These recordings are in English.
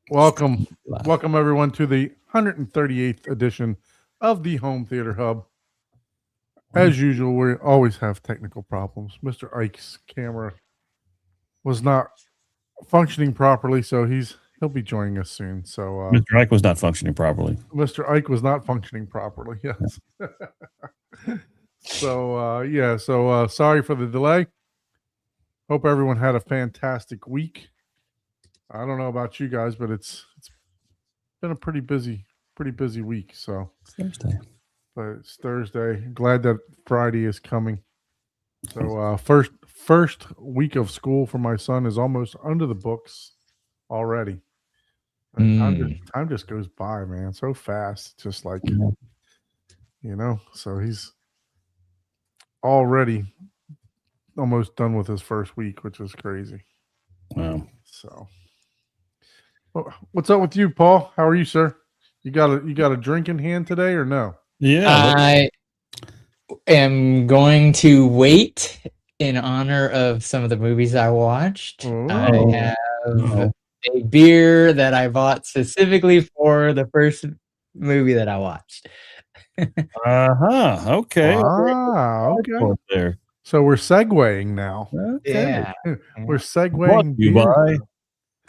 Welcome, welcome everyone to the 138th edition of the Home Theater Hub. As usual, we always have technical problems. Mr. Ike's camera was not functioning properly, so he'll be joining us soon. So Mr. Ike was not functioning properly. Mr. Ike was not functioning properly. Yes. So sorry for the delay. Hope everyone had a fantastic week. I don't know about you guys, but it's been a pretty busy week. So Thursday. But it's Thursday. Glad that Friday is coming. So first week of school for my son is almost under the books already. Time just goes by, man, so fast. Just like so he's already almost done with his first week, which is crazy. Wow. So, what's up with you, Paul? How are you, sir? You got a drink in hand today or no? Yeah. I am going to wait in honor of some of the movies I watched. Oh. I have a beer that I bought specifically for the first movie that I watched. Okay. Wow. Okay. There. So we're segueing now. Okay. Yeah. We're segueing. You buy.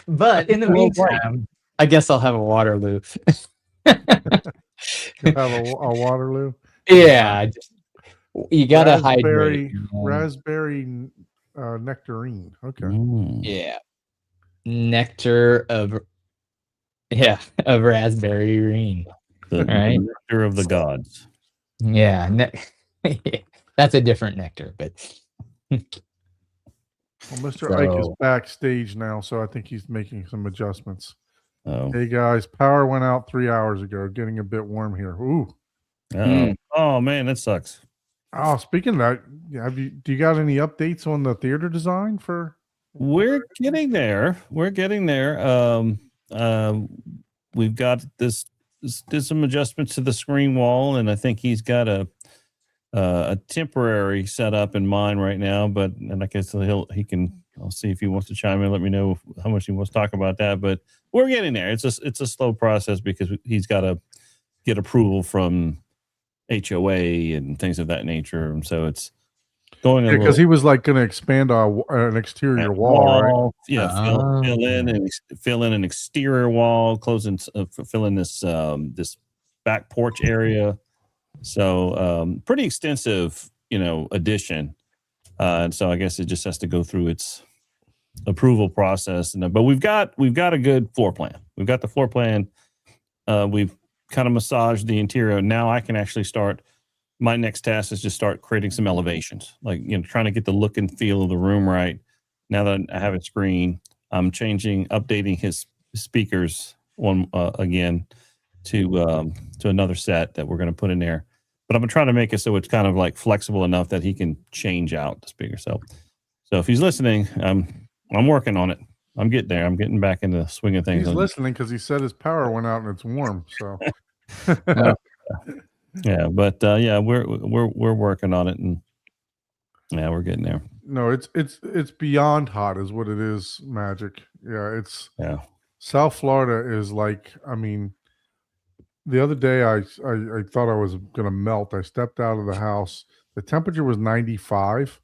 But in the meantime, I guess I'll have a Waterloo. You have a Waterloo. Yeah, you gotta hydrate. Raspberry nectarine. Okay. Yeah, nectar of raspberry. Right, nectar of the gods. Yeah, that's a different nectar, but. Well, Mr. Ike is backstage now, so I think he's making some adjustments. Oh. Hey guys, power went out 3 hours ago. Getting a bit warm here. Ooh. Oh man, that sucks. Oh, speaking of that, do you got any updates on the theater design for? We're getting there. We've got this did some adjustments to the screen wall, and I think he's got a temporary setup in mind right now. And I guess I'll see if he wants to chime in. Let me know how much he wants to talk about that. But we're getting there. It's a slow process because he's got to get approval from HOA and things of that nature, and so it's going. Yeah, because he was like going to expand an exterior wall, right? Yeah, fill in an exterior wall, fill in this back porch area. So pretty extensive, addition, and so I guess it just has to go through its approval process. But we've got a good floor plan. We've got the floor plan. We've kind of massaged the interior. Now I can actually start. My next task is just start creating some elevations, like trying to get the look and feel of the room right. Now that I have a screen, I'm updating his speakers again to another set that we're going to put in there. But I'm trying to make it so it's kind of like flexible enough that he can change out the speaker. So if he's listening, I'm working on it. I'm getting there. I'm getting back into the swing of things. He's listening because he said his power went out and it's warm. So yeah, but we're working on it, and yeah, we're getting there. No, it's beyond hot, is what it is. Magic. Yeah, South Florida is like. I mean, the other day I thought I was gonna melt. I stepped out of the house. The temperature was 95,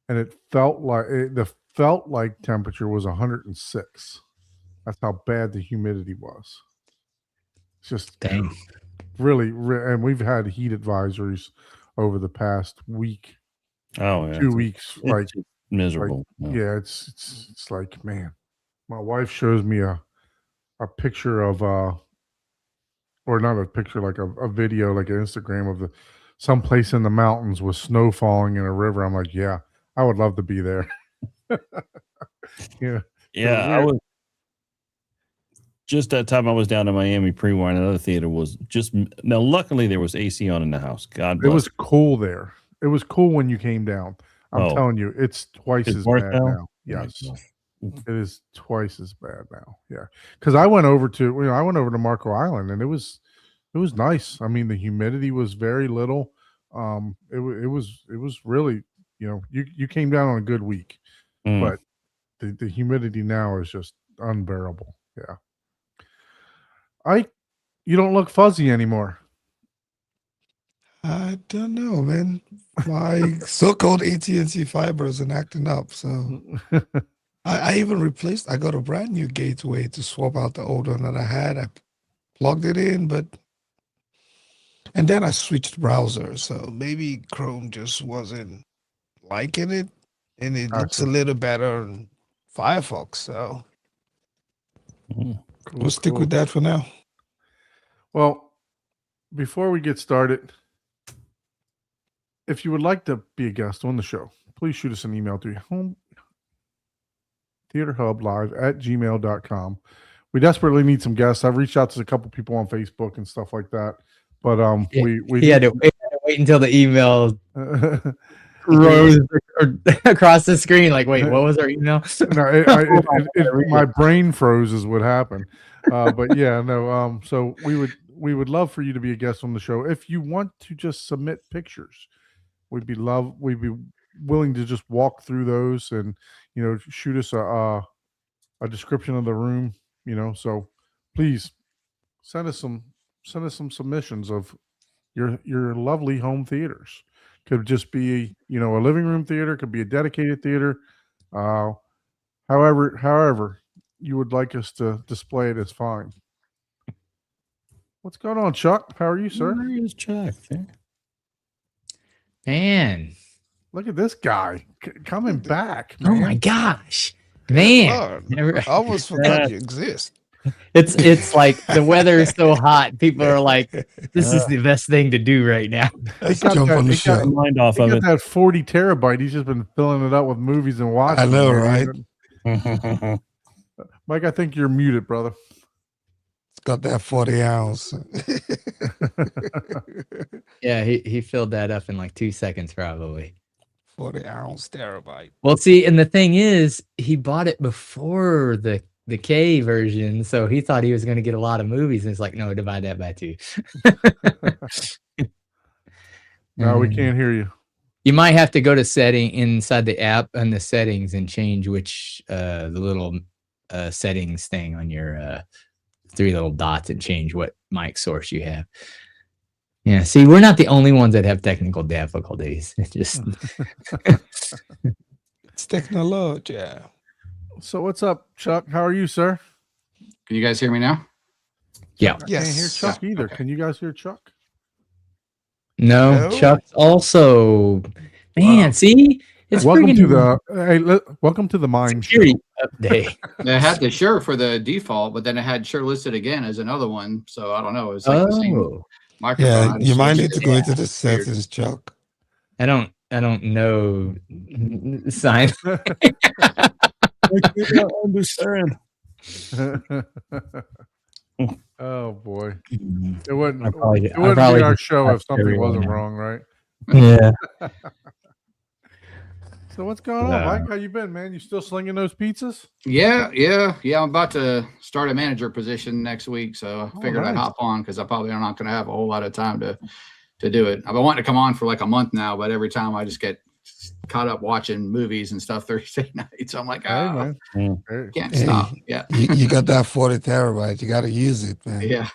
and it felt like temperature was 106. That's how bad the humidity was. It's just really, and we've had heat advisories over the past week. Oh, yeah. 2 weeks, it's miserable. It's like, man. My wife shows me a picture of or not a picture, like a video, like an Instagram of someplace in the mountains with snow falling in a river. I'm like, yeah, I would love to be there. Yeah, I was just that time I was down in Miami pre-wine. Another theater was now. Luckily, there was AC on in the house. God bless. It was cool there. It was cool when you came down. I'm telling you, it's twice as bad now. Yes, it is twice as bad now. Yeah, because I went over to Marco Island, and it was nice. I mean, the humidity was very little. It was really, you came down on a good week, but the humidity now is just unbearable. Yeah. Ike, you don't look fuzzy anymore. I don't know, man. My so-called AT&T fiber isn't acting up, so I even replaced. I got a brand new gateway to swap out the old one that I had. I plugged it in, and then I switched browsers. So maybe Chrome just wasn't liking it, and it looks a little better in Firefox. So we'll stick with that for now. Well, before we get started, if you would like to be a guest on the show, please shoot us an email to home theaterhublive@gmail.com. We desperately need some guests. I've reached out to a couple people on Facebook and stuff like that, but we had to wait until the email rose across the screen. Like, wait, what was our email? No, my brain froze is what happened. But yeah, no. So we would love for you to be a guest on the show. If you want to just submit pictures, we'd be willing to just walk through those and shoot us a description of the room. So please send us some submissions of your lovely home theaters. Could just be a living room theater, could be a dedicated theater. However you would like us to display it is fine. What's going on, Chuck? How are you, sir? Where is Chuck? Man, look at this guy coming back. Man. Oh my gosh, man! I almost forgot you exist. It's like the weather is so hot. People are like, "This is the best thing to do right now." Let's jump on the show. Mind off of it. That 40 terabyte. He's just been filling it up with movies and watching. I know, right? Mike, I think you're muted, brother. It's got that 40 ounce. Yeah, he filled that up in like 2 seconds, probably. 40 ounce terabyte. Well, see, and the thing is, he bought it before the K version, so he thought he was going to get a lot of movies, and it's like, no, divide that by 2. No, we can't hear you. You might have to go to setting inside the app and the settings and change which the little settings thing on your 3 little dots and change what mic source you have. Yeah, see, we're not the only ones that have technical difficulties. It's just it's technology. Yeah. So what's up, Chuck? How are you, sir? Can you guys hear me now? Yeah. Yes. Can't hear Chuck either. Okay. Can you guys hear Chuck? No, Chuck's also man. See, it's welcome to the mind security update. I had the Shure for the default, but then I had Shure listed again as another one. So I don't know. It's like the same microphone. Yeah, you might need to go into the settings, Chuck. I don't know sign. I cannot understand. Oh boy, it wouldn't probably be our show if something everyone wasn't now. wrong, right? Yeah. So what's going on, Mike? How you been, man? You still slinging those pizzas? Yeah. I'm about to start a manager position next week, so I figured I'd hop on because I probably am not going to have a whole lot of time to do it. I've been wanting to come on for like a month now, but every time I just get caught up watching movies and stuff Thursday night, so I'm like, Hey, man. can't stop. Yeah, you got that 40 terabyte. You got to use it, man. yeah.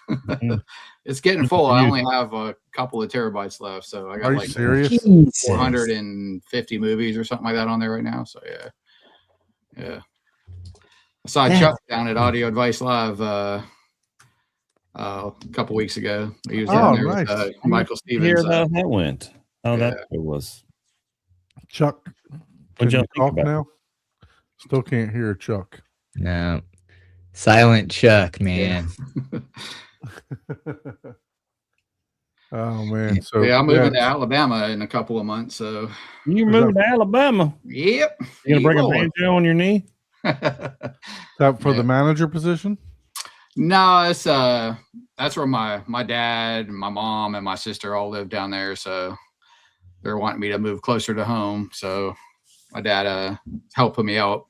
It's getting full. I only have a couple of terabytes left, so I got Are you like serious? 450 movies or something like that on there right now. So yeah. I saw Chuck down at Audio Advice Live a couple weeks ago. He was down there with Michael Stevens. Hear how that went? How that was. Chuck, can What'd y'all you think talk about now? Still can't hear Chuck. No. Silent Chuck, man. Oh man. So I'm moving to Alabama in a couple of months. So You moved to Alabama. yep. You gonna bring a banjo on your knee? that for the manager position? No, it's that's where my dad and my mom and my sister all live down there. So they're wanting me to move closer to home. So my dad helping me out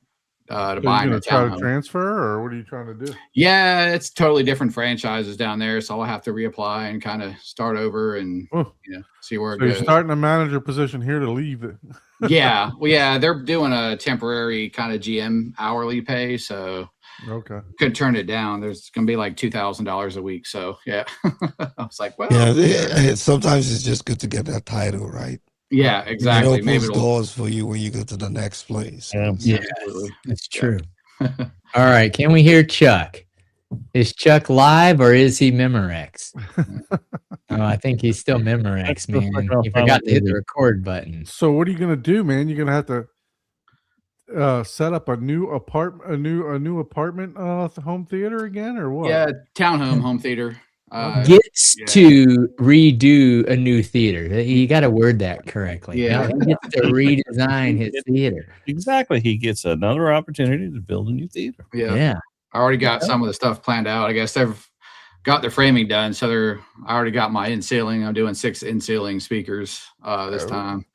to buy a try to townhome. transfer, or what are you trying to do? Yeah, it's totally different franchises down there, so I'll have to reapply and kind of start over and see where it So goes. you're starting a manager position here to leave it. Yeah, well, yeah, they're doing a temporary kind of GM hourly pay, so Okay. Could turn it down. There's going to be like $2,000 a week. So yeah, I was like, well, Sometimes it's just good to get that title, right? yeah, exactly. It Maybe opens it'll. doors for you when you go to the next place. Yeah. Yeah, Absolutely. that's true. All right, can we hear Chuck? Is Chuck live or is he Memorex? Oh, I think he's still Memorex, That's man. like He a forgot to hit the movie. record button. So what are you gonna do, man? You're gonna have to set up a new apartment home theater again, or what? Yeah, townhome home theater. Gets yeah. to redo a new theater. You got to word that correctly. Yeah. He gets to redesign his theater. Exactly. He gets another opportunity to build a new theater. Yeah. I already got some of the stuff planned out. I guess they've got the framing done. So I already got my in-ceiling. I'm doing 6 in-ceiling speakers this time.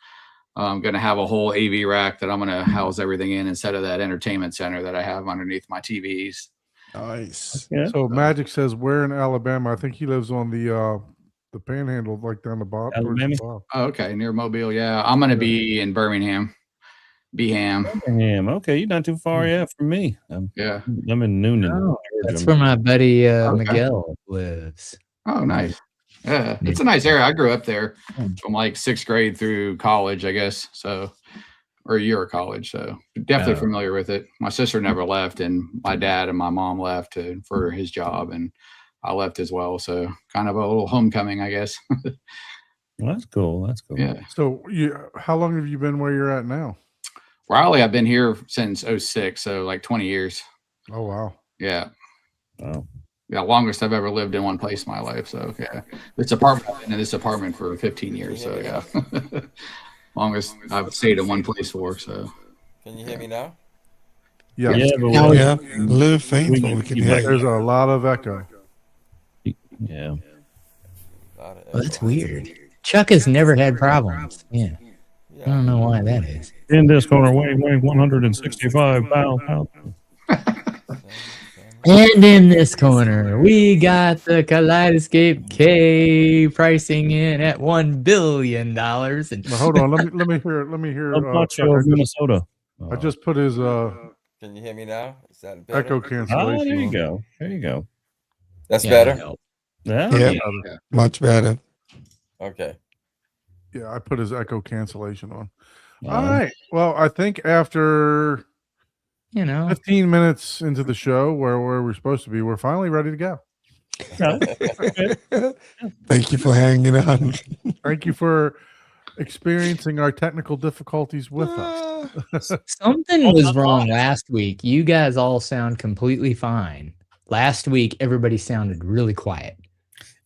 I'm going to have a whole AV rack that I'm going to house everything in instead of that entertainment center that I have underneath my TVs. Nice. Yeah. So Magic says where in Alabama? I think he lives on the Panhandle, like down the bottom. Alabama? Oh, okay, near Mobile. Yeah, I'm going to be in Birmingham. Birmingham. Okay, you're not too far from me. I'm in Noonan. Oh, Georgia. that's where my buddy Miguel lives. Oh, nice. Yeah, it's a nice area. I grew up there from like 6th grade through college, I guess. So, or a year of college. So definitely familiar with it. My sister never left, and my dad and my mom left for his job, and I left as well. So kind of a little homecoming, I guess. Well, that's cool. That's cool. Yeah. So how long have you been where you're at now? Raleigh, I've been here since 06, so like 20 years. Oh wow. Yeah. Wow. Yeah, longest I've ever lived in one place in my life. So yeah, this apartment, I've been in this apartment for 15 years. So yeah, longest I've stayed in one place for. So can you hear me now? Yeah. Yeah, A little faint, but we can hear you. There's a lot of echo. Yeah. Oh, that's weird. Chuck has never had problems. Yeah. I don't know why that is. In this corner, weighing 165 pounds. And in this corner, we got the Kaleidoscape K pricing in at $1 billion. And Now, hold on, let me hear. Minnesota. I just put his Can you hear me now? Is that better? echo cancellation. There you on. go. There you go. That's Yeah, better. help. Yeah. Yeah, much better. Okay. Yeah, I put his echo cancellation on. All right. Well, I think after 15 minutes into the show, where we're supposed to be, we're finally ready to go. Thank you for hanging on. Thank you for experiencing our technical difficulties with us. Something was wrong last week. You guys all sound completely fine. Last week, everybody sounded really quiet.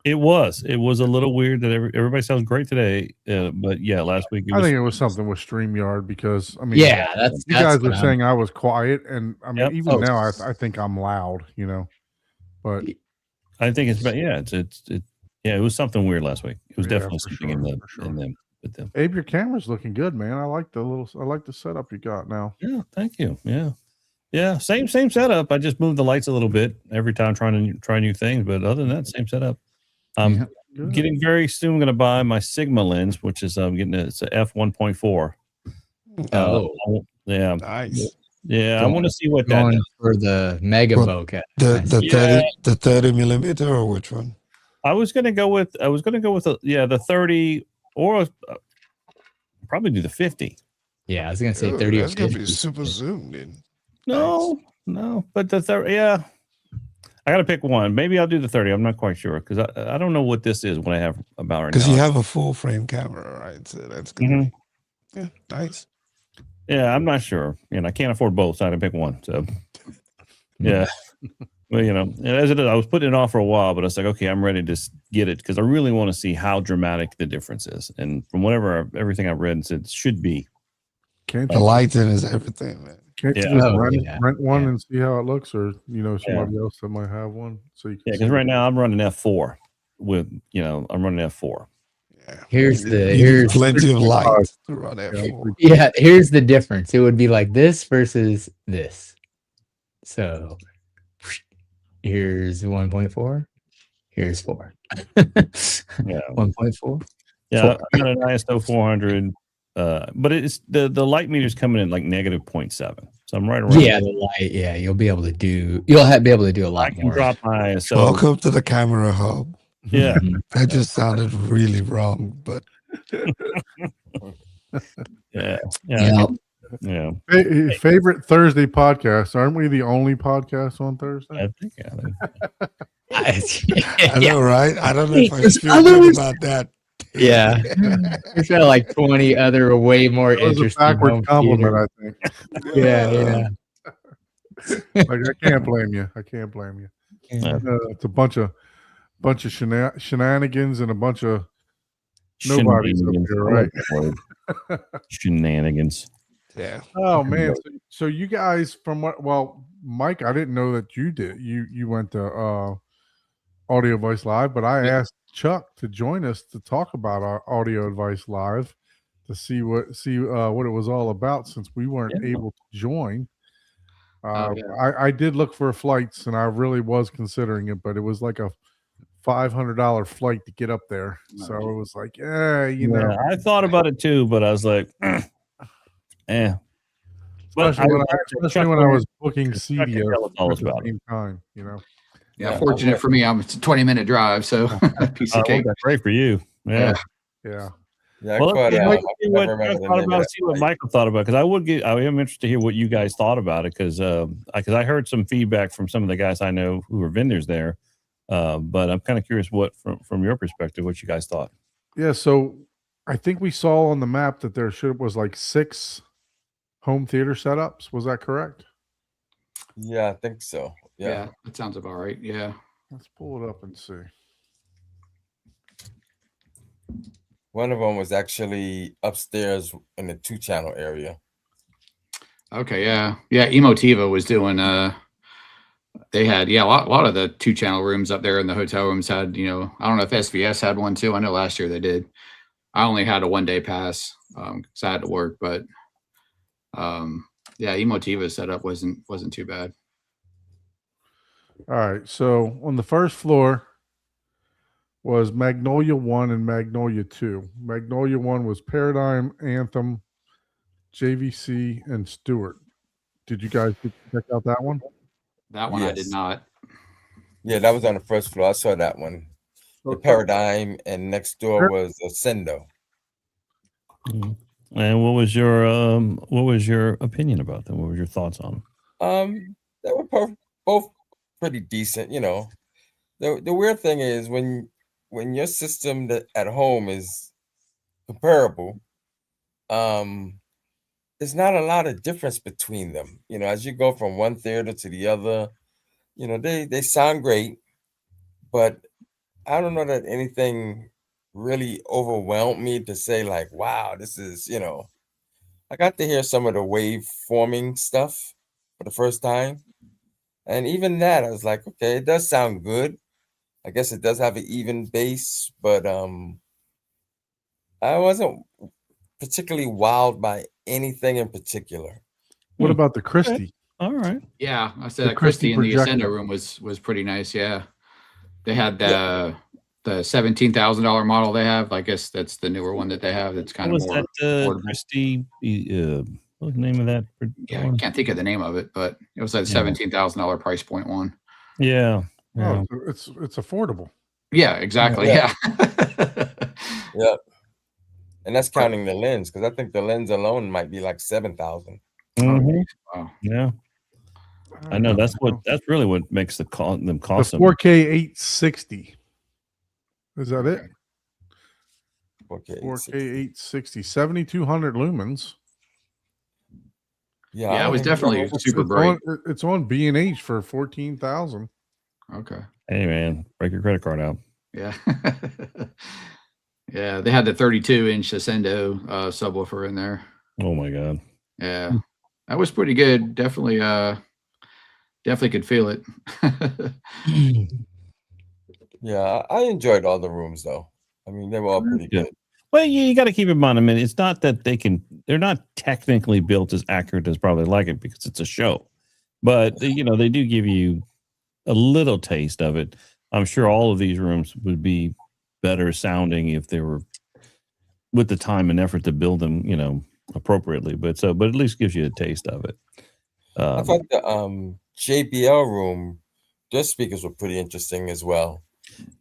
It was a little weird that everybody sounds great today, but yeah, last week I think it was something with StreamYard because I mean, that's you guys are saying I was quiet, and I mean, Yep. even now I think I'm loud, but I think it's it was something weird last week. It was Yeah, definitely for something sure, in them for sure. in them with them. Abe, your camera's looking good, man. I like the setup you got now. Yeah, thank you. Yeah, same setup. I just moved the lights a little bit every time trying to try new things, but other than that, same setup. I'm getting very soon going to buy my Sigma lens, which is it's a f1.4. Yeah, Nice. yeah. I want to see what that Going does. for the mega bokeh. The 30 millimeter, or which one? I was going to go with the 30 or probably do the 50. Yeah, I was gonna say Ooh, 30 or that's gonna 50. be super zoomed in. No, but the 30, yeah. I got to pick one. Maybe I'll do the 30. I'm not quite sure because I don't know what this is what I have about right now. Because you have a full frame camera, right? So that's good. Mm-hmm. Yeah, nice. Yeah, I'm not sure. And I can't afford both, so I had to pick one. So, yeah. Well, as it is, I was putting it off for a while, but I was like, okay, I'm ready to get it because I really want to see how dramatic the difference is. And from everything I've read, it should be. Can't The lighting is everything, man. Can't you Yeah. just rent one and see how it looks, or somebody else that might have one, so you can Yeah, because right now I'm running F4 with I'm running F4. Yeah. Here's plenty of light to run F4. Yeah, here's the difference. It would be like this versus this. So here's 1.4. Here's 4. Yeah. 1.4. Yeah, I got an ISO 400. but it's the light meter's coming in like negative 0.7. So I'm right around. Yeah, the light. Yeah, you'll be able to do a I lot can more. drop my Welcome to the camera hub. Yeah. That just sounded really wrong, but Yeah. Yeah. Yeah. Favorite Thursday podcast? Aren't we the only podcast on Thursday? I think. I know, right? I don't know if I There's feel good others. about that. Yeah. There's got like 20 other way more That was a interesting. backward home compliment, theater. I think. Yeah. Like, I can't blame you. I can't blame you. Yeah. It's a bunch of shenanigans and a bunch of nobody's up here, right? Shenanigans. Yeah. Oh man! So you guys, from what? Well, Mike, I didn't know that you did. You went to Audio Advice Live, but I asked Chuck to join us to talk about our Audio Advice Live to see what it was all about, since we weren't able to join. I did look for flights, and I really was considering it, but it was like a $500 flight to get up there. So it was like, you know. I thought about it too, but I was like, Especially when I was booking CDO all at the about it. same time, you know. Yeah, fortunate for me, it's a 20-minute drive, so a piece of cake. That's great for you. Yeah. Yeah. Yeah, Well, quite, let's I see never what remember Chuck the thought name of about, that see what flight. Michael thought about, because I am interested to hear what you guys thought about it, because I heard some feedback from some of the guys I know who were vendors there, but I'm kind of curious what from your perspective what you guys thought. Yeah, so I think we saw on the map that there was like 6 home theater setups. Was that correct? Yeah, I think so. Yeah, that sounds about right. Yeah. Let's pull it up and see. One of them was actually upstairs in the 2-channel area. Okay. Yeah. Emotiva was doing. They had a lot of the 2-channel rooms up there in the hotel rooms had. I don't know if SVS had one too. I know last year they did. I only had a 1-day pass because I had to work, but Emotiva's setup wasn't too bad. All right, so on the first floor was Magnolia 1 and Magnolia 2. Magnolia 1 was Paradigm, Anthem, JVC, and Stewart. Did you guys check out that one? That one I did not. Yeah, that was on the first floor. I saw that one. The Paradigm, and next door was Ascendo. And what was your opinion about them? What were your thoughts on them? They were both pretty decent. The weird thing is when your system at home is comparable, there's not a lot of difference between them. As you go from one theater to the other, they sound great, but I don't know that anything really overwhelmed me to say like, wow, this is, I got to hear some of the wave forming stuff for the first time. And even that, I was like, okay, it does sound good. I guess it does have an even bass, but I wasn't particularly wowed by anything in particular. What about the Christie? All right. Yeah, I said The that Christie in the projector. Ascendo room was pretty nice. Yeah, they had the $17,000 model they have. I guess that's the newer one that they have. That's kind What of was more. that affordable. Christie? What was the name of that? Yeah, I can't think of the name of it, but it was that $17,000 price point one. Yeah. Oh, it's affordable. Yeah, exactly. Yeah. Yep. And that's counting the lens, because I think the lens alone might be like 7,000. Mhm. Wow. Yeah. I know that's really what makes them The cost them. 4K 860. Is that it? Okay. 4K 860, 7,200 lumens. Yeah, it was definitely super bright. It's on B&H for 14,000. Okay. Hey man, break your credit card out. Yeah. Yeah, they had the 32-inch Ascendo subwoofer in there. Oh my god. Yeah, that was pretty good. Definitely could feel it. Yeah, I enjoyed all the rooms though. I mean, they were all pretty Yeah. good. Well, you got to keep in mind. I mean, it's not that they're not technically built as accurate as probably like it because it's a show, but they do give you a little taste of it. I'm sure all of these rooms would be better sounding if they were with the time and effort to build them, appropriately. But at least gives you a taste of it. I thought the JBL room, their speakers were pretty interesting as well.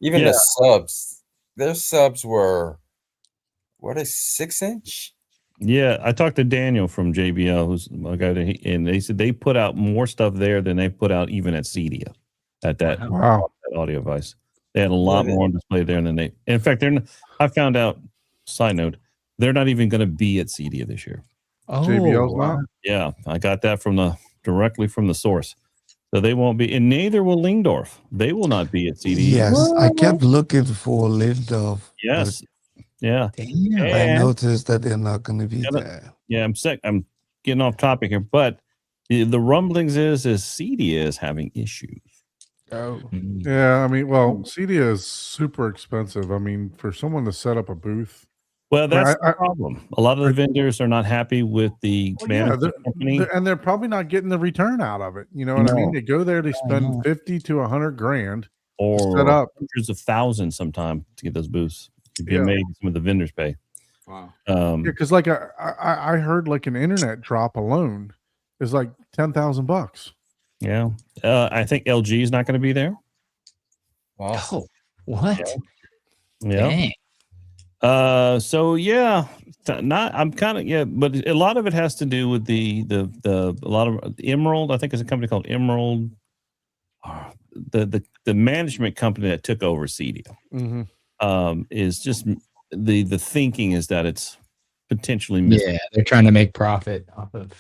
Even the subs, their subs were, what, a 6-inch? Yeah, I talked to Daniel from JBL, who's a guy, and they said they put out more stuff there than they put out even at CEDIA, at that, Wow. that audio device. They had a lot more on display there than they. In fact, I found out. Side note, they're not even going to be at CEDIA this year. Oh, JBL's not? Yeah, I got that directly from the source. So they won't be, and neither will Lingdorf. They will not be at CEDIA. Yes, I kept looking for Lindorf. Yes. Yeah. Damn. I noticed that they're not going to be there. Yeah, I'm sick. I'm getting off topic here, but the rumblings is CEDIA is having issues. Oh. Yeah, I mean, well, CEDIA is super expensive. I mean, for someone to set up a booth. Well, that's the problem. A lot of the vendors are not happy with the management company, and they're probably not getting the return out of it. You know what I mean? They go there, they spend 50 to 100 grand or to set up hundreds of thousands sometimes to get those booths. To be made, some of the vendors pay. Wow. Because like I heard like an internet drop alone is like $10,000. Yeah, I think LG is not going to be there. Wow. Oh, what? Yeah. Dang. So yeah, I'm kind of but a lot of it has to do with a lot of Emerald. I think it's a company called Emerald. The management company that took over CEDIA is just the thinking is that it's potentially they're trying to make profit off of.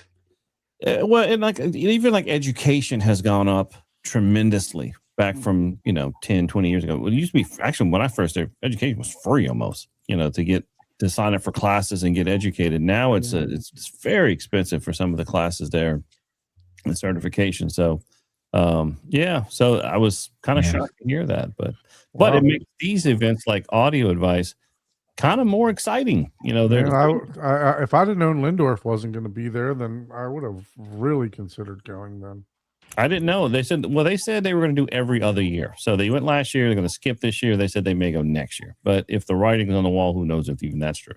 Well, and like even like education has gone up tremendously back from 10, 20 years ago. Well, it used to be actually when I first started, education was free almost. To sign up for classes and get educated. Now it's very expensive for some of the classes there and certification. So so I was kind of shocked to hear that, but it makes these events like Audio Advice kind of more exciting. If I'd have known Lindorf wasn't going to be there, then I would have really considered going then. I didn't know. They said they were going to do every other year. So they went last year. They're going to skip this year. They said they may go next year. But if the writing's on the wall, who knows if even that's true.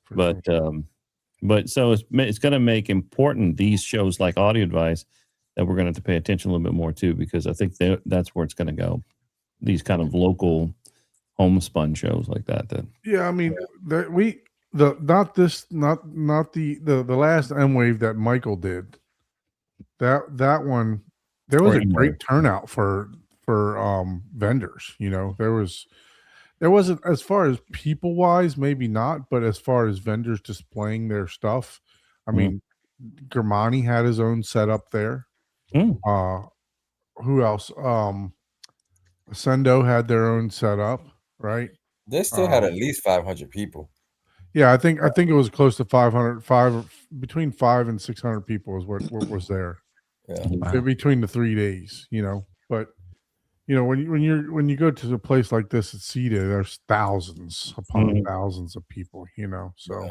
But so it's going to make important these shows like Audio Advice that we're going to have to pay attention a little bit more to, because I think that's where it's going to go. These kind of local homespun shows like that. Yeah, I mean, the last M Wave that Michael did. That one, there was a great turnout for vendors. There wasn't, as far as people wise, maybe not, but as far as vendors displaying their stuff, I mean, Germani had his own setup there. Who else? Sendo had their own setup, right? They still had at least 500 people. Yeah, I think it was close to 500, between 500 and 600 people is what was there. Yeah, between the 3 days, But when you go to a place like this at CEDIA, there's thousands upon thousands of people, So,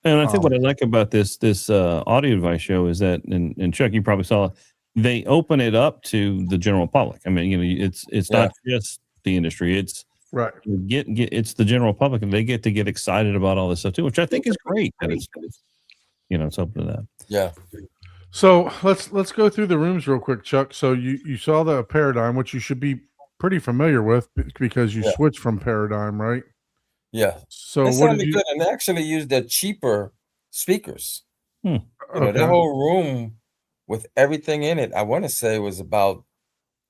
and I think what I like about this Audio Advice show is that, and Chuck, you probably saw, they open it up to the general public. I mean, it's not just the industry; it's right. It's the general public, and they get to get excited about all this stuff too, which I think is great. That it's open to that. Yeah. So let's go through the rooms real quick, Chuck. So you saw the Paradigm, which you should be pretty familiar with because you switched from Paradigm, right? Yeah. So it sounded good, and they actually used their cheaper speakers. The whole room with everything in it, I want to say was about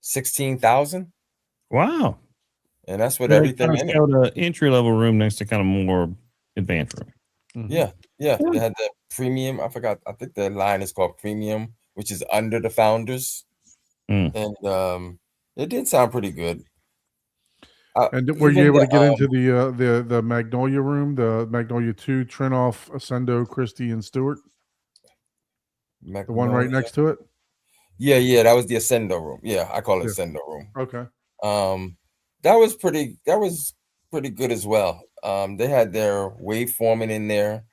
16,000. Wow. And that's with everything in it. An entry level room next to kind of more advanced room. Yeah. They had the premium. I forgot. I think the line is called Premium, which is under the Founders. And it did sound pretty good. And were you able to get into the Magnolia room, the Magnolia 2, Trinoff, Ascendo, Christie, and Stewart? The one right next to it? Yeah, that was the Ascendo room. Yeah, I call it Ascendo room. Okay. That was pretty good as well. They had their waveforming in there.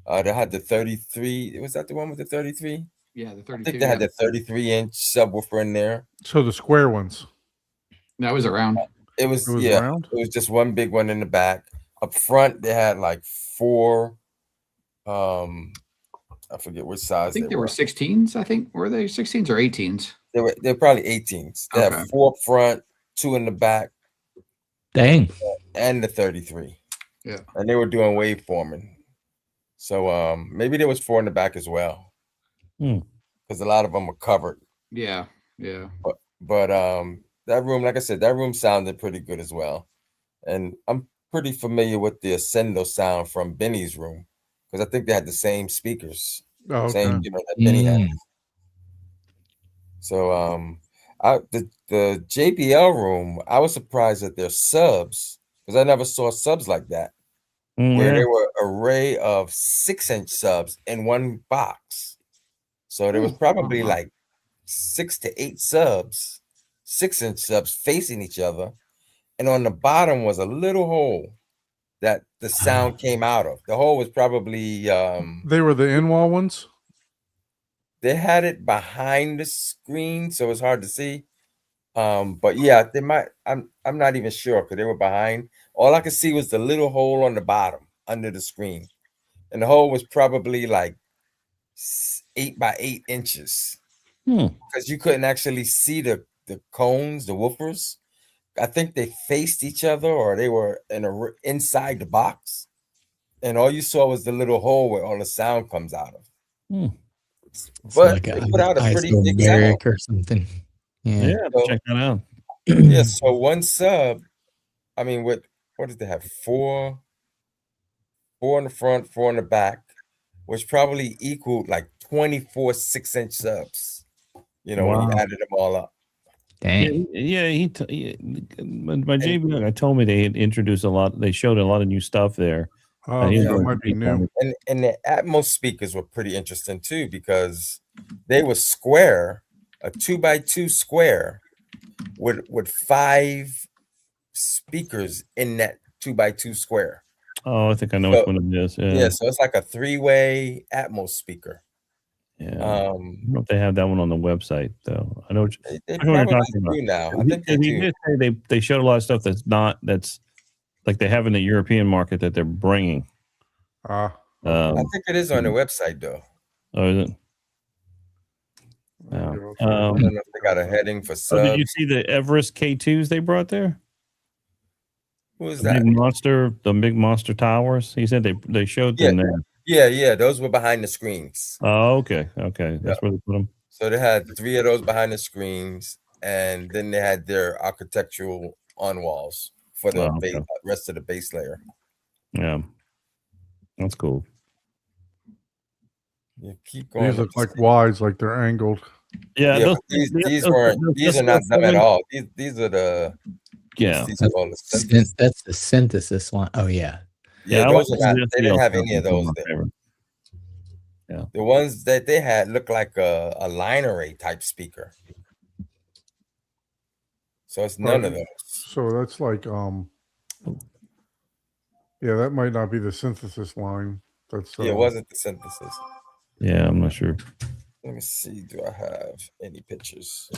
They had the 33. Was that the one with the 33? Yeah, the 32. I think they had the 33-inch subwoofer in there. So the square ones. That was around. It was round? It was just one big one in the back. Up front, they had like 4. I forget which I size think they there were were. 16s. I think were they 16s or 18s? They're probably 18s. They Okay. have 4 up front, 2 in the back, Dang. and the 33. Yeah. And they were doing waveforming. So maybe there was 4 in the back as well. Because a lot of them were covered. Yeah. Yeah. But that room, like I said, that room sounded pretty good as well. And I'm pretty familiar with the Ascendo sound from Benny's room, because I think they had the same speakers. Oh, okay. Same, that Benny had. So the JBL room, I was surprised at their subs, because I never saw subs like that, where there were an array of 6-inch subs in one box. So there was probably like 6 to 8 subs, 6-inch subs facing each other, and on the bottom was a little hole that the sound came out of. The hole was probably They were the in-wall ones. they had it behind the screen, so it's hard to see. But yeah, they might. I'm not even sure, because they were behind. All I could see was the little hole on the bottom under the screen, and the hole was probably like 8 by 8 inches, because you couldn't actually see the cones, the woofers. I think they faced each other, or they were inside the box, and all you saw was the little hole where all the sound comes out of. But like they put out a pretty big isobaric sound or something. Yeah, So- check that out. Yeah, so one sub, I mean, what did they have? 4 in the front, 4 in the back, which probably equaled like 24 6-inch subs, when you added them all up. Dang. Yeah, my JB guy told me they had introduced a lot. They showed a lot of new stuff there. Oh, He's that going might be new. And the Atmos speakers were pretty interesting too, because they were square, a 2x2 square with 5 speakers in that 2x2 square. Oh, I think I know which one it is. Yeah, so it's like a 3-way Atmos speaker. Yeah. I don't know if they have that one on the website though. I know what They I know what you're probably talking about. do now. I think they He do. did say they showed a lot of stuff that's like they have in the European market that they're bringing. Ah, I think it is on the website though. Oh, is it? okay, Yeah. I'll I try don't that. know if they got a heading for Oh, did you subs. see the Everest K2s they brought there? Who is The that? big monster towers. He said they showed them there. Yeah, those were behind the screens. Oh, okay. That's where they put them. So they had 3 of those behind the screens, and then they had their architectural on walls for the Oh, okay. rest of the base layer. Yeah, that's cool. You keep going. These look like Ys, like they're angled. Yeah, Yeah, but these are not them at all. These are the Yeah, these are all the synthesis. That's the synthesis one. Oh yeah. Yeah, I those like are the not. They didn't have SDL any of those my there. favorite. The ones that they had looked like a line array type speaker. So it's none of those. So that's like yeah, that might not be the synthesis line. That's Yeah, it wasn't the synthesis. Yeah, I'm not sure. Let me see. Do I have any pictures?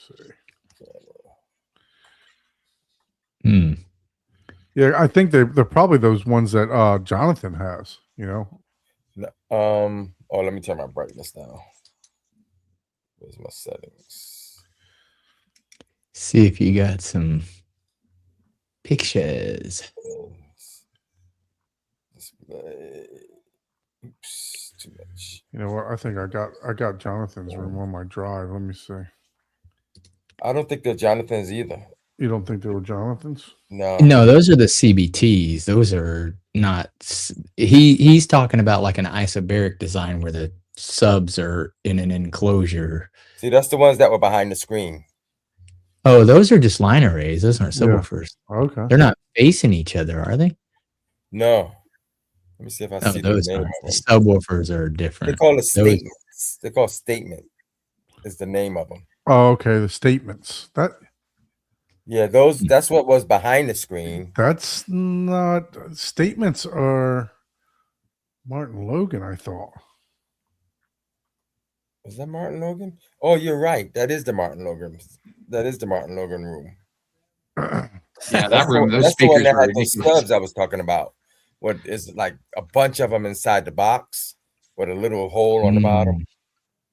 see. Yeah, I think they're probably those ones that Jonathan has, No, oh, let me turn my brightness down. Where's my settings? See if you got some pictures. Display. Oops, too much. You know what? I think I got Jonathan's room on my drive. Let me see. I don't think they're Jonathan's either. You don't think they were Jonathan's? No, those are the CBTs. Those are not. He's talking about like an isobaric design where the subs are in an enclosure. See, that's the ones that were behind the screen. Oh, those are just line arrays. Those aren't Yeah. subwoofers. Okay. They're not facing each other, are they? No. Let me see if I No, see the those name aren't. of The them. subwoofers are They different. call it Those- statements. They're called statement. Is the name of them. Oh, okay. The statements. Yeah, those. That's what was behind the screen. That's not statements are Martin Logan, I thought. Was that Martin Logan? Oh, you're right. That is the Martin Logan. That is the Martin Logan room. Yeah, that room, those That's the one speakers that are had those ridiculous. subs I was talking about. What is like a bunch of them inside the box with a little hole on the bottom.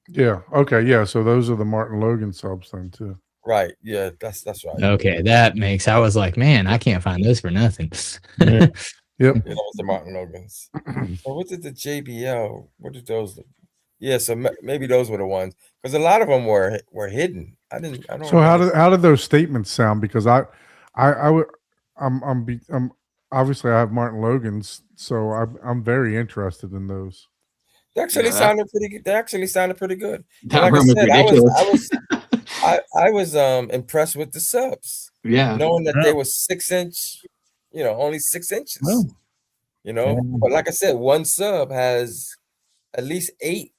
Yeah. Okay. Yeah. So those are the Martin Logan subs then too. Right. Yeah, that's right. Okay, that makes. I was like, man, I can't find those for nothing. Yeah. Yep. Yeah, that was the Martin Logans. So what did the JBL? What did those? Yeah, so maybe those were the ones because a lot of them were hidden. I don't. So how did those statements sound? Because I'm obviously I have Martin Logan's, so I'm very interested in those. They actually sounded pretty good. They actually sounded pretty good. That Like I room was said, ridiculous. I was impressed with the subs. Yeah. Knowing that they were 6-inch, only 6 inches. Oh. But like I said, one sub has at least eight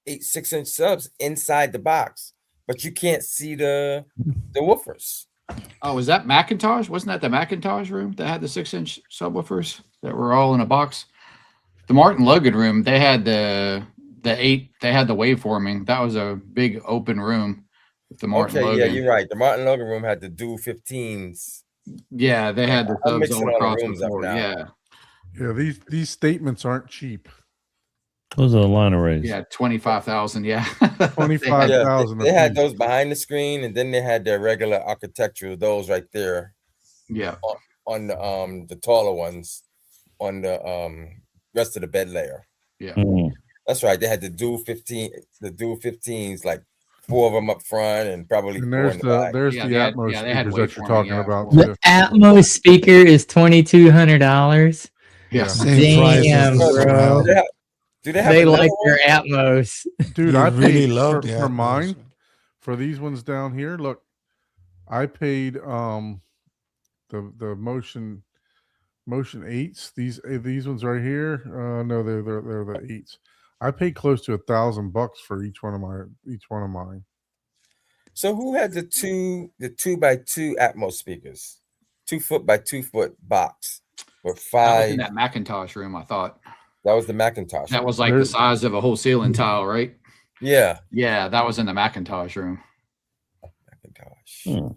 6-inch subs inside the box, but you can't see the woofers. Oh, was that Macintosh? Wasn't that the Macintosh room that had the 6-inch subwoofers that were all in a box? The Martin Logan room, they had the 8. They had the waveforming. That was a big open room with the Martin Logan. Yeah, you're right. The Martin Logan room had the dual 15s. Yeah, they had the I'm subs mixing all all the across the rooms up floor. now. Yeah. Yeah, these statements aren't cheap. Those are the line arrays. Yeah, 25,000. Yeah. 25,000. They had those behind the screen, and then they had their regular architectural, those right there. Yeah. On the taller ones on the rest of the bed layer. Yeah. Mm. That's right. They had the dual 15s, like 4 of them up front and probably And 4 there's in the back. the Atmos they had speakers that you're waveforming, talking yeah. about The too. Atmos speaker is $2,200. Yeah. Same price Damn, as this bro. one. Do they have They another like one? their Atmos. Dude, You I really paid love for the Atmos. mine. For these ones down here, look, I paid the motion 8s. These ones right here. No, they're the 8s. I paid close to $1,000 for each one of mine. So who had the 2x2 Atmos speakers? 2 foot by 2 foot box with That was 5. in that Macintosh room, I thought. That was the Macintosh. That room. was like the size of a whole ceiling tile, right? Yeah. Yeah, that was in the Macintosh room. Macintosh. Hmm.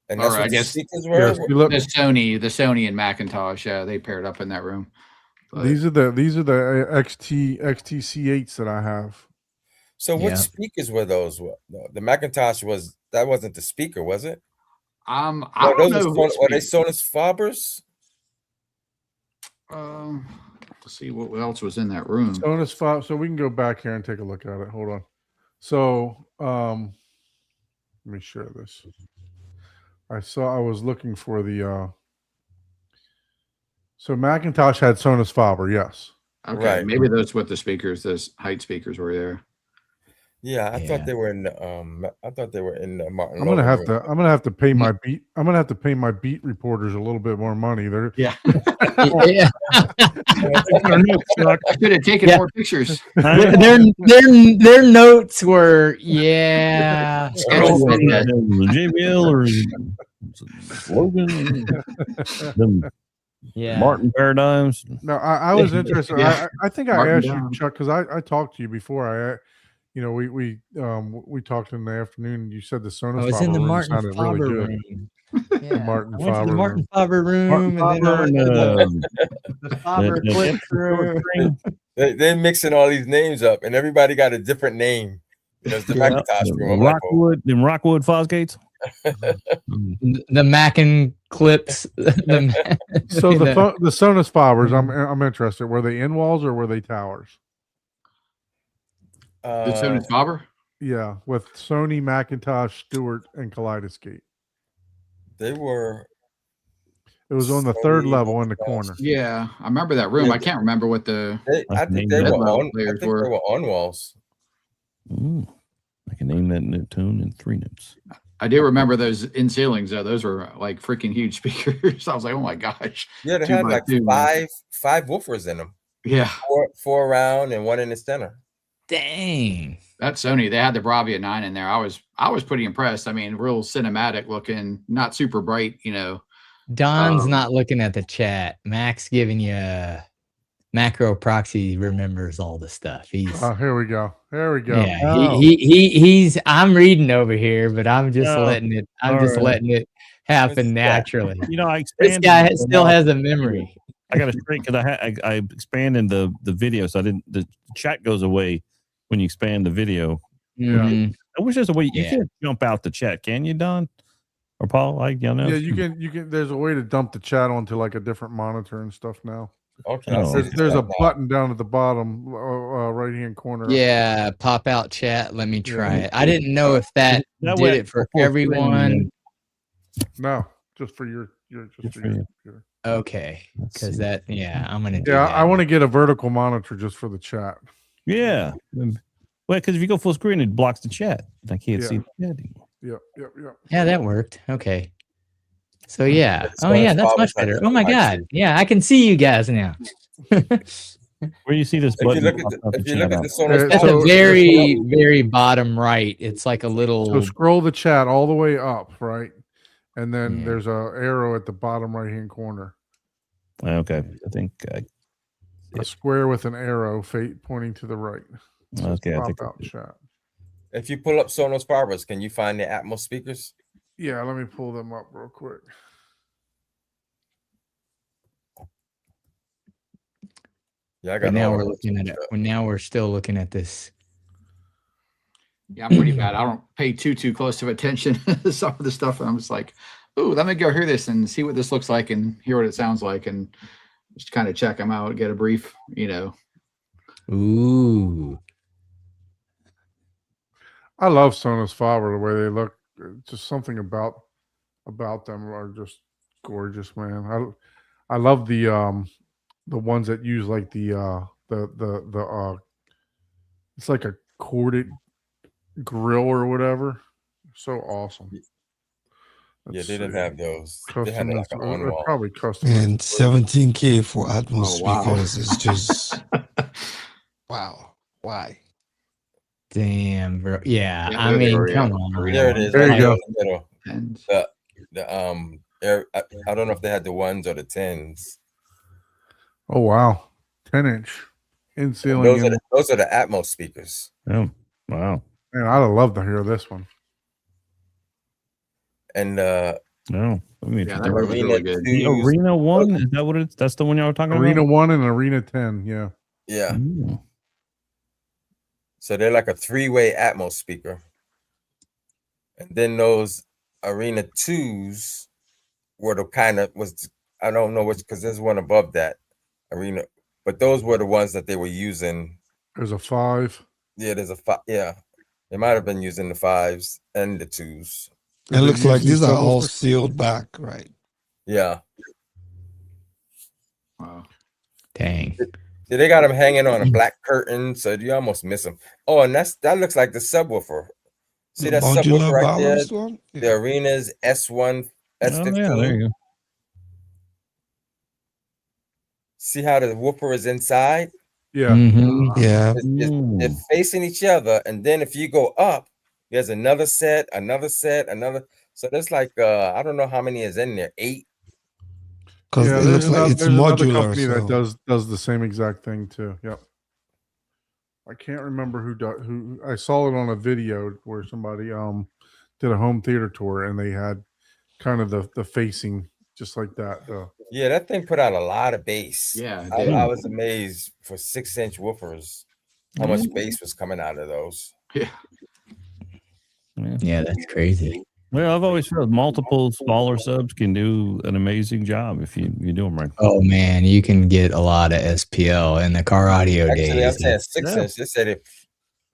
And that's Or what I the guess- speakers were. Yes, you look, The Sony and Macintosh, yeah, they paired up in that room. But these are the XTC8s that I have. So what Yeah. speakers were those? The Macintosh that wasn't the speaker, was it? I Were don't those know. were they Sonus Fabers? Let's see what else was in that room. Sonus 5. So we can go back here and take a look at it. Hold on. So let me share this. I was looking for the so Macintosh had Sonus Faber, yes. Okay, Right. maybe those what the speakers, those height speakers were there. Yeah, I Yeah. thought they were in the Martin. I'm gonna have Logan room. to pay my beat. I'm gonna have to pay my beat reporters a little bit more money. They're Yeah. Yeah. I could have taken Yeah. more pictures. Their notes were, yeah. Schedule for that. The JBL or Logan, them Yeah. Martin paradigms. no, I was interested. Yeah. I think I Martin asked down. you, Chuck, because I talked to you before. We talked in the afternoon. And you said the Sonus I was Faber in the room Martin sounded Faber really good. room. The Yeah. Martin I went to Faber the Martin room. Faber room, Martin and then I Faber went and, to the Faber the Clip room. They're mixing all these names up, and everybody got a different name. It's the Macintosh room. I'm like, oh, Rockwood Fosgates. The Mackin clips. So the Sonus Fabers, I'm interested. Were they in walls or were they towers? The Sony Faber? Yeah, with Sony, Macintosh, Stewart, and Kaleidoscape. they were. It was on the third Sony, level in the Macintosh. corner. Yeah, I remember that room. Yeah, I can't remember what the. I think they Mid were level on. I players think were. they were on walls. I can name that new tune in 3 notes. I do remember those in ceilings though. Those were like freaking huge speakers. I was like, oh my gosh. Yeah, they 2 had by like 2. five woofers in them. Yeah, Four around and one in the center. Dang. that Sony. They had the Bravia 9 in there. I was pretty impressed. I mean, real cinematic looking, not super bright. Don's Um, not looking at the chat. Max giving you Macro Proxy remembers all the stuff. He's Here we go. There we go. yeah, Oh. he's I'm reading over here, but I'm just Oh, letting it all right. letting it happen Yeah. naturally. You know, I This expanded. guy still has a memory. I got to straight because I expanded the video, so the chat goes away when you expand the video. Mhm. I wish there's a way you Yeah. can't jump out the chat, can you, Don or Paul? Know. Yeah, you can. There's a way to dump the chat onto like a different monitor and stuff now. Okay. I Oh. see There's, this there's a right now. button down at the bottom right hand corner. Yeah, pop out chat. Let me try Yeah. it. I didn't know if that That did way it for full screen, everyone. No, just for your Just just for for your you. computer. Okay, Let's because see. that I'm gonna do Yeah, that. I want to get a vertical monitor just for the chat. Yeah. Well, because if you go full screen, it blocks the chat. I can't Yeah. see the chat anymore. Yep. Yeah, that worked. Okay. So yeah. It's Oh gonna yeah, that's follow much us like better. that. Oh my I see. god. Yeah, I can see you guys now. Where you see this If you button? look at pops up if you chat look at up. the Sonos At So- the Power, very, very bottom right, it's like a So little. scroll the chat all the way up, right? And then Yeah. there's a arrow at the bottom right hand corner. Okay, I think. A square with an arrow pointing to the right. Okay, I Pop think. out chat. if you pull up Sonos Powers, can you find the Atmos speakers? Yeah, let me pull them up real quick. Yeah, I But got. now all we're of looking at it. Now we're still looking at this. Yeah, I'm pretty bad. I don't pay too close of attention to some of the stuff. I'm just like, ooh, let me go hear this and see what this looks like and hear what it sounds like and just kind of check them out, get a brief, Ooh. I love Sonos Faber the way they look. Just something about them are just gorgeous, man. I love the ones that use like the it's like a corded grill or whatever. So awesome. Yeah, Let's they didn't see. have those. They Custom. had like an on They're wall. probably custom. And 17K for Atmos Oh, wow. speakers is just wow. Why? Damn, bro. Yeah, Yeah, I there they mean, are, yeah. come on. There it is. There you right go. in the middle. And I don't know if they had the ones or the 10s. Oh wow, 10-inch in ceiling. Those are the Atmos speakers. Oh, wow. Man, I'd love to hear this one. And No, I mean, yeah, the that was really Arena good. the 2s. Arena one is that what it's? That's the one y'all were talking Arena about. 1 and Arena 10. Yeah. Yeah. Ooh. So they're like a 3-way Atmos speaker. And then those Arena 2s were the kind of I don't know which, because there's one above that Arena, but those were the ones that they were using. There's a 5. Yeah, there's a 5. Yeah, they might have been using the 5s and the 2s. It looks like using these are all subwoofer? sealed back, right? Yeah. Wow. Dang. Yeah, they got them hanging on a black curtain, so you almost miss them. Oh, and that looks like the subwoofer. See that subwoofer right there? balanced one? The Arena's S1, S15. Oh, yeah, there you go. See how the woofer is inside? Yeah. Mhm. Yeah. They're Ooh. facing each other, and then if you go up, there's another set, another. So there's like I don't know how many is in there. 8. Because Yeah, it looks like it's there's another modular. company that So. does the same exact thing too. Yep. I can't remember who I saw it on a video where somebody did a home theater tour and they had kind of the facing just like that. Yeah, that thing put out a lot of bass. Yeah, it I, did. I was amazed for 6-inch woofers how much bass was coming out of those. Yeah. Yeah, that's crazy. Well, I've always felt multiple smaller subs can do an amazing job if you do them right. Oh man, you can get a lot of SPL in the car audio Actually, I'm days. saying 6 Yeah. inch. They said it.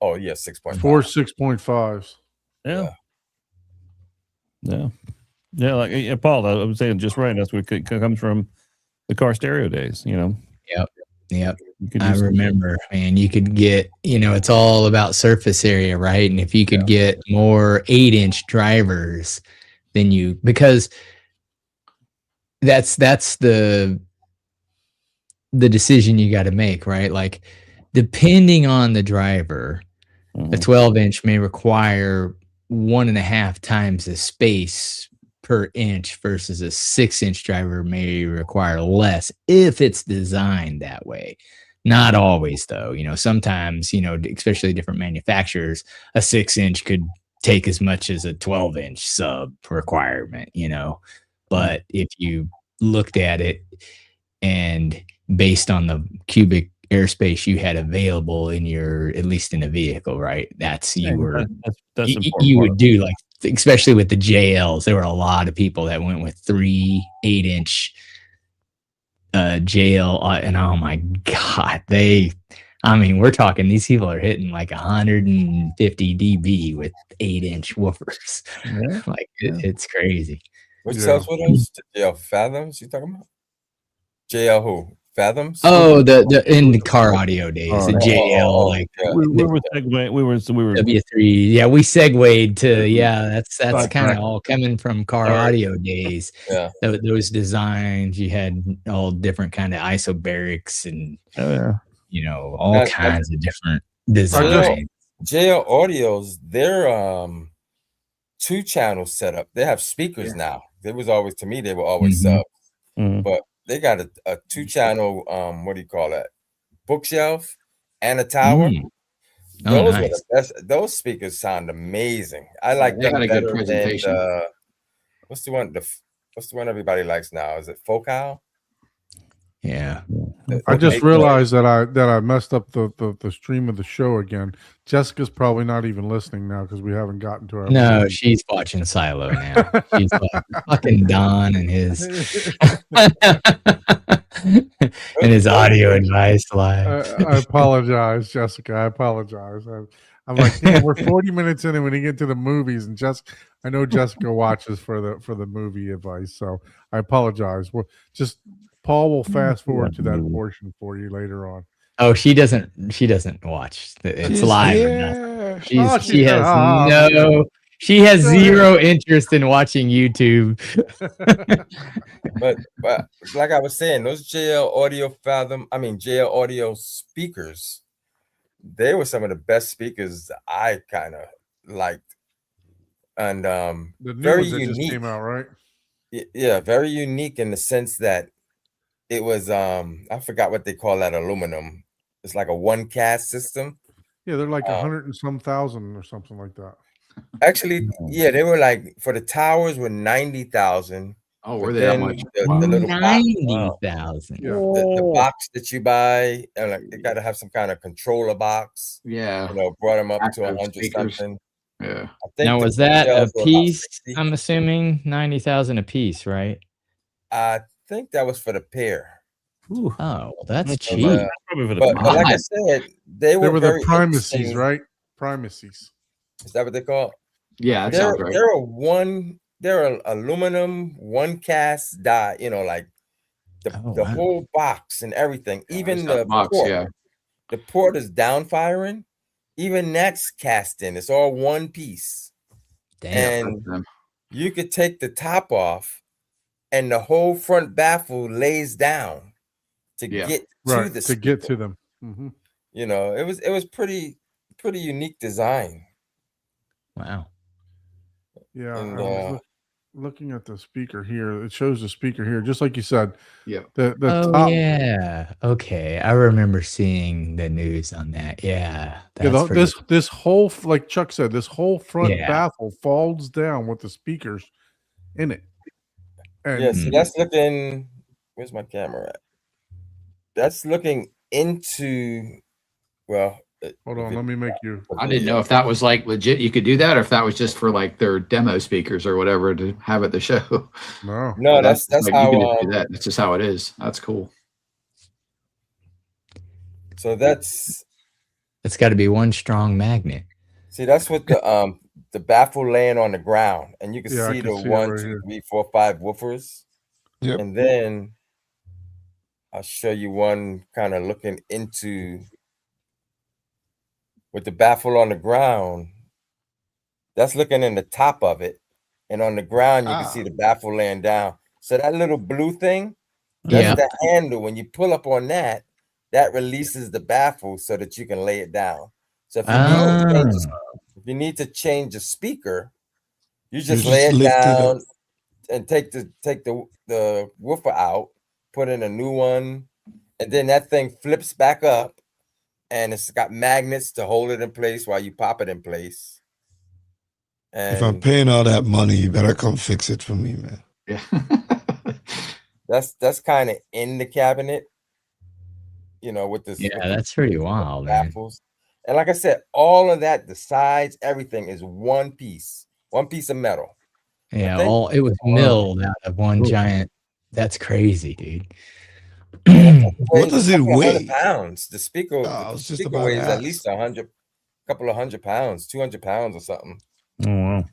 Oh yeah, 6.5. 4 6.5s. Yeah. Yeah. Like Paul, I was saying just right. That's where it comes from, the car stereo days. Yep. You could I use- remember, man, you could get, it's all about surface area, right? And if you could get more 8-inch drivers than because that's the decision you got to make, right? Like depending on the driver, a Mhm. 12-inch may require 1.5 times the space per inch versus a 6-inch driver may require less if it's designed that way. Not always, though. Sometimes, especially different manufacturers, a 6-inch could take as much as a 12-inch sub requirement, But if you looked at it and based on the cubic airspace you had available at least in a vehicle, right? That's you would do, like, especially with the JLs. There were a lot of people that went with 3 8-inch JL, and oh my God, we're talking, these people are hitting like 150 dB with 8-inch woofers. Yeah. Like it's crazy. Which sells with us? JL Fathoms? You talking about? JL who? Fathoms? Oh, the in the car audio days, the JL, like we were W3. Yeah, we segued to that's kind of all coming from car audio days. Yeah, those designs, you had all different kind of isobarics and all kinds of different designs. JL Audios, they're 2-channel setup. They have speakers now. They were always subs, but they got a 2-channel what do you call that, bookshelf and a tower. Those are the best. Those speakers sound amazing. I like them better good presentation. than what's the one everybody likes now? Is it Focal? Yeah. I just realized that I messed up the stream of the show again. Jessica's probably not even listening now because we haven't gotten to her. No, she's watching Silo now. She's fucking Don and his and his audio advice live. I apologize, Jessica. I apologize. I'm like, damn, we're 40 minutes in, and when you get to the movies, and I know Jessica watches for the movie advice, so I apologize. Paul will fast forward to that portion for you later on. Oh, she doesn't watch. It's live. She has zero interest in watching YouTube. but like I was saying, those JL Audio speakers, they were some of the best speakers I kind of liked, and the very unique. Just came out, right? Yeah, very unique in the sense that it was I forgot what they call that aluminum. It's like a 1-cast system. Yeah, they're like 100 and some thousand or something like that. Actually, yeah, they were like, for the towers were 90,000. Oh, were they that much? The little 90,000. Yeah. The box that you buy, like they got to have some kind of controller box. Yeah, brought them up to Active 100 speakers. something. Yeah. I think Now, the was that a shells were about piece? 60. I'm assuming 90,000 a piece, right? I think that was for the pair. Oh, well, that's cheap. Probably for the But like I said, they were the very primacies, interesting. right? Primacies. Is that what they call it? Yeah, that sounds right. They're an aluminum 1-cast die, like the whole box and everything. Even the box, port. The port is down firing. Even that's cast in. It's all one piece. Damn. And you could take the top off and the whole front baffle lays down to get to the speaker. Get to them. Mm-hmm. It was pretty unique design. Wow. Yeah, And, I was looking at the speaker here. It shows the speaker here, just like you said. Yeah. The top. Yeah. Okay, I remember seeing the news on that. Yeah. This whole, like Chuck said, this whole front baffle folds down with the speakers in it. And so that's looking. Where's my camera at? That's looking into. Well, hold on. Let me make you. I didn't know if that was like legit. You could do that, or if that was just for like their demo speakers or whatever to have at the show. No, that's like, how. You can just do that. That's just how it is. That's cool. So it's got to be one strong magnet. See, that's what the baffle laying on the ground, and you can see the 1, 2, 3, 4, 5 woofers. Yep. And then I'll show you one kind of looking into with the baffle on the ground. That's looking in the top of it, and on the ground you can see the baffle laying down. So that little blue thing, that's the handle. When you pull up on that, that releases the baffle so that you can lay it down. So if you need to change the speaker, you just lay it down and take the woofer out, put in a new one, and then that thing flips back up, and it's got magnets to hold it in place while you pop it in place. And If I'm paying all that money, you better come fix it for me, man. Yeah. that's kind of in the cabinet, with this. Yeah, that's pretty wild, man. Baffles. And like I said, all of that, the sides, everything is one piece of metal. Yeah, it was milled out of one giant. That's crazy, dude. What does it weigh? Pounds. The speaker, weighs at least 100, couple of 100 pounds, 200 pounds or something. Oh wow!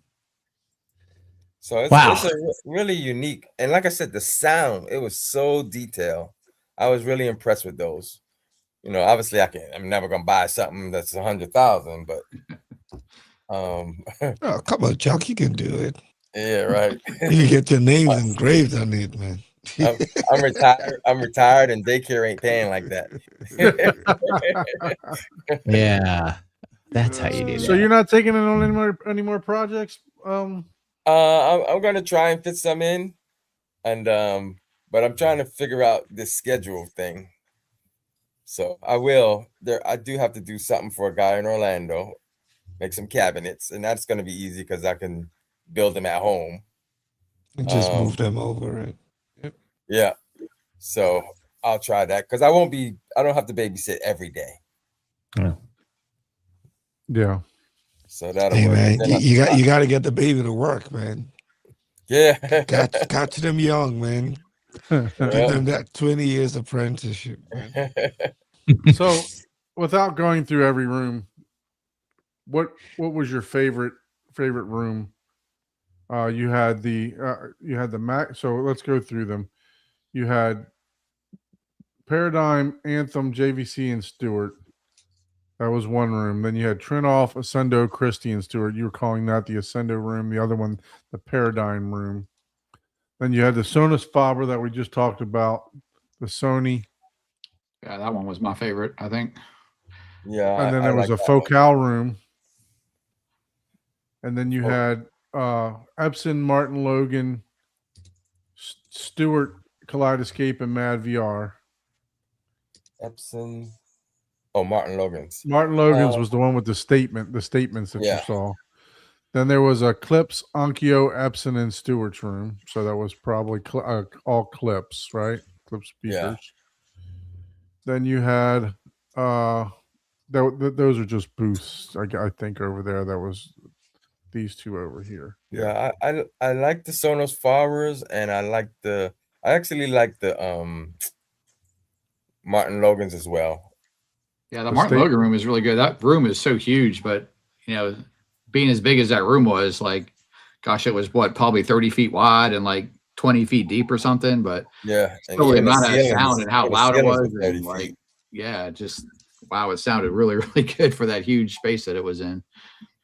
So it's a really unique, and like I said, the sound, it was so detailed. I was really impressed with those. Obviously, I'm never gonna buy something that's 100,000, but oh, come on, Chuck, you can do it. Yeah, right. You can get your names engraved on it, man. I'm retired. I'm retired, and daycare ain't paying like that. Yeah, that's how you do that. So you're not taking it on any more projects? I'm gonna try and fit some in, and but I'm trying to figure out this schedule thing. So I do have to do something for a guy in Orlando, make some cabinets, and that's gonna be easy because I can build them at home. And just move them over, right? Yep. Yeah. So I'll try that because I don't have to babysit every day. Yeah. So that'll work. Man, you got to get the baby to work, man. Yeah. Got them young, man. Give them that 20 years apprenticeship. So, without going through every room, what was your favorite room? You had the Mac. So let's go through them. You had Paradigm, Anthem, JVC, and Stewart. That was one room. Then you had Trinoff, Ascendo, Christie, and Stewart. You were calling that the Ascendo room. The other one, the Paradigm room. Then you had the Sonus Faber that we just talked about, the Sony. Yeah, that one was my favorite, I think. Yeah. And then there was a Focal room. And then you had Epson, Martin Logan, Stewart, Kaleidoscape, and Mad VR. Epson. Oh, Martin Logan's. Martin Logan's was the one with the statements that you saw. Then there was a Clips, Onkyo, Epson, and Stewart's room. So that was probably all Clips, right? Clip speakers. Yeah. Then you had those are just booths, I think, over there. That was these two over here. Yeah, I like the Sonos Fabers, and I actually like the Martin Logan's as well. Yeah, the Martin Logan room is really good. That room is so huge, but being as big as that room was, like, gosh, it was probably 30 feet wide and like 20 feet deep or something. But yeah, still the amount of sound and how loud it was, and like, yeah, just wow, it sounded really, really good for that huge space that it was in.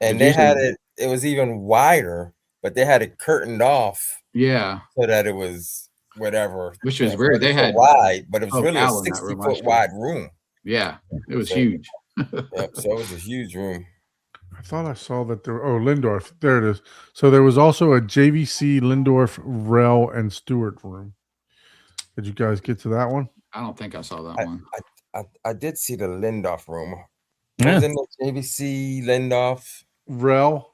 And they had it was even wider, but they had it curtained off. Yeah, so that it was whatever, which was weird. They had wide, but it was really a 60-foot wide room. Yeah, it was huge. Yep, so it was a huge room. I thought I saw that there. Oh, Lindorf. There it is. So there was also a JVC, Lindorf, Rel, and Stewart room. Did you guys get to that one? I don't think I saw that one. I did see the Lindorf room. Yeah. Was in the JVC, Lindorf, Rel.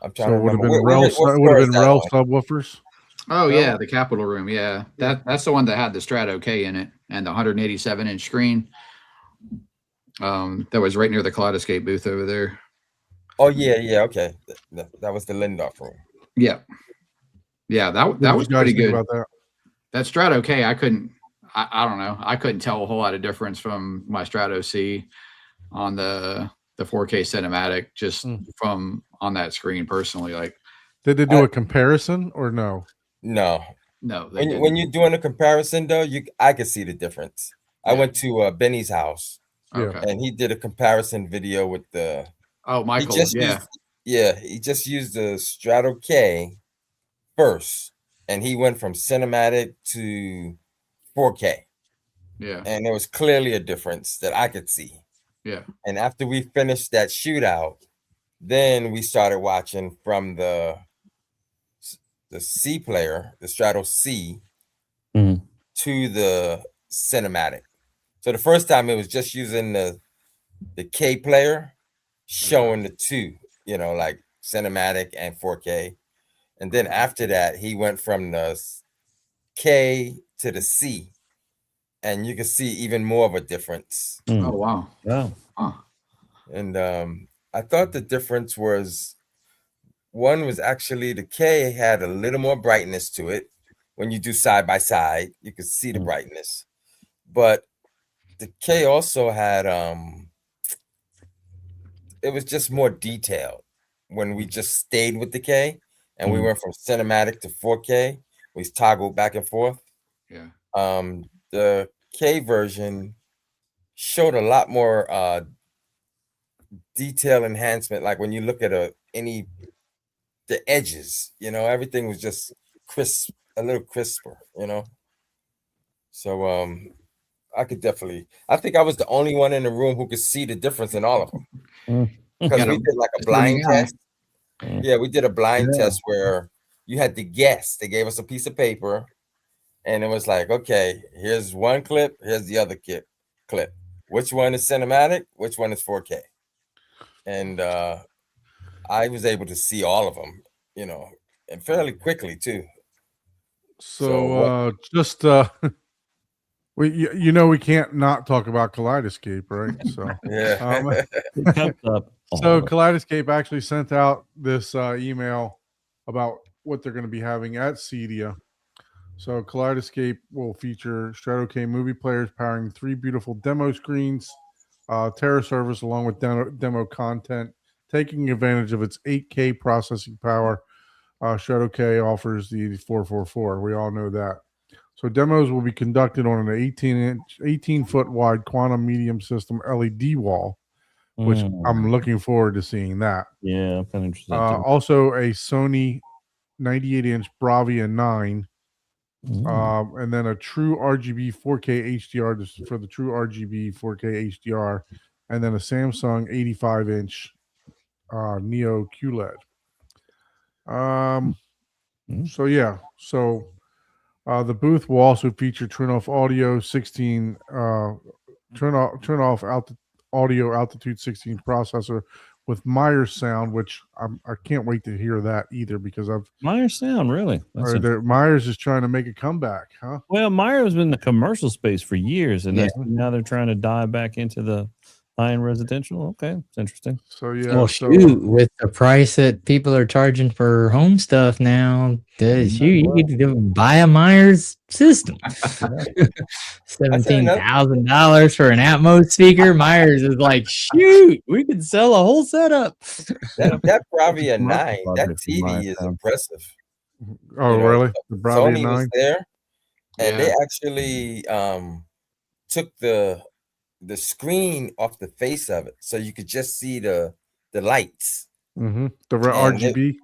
I'm trying to remember. It would have been Rel subwoofers. Oh yeah, the Capitol room. Yeah, that's the one that had the Strato K in it and the 187-inch screen. That was right near the Kaleidoscape booth over there. Oh yeah, okay. That was the Lindorf room. Yeah, that was pretty good. About that Strato K, I don't know. I couldn't tell a whole lot of difference from my Strato C on the 4K cinematic just from on that screen personally. Like, did they do a comparison or no? No. When you're doing a comparison though, I could see the difference. Yeah. I went to Benny's house, and he did a comparison video with the. Oh, Michael. He just used the Strato K first, and he went from cinematic to 4K. Yeah, and there was clearly a difference that I could see. Yeah, and after we finished that shootout, then we started watching from the C player, the Strato C, Mhm. to the cinematic. So the first time it was just using the K player, showing the two, you know, like cinematic and 4K. And then after that, he went from the K to the C, and you can see even more of a difference. Oh wow. Wow. Huh. And I thought the difference was, one was actually the K had a little more brightness to it. When you do side by side, you could see the brightness. But the K also had it was just more detailed. When we just stayed with the K and we went from cinematic to 4K, we toggled back and forth. Yeah. The K version showed a lot more detail enhancement. Like when you look at the edges, you know, everything was just crisp, a little crisper, you know. So I think I was the only one in the room who could see the difference in all of them. Because we did like a blind test. Yeah, we did a blind test where you had to guess. They gave us a piece of paper, and it was like, okay, here's one clip, here's the other clip. Which one is cinematic? Which one is 4K? And I was able to see all of them, you know, and fairly quickly too. So just we we can't not talk about Kaleidoscape, right? So yeah. So Kaleidoscape actually sent out this email about what they're going to be having at Cedia. So Kaleidoscape will feature Strato K movie players powering 3 beautiful demo screens, Terra service along with demo content, taking advantage of its 8K processing power. Strato K offers the 444. We all know that. So demos will be conducted on an 18-foot wide quantum medium system LED wall, which I'm looking forward to seeing that. Yeah, I'm kind of interested. Also, a Sony 98-inch Bravia 9, and then a true RGB 4K HDR for the true RGB 4K HDR, and then a Samsung 85-inch Neo QLED. So yeah, so the booth will also feature turn off audio 16, turn off audio altitude 16 processor with Myers sound, which I can't wait to hear that either, because Myers sound, really. Myers is trying to make a comeback, huh? Well, Myers has been in the commercial space for years, and now they're trying to dive back into the high-end residential. Okay, it's interesting. So yeah, well, shoot, with the price that people are charging for home stuff now, you could buy a Myers system. $17,000 for an Atmos speaker. Myers is like, shoot, we could sell a whole setup. That Bravia 9, that TV is impressive. Oh, really? The Bravia 9 was there, and they actually took the screen off the face of it, so you could just see the lights. The RGB.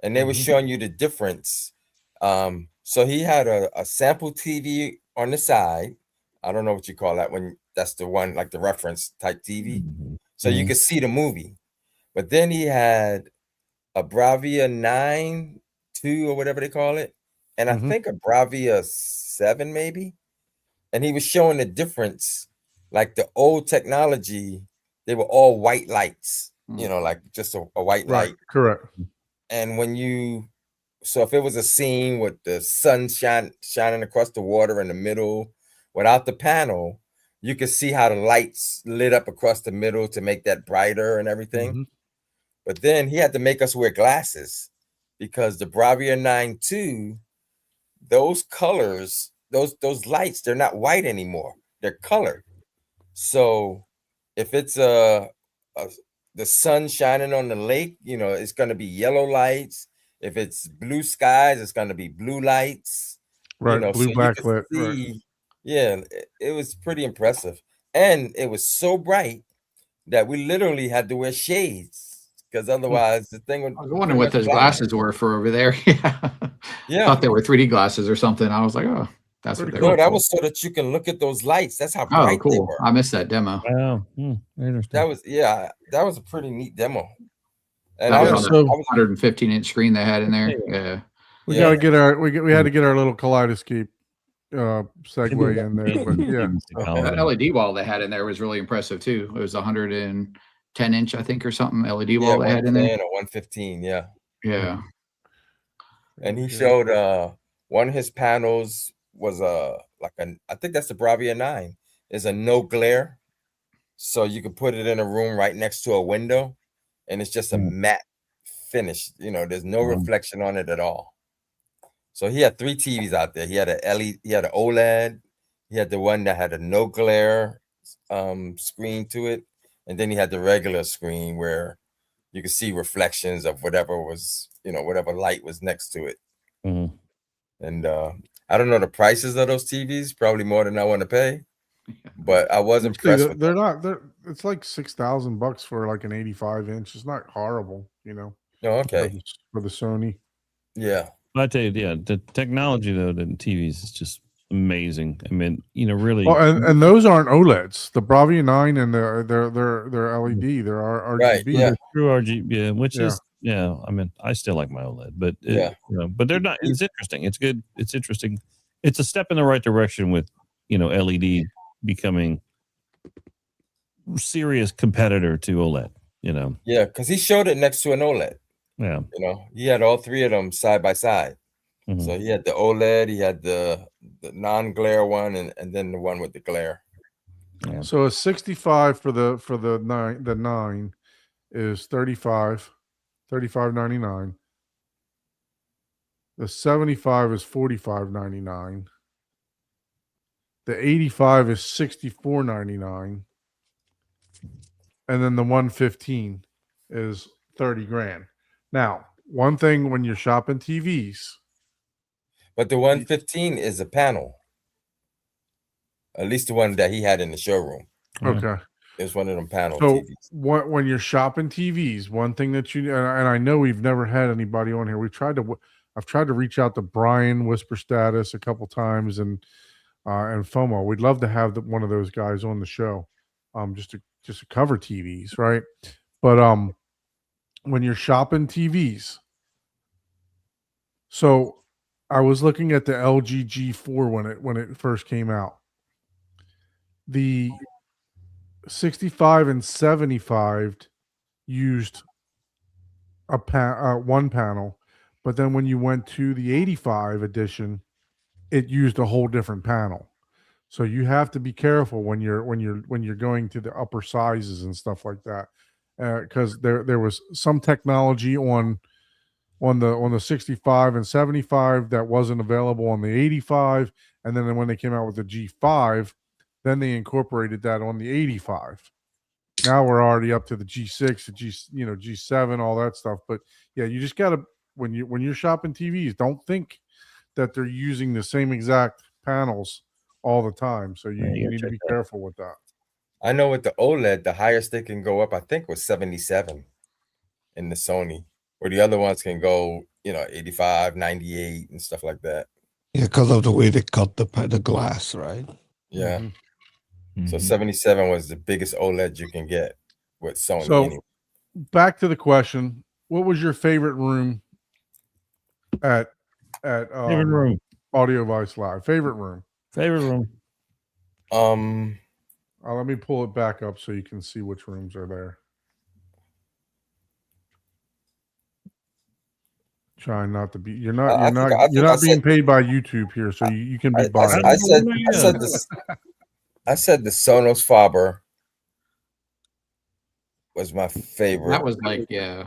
And they were showing you the difference. So he had a sample TV on the side. I don't know what you call that when that's the one, like the reference type TV. So you could see the movie. But then he had a Bravia 9 2 or whatever they call it, and I think a Bravia 7 maybe. And he was showing the difference, like the old technology, they were all white lights, you know, like just a white light. Correct. And so if it was a scene with the sun shining across the water in the middle, without the panel, you could see how the lights lit up across the middle to make that brighter and everything. But then he had to make us wear glasses, because the Bravia 9 2, those colors, those lights, they're not white anymore, they're colored. So if it's the sun shining on the lake, you know, it's going to be yellow lights. If it's blue skies, it's going to be blue lights, right? You know, blue so backlit, right. Yeah, it was pretty impressive, and it was so bright that we literally had to wear shades, because otherwise the thing would. I was wondering what those glasses were for over there. I thought they were 3D glasses or something. I was like, oh, that's what they were. No, that was so that you can look at those lights. That's how bright they were. I missed that demo. Wow, that was a pretty neat demo. And That I was was, on so- the 115-inch screen they had in there. Yeah. We Yeah. gotta get our we had to get our little kaleidoscope segue in there, but yeah. That LED wall they had in there was really impressive too. It was 110-inch, I think, or something. LED wall they had in there. 110 or 115, yeah. Yeah. And he Yeah. showed one of his panels was I think that's the Bravia 9, is a no glare. So you can put it in a room right next to a window, and it's just a matte finish. You know, there's no reflection on it at all. So he had 3 TVs out there. He had a LED, he had an OLED, he had the one that had a no glare screen to it, and then he had the regular screen where you could see reflections of whatever was, whatever light was next to it. Mhm. And I don't know the prices of those TVs, probably more than I want to pay, but I was impressed Actually, with they're them. not. They're it's like $6,000 for like an 85-inch. It's not horrible, Oh, for okay. the Sony. Yeah. I tell you, yeah, the technology though, the TVs is just amazing. I mean, really. Well, and those aren't OLEDs. The Bravia 9 and they're LED. They're RGB. Right, yeah. True RGB, yeah, which Yeah. is I mean, I still like my OLED, but Yeah. but they're not. It's interesting. It's good. It's interesting. It's a step in the right direction with LED becoming serious competitor to OLED. Yeah, because he showed it next to an OLED. Yeah. He had all 3 of them side by side. Mhm. So he had the OLED, he had the non-glare one, and then the one with the glare. Yeah. So a 65 for the 9 is $35.99. The 75 is $45.99. The 85 is $64.99. And then the 115 is 30 grand. Now, one thing when you're shopping TVs, But the 115 is a panel. At least the one that he had in the showroom. Yeah. okay. It's one of them panel So TVs. when you're shopping TVs, one thing that and I know we've never had anybody on here. I've tried to reach out to Brian Whisper Status a couple times and FOMO. We'd love to have one of those guys on the show, just to cover TVs, right? But when you're shopping TVs, so I was looking at the LG G4 when it first came out. The 65 and 75 used one panel, but then when you went to the 85 edition, it used a whole different panel. So you have to be careful when you're going to the upper sizes and stuff like that, because there was some technology on the 65 and 75 that wasn't available on the 85, and then when they came out with the G5, then they incorporated that on the 85. Now we're already up to the G6, the G7, all that stuff. But yeah, you just gotta when you're shopping TVs, don't think that they're using the same exact panels all the time. So you need to be careful with that. I know with the OLED, the highest they can go up, I think, was 77 in the Sony, where the other ones can go, 85, 98 and stuff like that. Yeah, because of the way they cut the glass, right? Yeah. Mm-hmm. So 77 was the biggest OLED you can get with Sony. So anyway. back to the question: what was your favorite room at Favorite room. Audio Vice Live? Favorite room. Favorite room. Let me pull it back up so you can see which rooms are there. Trying not to be. You're not being paid by YouTube here, so you can be biased. I said the Sonos Faber was my favorite. That was like, yeah,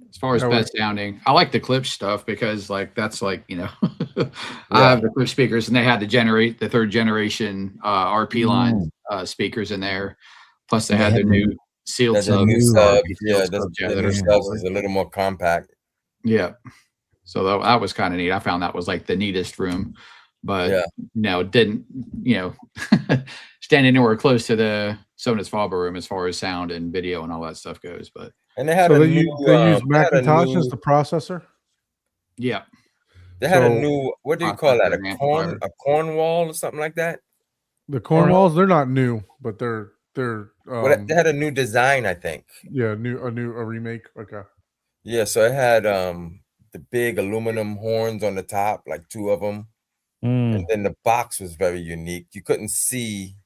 as far as best sounding. I like the Klipsch stuff because that's I have the Klipsch speakers and they had the third generation RP line speakers in there. Plus they had their new sealed subs. The new subs is a little more compact. Yeah. So that was kind of neat. I found that was like the neatest room, but didn't, stand anywhere close to the Sonos Faber room as far as sound and video and all that stuff goes. But they had they use Macintosh as the processor. Yeah. They had a new, what do you call that? A Cornwall or something like that? The Cornwalls, they're not new, but they're they had a new design, I think. Yeah, a remake. Okay. Yeah, so it had the big aluminum horns on the top, like 2 of them. And then the box was very unique. You couldn't see,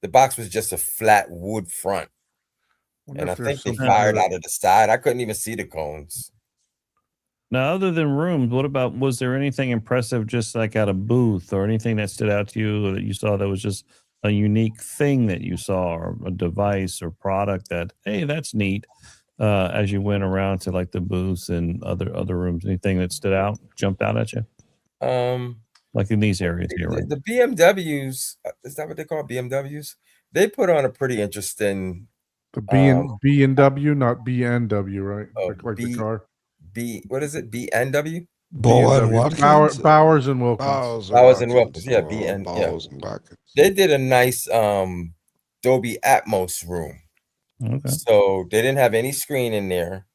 the box was just a flat wood front. And I think they fired out of the side. I couldn't even see the cones. Now, other than rooms, what about, was there anything impressive just like at a booth or anything that stood out to you or that you saw that was just a unique thing that you saw, or a device or product that, hey, that's neat, as you went around to like the booths and other rooms? Anything that stood out, jumped out at you? Like in these areas here, right? The BMWs, is that what they call BMWs? They put on a pretty interesting. The B and W, not BNW, right? Oh, like the car. What is it? BNW? Bowen BMW. Watkins? Bowers and Wilkins. Bowers and Wilkins. Yeah, BN. Yeah. and Watkins. They did a nice Dolby Atmos room. Okay. So they didn't have any screen in there.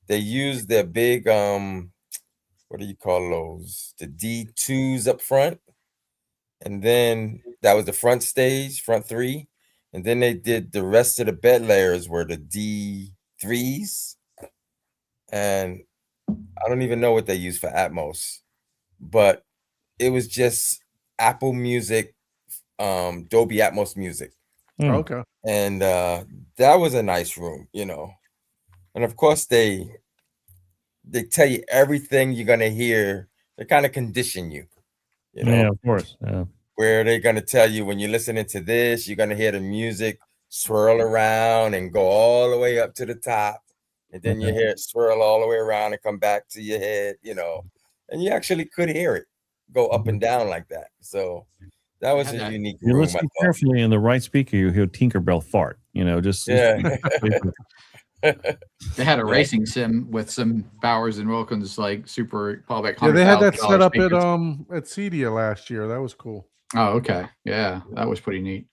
They used their big what do you call those? The D2s up front. And then that was the front stage, front 3. And then they did the rest of the bed layers were the D3s. And I don't even know what they use for Atmos, but it was just Apple Music, Dolby Atmos music. Okay. And that was a nice room, you know. And of course they tell you everything you're gonna hear. They kind of condition you, you know. Yeah, of course. Yeah. Where they're gonna tell you when you're listening to this, you're gonna hear the music swirl around and go all the way up to the top. And then you hear it swirl all the way around and come back to your head, you know, and you actually could hear it go up and down like that. So that was a unique You room. listen carefully in the right speaker, you hear Tinkerbell fart, you know, just. Yeah. They had a racing sim with some Bowers and Wilkins, like super, probably like Yeah, they had that $100,000 set up speakers. at CEDIA last year. That was cool. Oh, okay. Yeah, that was pretty neat.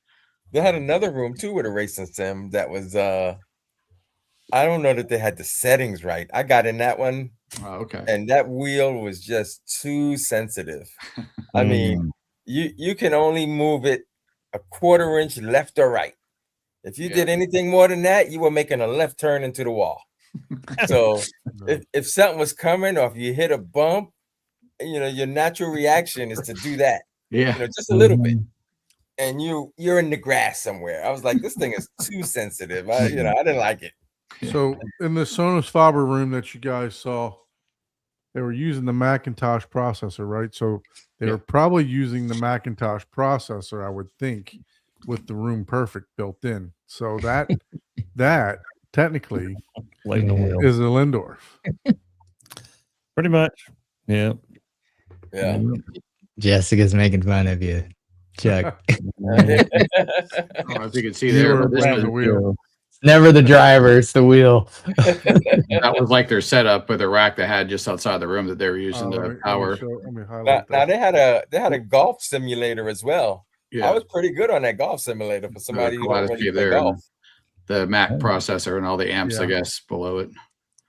They had another room too with a racing sim that was I don't know that they had the settings right. I got in that one. Oh, okay. And that wheel was just too sensitive. I mean, you can only move it a 1/4 inch left or right. If you did anything more than that, you were making a left turn into the wall. So if something was coming, or if you hit a bump, you know, your natural reaction is to do that. Yeah. You know, just a little bit. And you're in the grass somewhere. I was like, this thing is too sensitive. I didn't like it. So in the Sonos Faber room that you guys saw, they were using the Macintosh processor, right? So they were probably using the Macintosh processor, I would think, with the Room Perfect built in. So that technically is a Lindorf. Pretty much. Yeah. Yeah. Jessica's making fun of you, Chuck. I don't know if you can see there, but this was, the wheel. Never the driver, it's the wheel. that was like their setup with a rack they had just outside the room that they were using to power. Now they had a golf simulator as well. Yeah, I was pretty good on that golf simulator for somebody who don't really play golf. The Mac processor and all the amps, I guess, below it.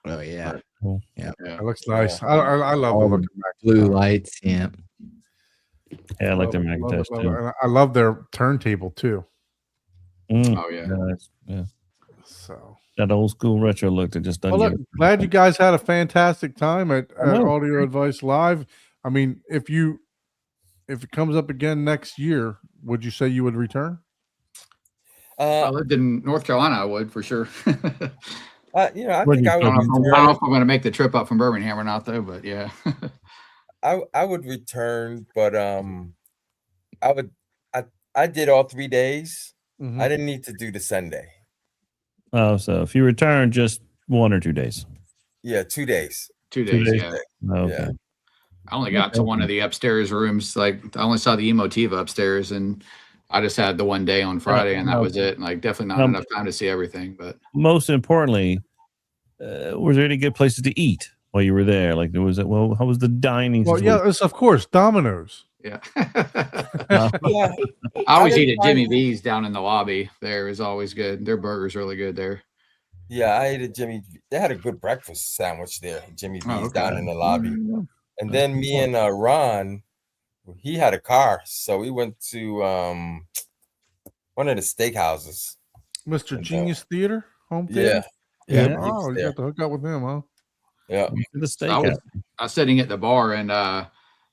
Oh yeah, cool. Yeah, it looks nice. I love the look of blue lights. Yeah, I like their Macintosh too. I love their turntable too. Oh yeah, nice. Yeah. So that old school retro look that just doesn't. Well, look, glad you guys had a fantastic time at Audio Advice Live. I mean, if it comes up again next year, would you say you would return? I lived in North Carolina. I would for sure. I think I would. I don't know if I'm going to make the trip up from Birmingham or not, though. But yeah, I would return, but I did all 3 days. I didn't need to do the Sunday. Oh, so if you return, just 1 or 2 days. Yeah, 2 days. 2 days. Yeah. Okay. Yeah. I only got to one of the upstairs rooms. Like I only saw the Emotiva upstairs, and I just had the one day on Friday, and that was it. And like definitely not enough time to see everything. But most importantly, was there any good places to eat while you were there? Like there was it. Well, how was the dining? Well, yeah, it's, of course, Domino's. Yeah. I always eat at Jimmy V's down in the lobby. There is always good. Their burger's really good there. Yeah, I ate at Jimmy. They had a good breakfast sandwich there, Jimmy V's down in the lobby. And then me and Ron, he had a car, so we went to one of the steakhouses. Mr. Genius Theater, home theater. Yeah. Oh, you got to hook up with him, huh? Yeah. The So I was sitting at the bar, and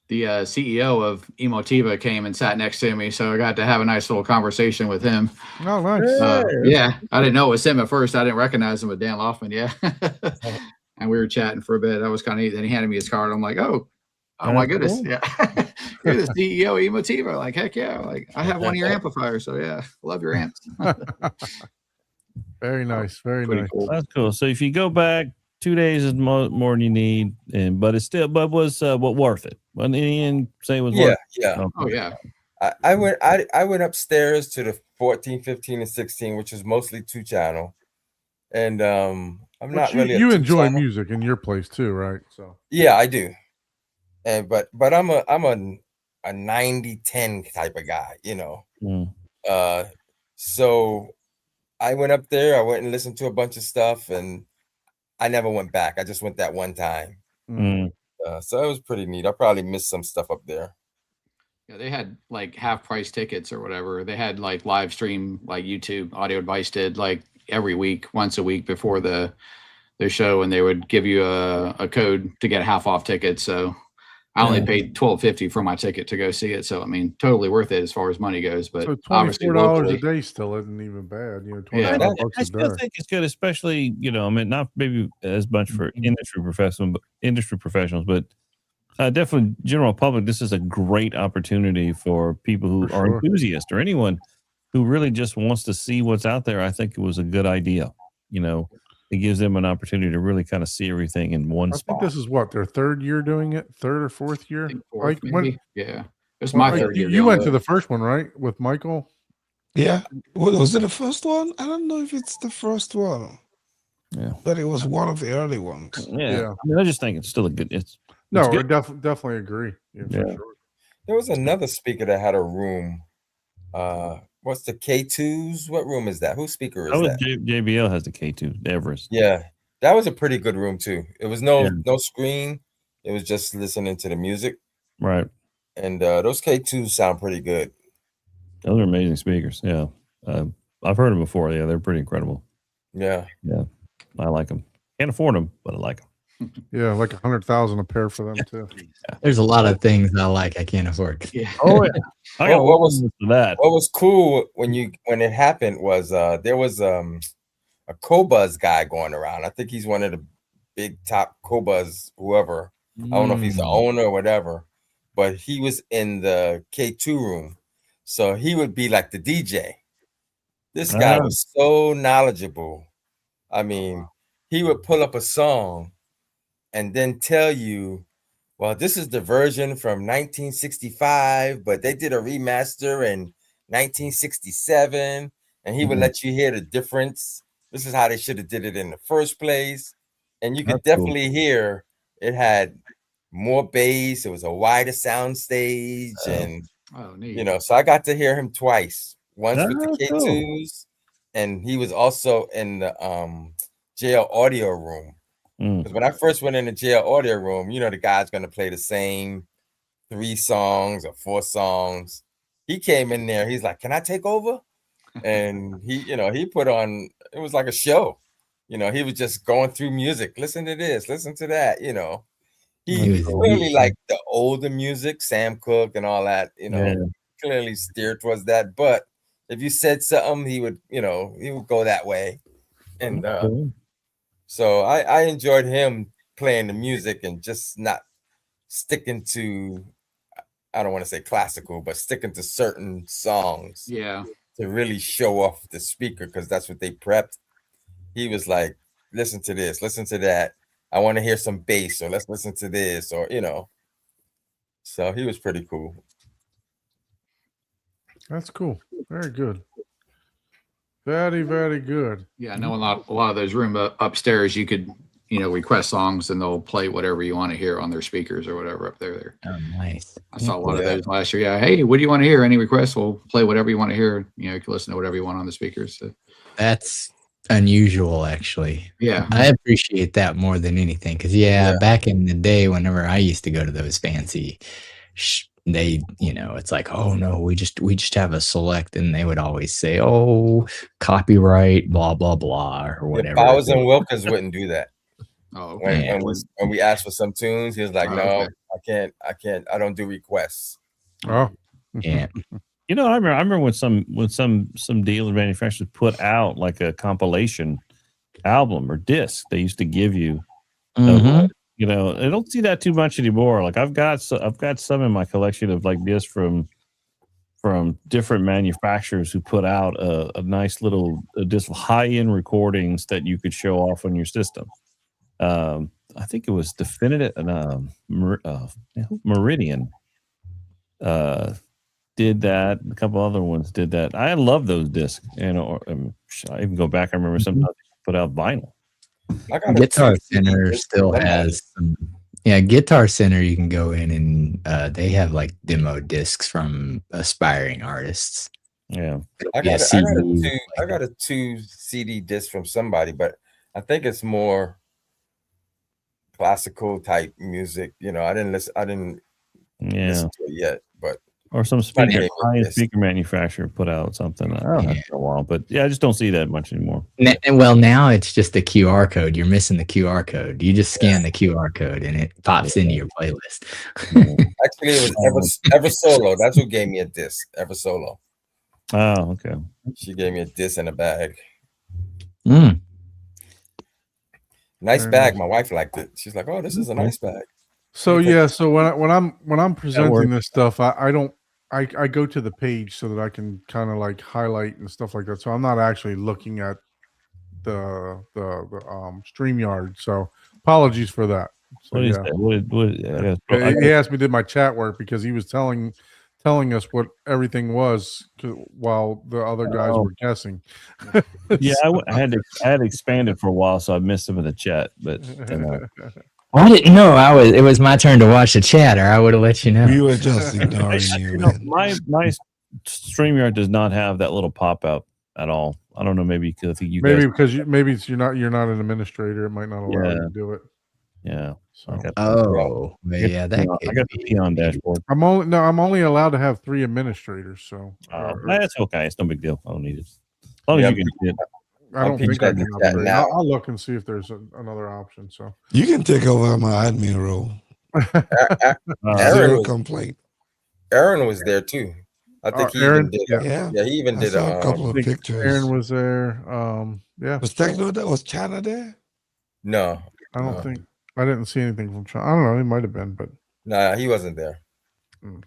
the CEO of Emotiva came and sat next to me, so I got to have a nice little conversation with him. Oh, nice. Yeah, I didn't know it was him at first. I didn't recognize him with Dan Loffman. Yeah, and we were chatting for a bit. That was kind of neat. Then he handed me his card. I'm like, oh my goodness, cool. yeah, you're the CEO of Emotiva. Like, heck yeah, like I have one of your amplifiers, so yeah, love your amps. Very nice, very Pretty nice. cool. That's cool. So if you go back, 2 days is more than you need, but it's still, but was worth it? When Ian say it was worth it? Yeah. Oh yeah. I went upstairs to the 14, 15, and 16, which is mostly 2-channel. And I'm But not really a you enjoy 2-channel. music in your place too, right? So Yeah, I do. And but I'm a 90-10 type of guy, you know. Mm. So I went up there, I went and listened to a bunch of stuff, and I never went back. I just went that one time. Mm. So it was pretty neat. I probably missed some stuff up there. Yeah, they had like half price tickets or whatever. They had like live stream, like YouTube Audio Advice did like every week, once a week before the show, and they would give you a code to get half off tickets. So I only paid $12.50 for my ticket to go see it. So I mean, totally worth it as far as money goes. But so obviously $24 locally, a day still isn't even bad. You know, Yeah. 25 bucks I a still day. think it's good, especially, you know, I mean, not maybe as much for industry professionals, but definitely general public. This is a great opportunity for people who For are sure. enthusiasts or anyone who really just wants to see what's out there. I think it was a good idea. You know, it gives them an opportunity to really kind of see everything in one I spot. think this is what their third year doing it, third or fourth year. I think fourth, Like when maybe. Yeah, it's my like, third year. you doing went to it. the first one, right, with Michael? Yeah. Was it the first one? I don't know if it's the first one. Yeah. But it was one of the early ones. Yeah. I mean, I just think it's still a good. No, It's I good. definitely agree. Yeah, for Yeah. sure. There was another speaker that had a room. What's the K2s? What room is that? Whose speaker is That was that? JBL has the K2 Everest. Yeah, that was a pretty good room too. It was no Yeah. screen. It was just listening to the music. Right. And those K2s sound pretty good. Those are amazing speakers. Yeah. I've heard them before. Yeah, they're pretty incredible. Yeah. Yeah. I like them. Can't afford them, but I like them. Yeah, like 100,000 a pair for them too. There's a lot of things I like I can't afford. Yeah. Oh yeah. I got What one for that. What was cool when it happened was there was a Qobuz guy going around. I think he's one of the big top Qobuz, whoever. I don't know if he's the owner or whatever, but he was in the K2 room. So he would be like the DJ. This guy was so knowledgeable. I mean, he would pull up a song and then tell you, well, this is the version from 1965, but they did a remaster in 1967, and he would let you hear the difference. This is how they should have did it in the first place. And you could definitely hear it had more bass. It was a wider sound stage. And, neat. you know, so I got to hear him twice, once with the Oh, cool. K2s, and he was also in the jail audio room. Because when I first went in the jail audio room, you know, the guy's going to play the same 3 songs or 4 songs. He came in there. He's like, can I take over? And he put on, it was like a show. You know, he was just going through music. Listen to this, listen to that, you know. He really liked the older music, Sam Cooke and all that, you know, clearly steered towards that. But if you said something, he would go that way. And so I enjoyed him playing the music and just not sticking to, I don't want to say classical, but sticking to certain songs. Yeah. To really show off the speaker, because that's what they prepped. He was like, listen to this, listen to that. I want to hear some bass, or let's listen to this, or, you know. So he was pretty cool. That's cool. Very good. Very, very good. Yeah, I know a lot of those rooms upstairs, you could, request songs and they'll play whatever you want to hear on their speakers or whatever up there. Oh, nice. I saw a lot of those last year. Yeah. Hey, what do you want to hear? Any requests? We'll play whatever you want to hear. You can listen to whatever you want on the speakers. So. That's unusual, actually. Yeah. I appreciate that more than anything. Because, back in the day, whenever I used to go to those fancy, they, it's like, oh no, we just have a select, and they would always say, oh, copyright, blah blah blah, or whatever. Bowers and Wilkins wouldn't do that. Oh, When, okay. when we asked for some tunes, he was like, Oh, "No, okay. I can't. I don't do requests." Oh, Yeah. You know, I remember when some dealer manufacturers put out like a compilation album or disc. They used to give you. Mhm. You know, I don't see that too much anymore. Like I've got some in my collection of like discs from different manufacturers who put out a nice little disc of high end recordings that you could show off on your system. I think it was Definitive and Meridian did that. A couple other ones did that. I love those discs. You know, I even go back. I remember sometimes they put out vinyl. I got a Guitar 2 CD Center disc still from somebody. has some. Yeah, Guitar Center. You can go in and they have like demo discs from aspiring artists. Yeah, I Yeah, got CD. a 2 CD disc from somebody, but I think it's more classical type music. You know, I didn't listen yeah. to it yet, but Or some Somebody speaker, gave me high-end this. speaker manufacturer put out something. I don't know Yeah. for a while, but yeah, I just don't see that much anymore. Well, now it's just a QR code. You're missing the QR code. You just scan the QR code and it pops into your playlist. actually it was Ever Solo. That's who gave me a disc. Ever Solo. Oh, okay. She gave me a disc in a bag. Mm. Nice Very bag. nice. My wife liked it. She's like, "Oh, this is a nice bag." So Okay. yeah, so when I'm presenting works. this stuff, I don't I go to the page so that I can kind of like highlight and stuff like that. So I'm not actually looking at the StreamYard. So apologies for that. So What is yeah, that? he asked me did my chat work because he was telling us what everything was while the other guys Oh. were guessing. Yeah, I had to expand it for a while, so I missed some of the chat. But I didn't know. It was my turn to watch the chat, or I would have let you know. We were just ignoring you, you know, man. my StreamYard does not have that little pop out at all. I don't know. Maybe because I think you maybe guys. because you're not an administrator. It might not allow you to do it. Yeah. So I got, Oh, yeah, that I got the Peon dashboard. I'm only allowed to have 3 administrators. So That's okay. It's no big deal. I don't need it. As long as you can see it. I don't think I peeking can at the chat upgrade. now. I'll look and see if there's another option. So You can take over my admin role. Aaron Zero was- complaint. Aaron was there too. I think he Aaron, even did. yeah. Yeah, He even I did saw a couple I of think pictures. Aaron was there. Yeah. Was Techno there? Was China there? No, I don't think I didn't see anything from China. I don't know. He might have been, but no, he wasn't there. Mm.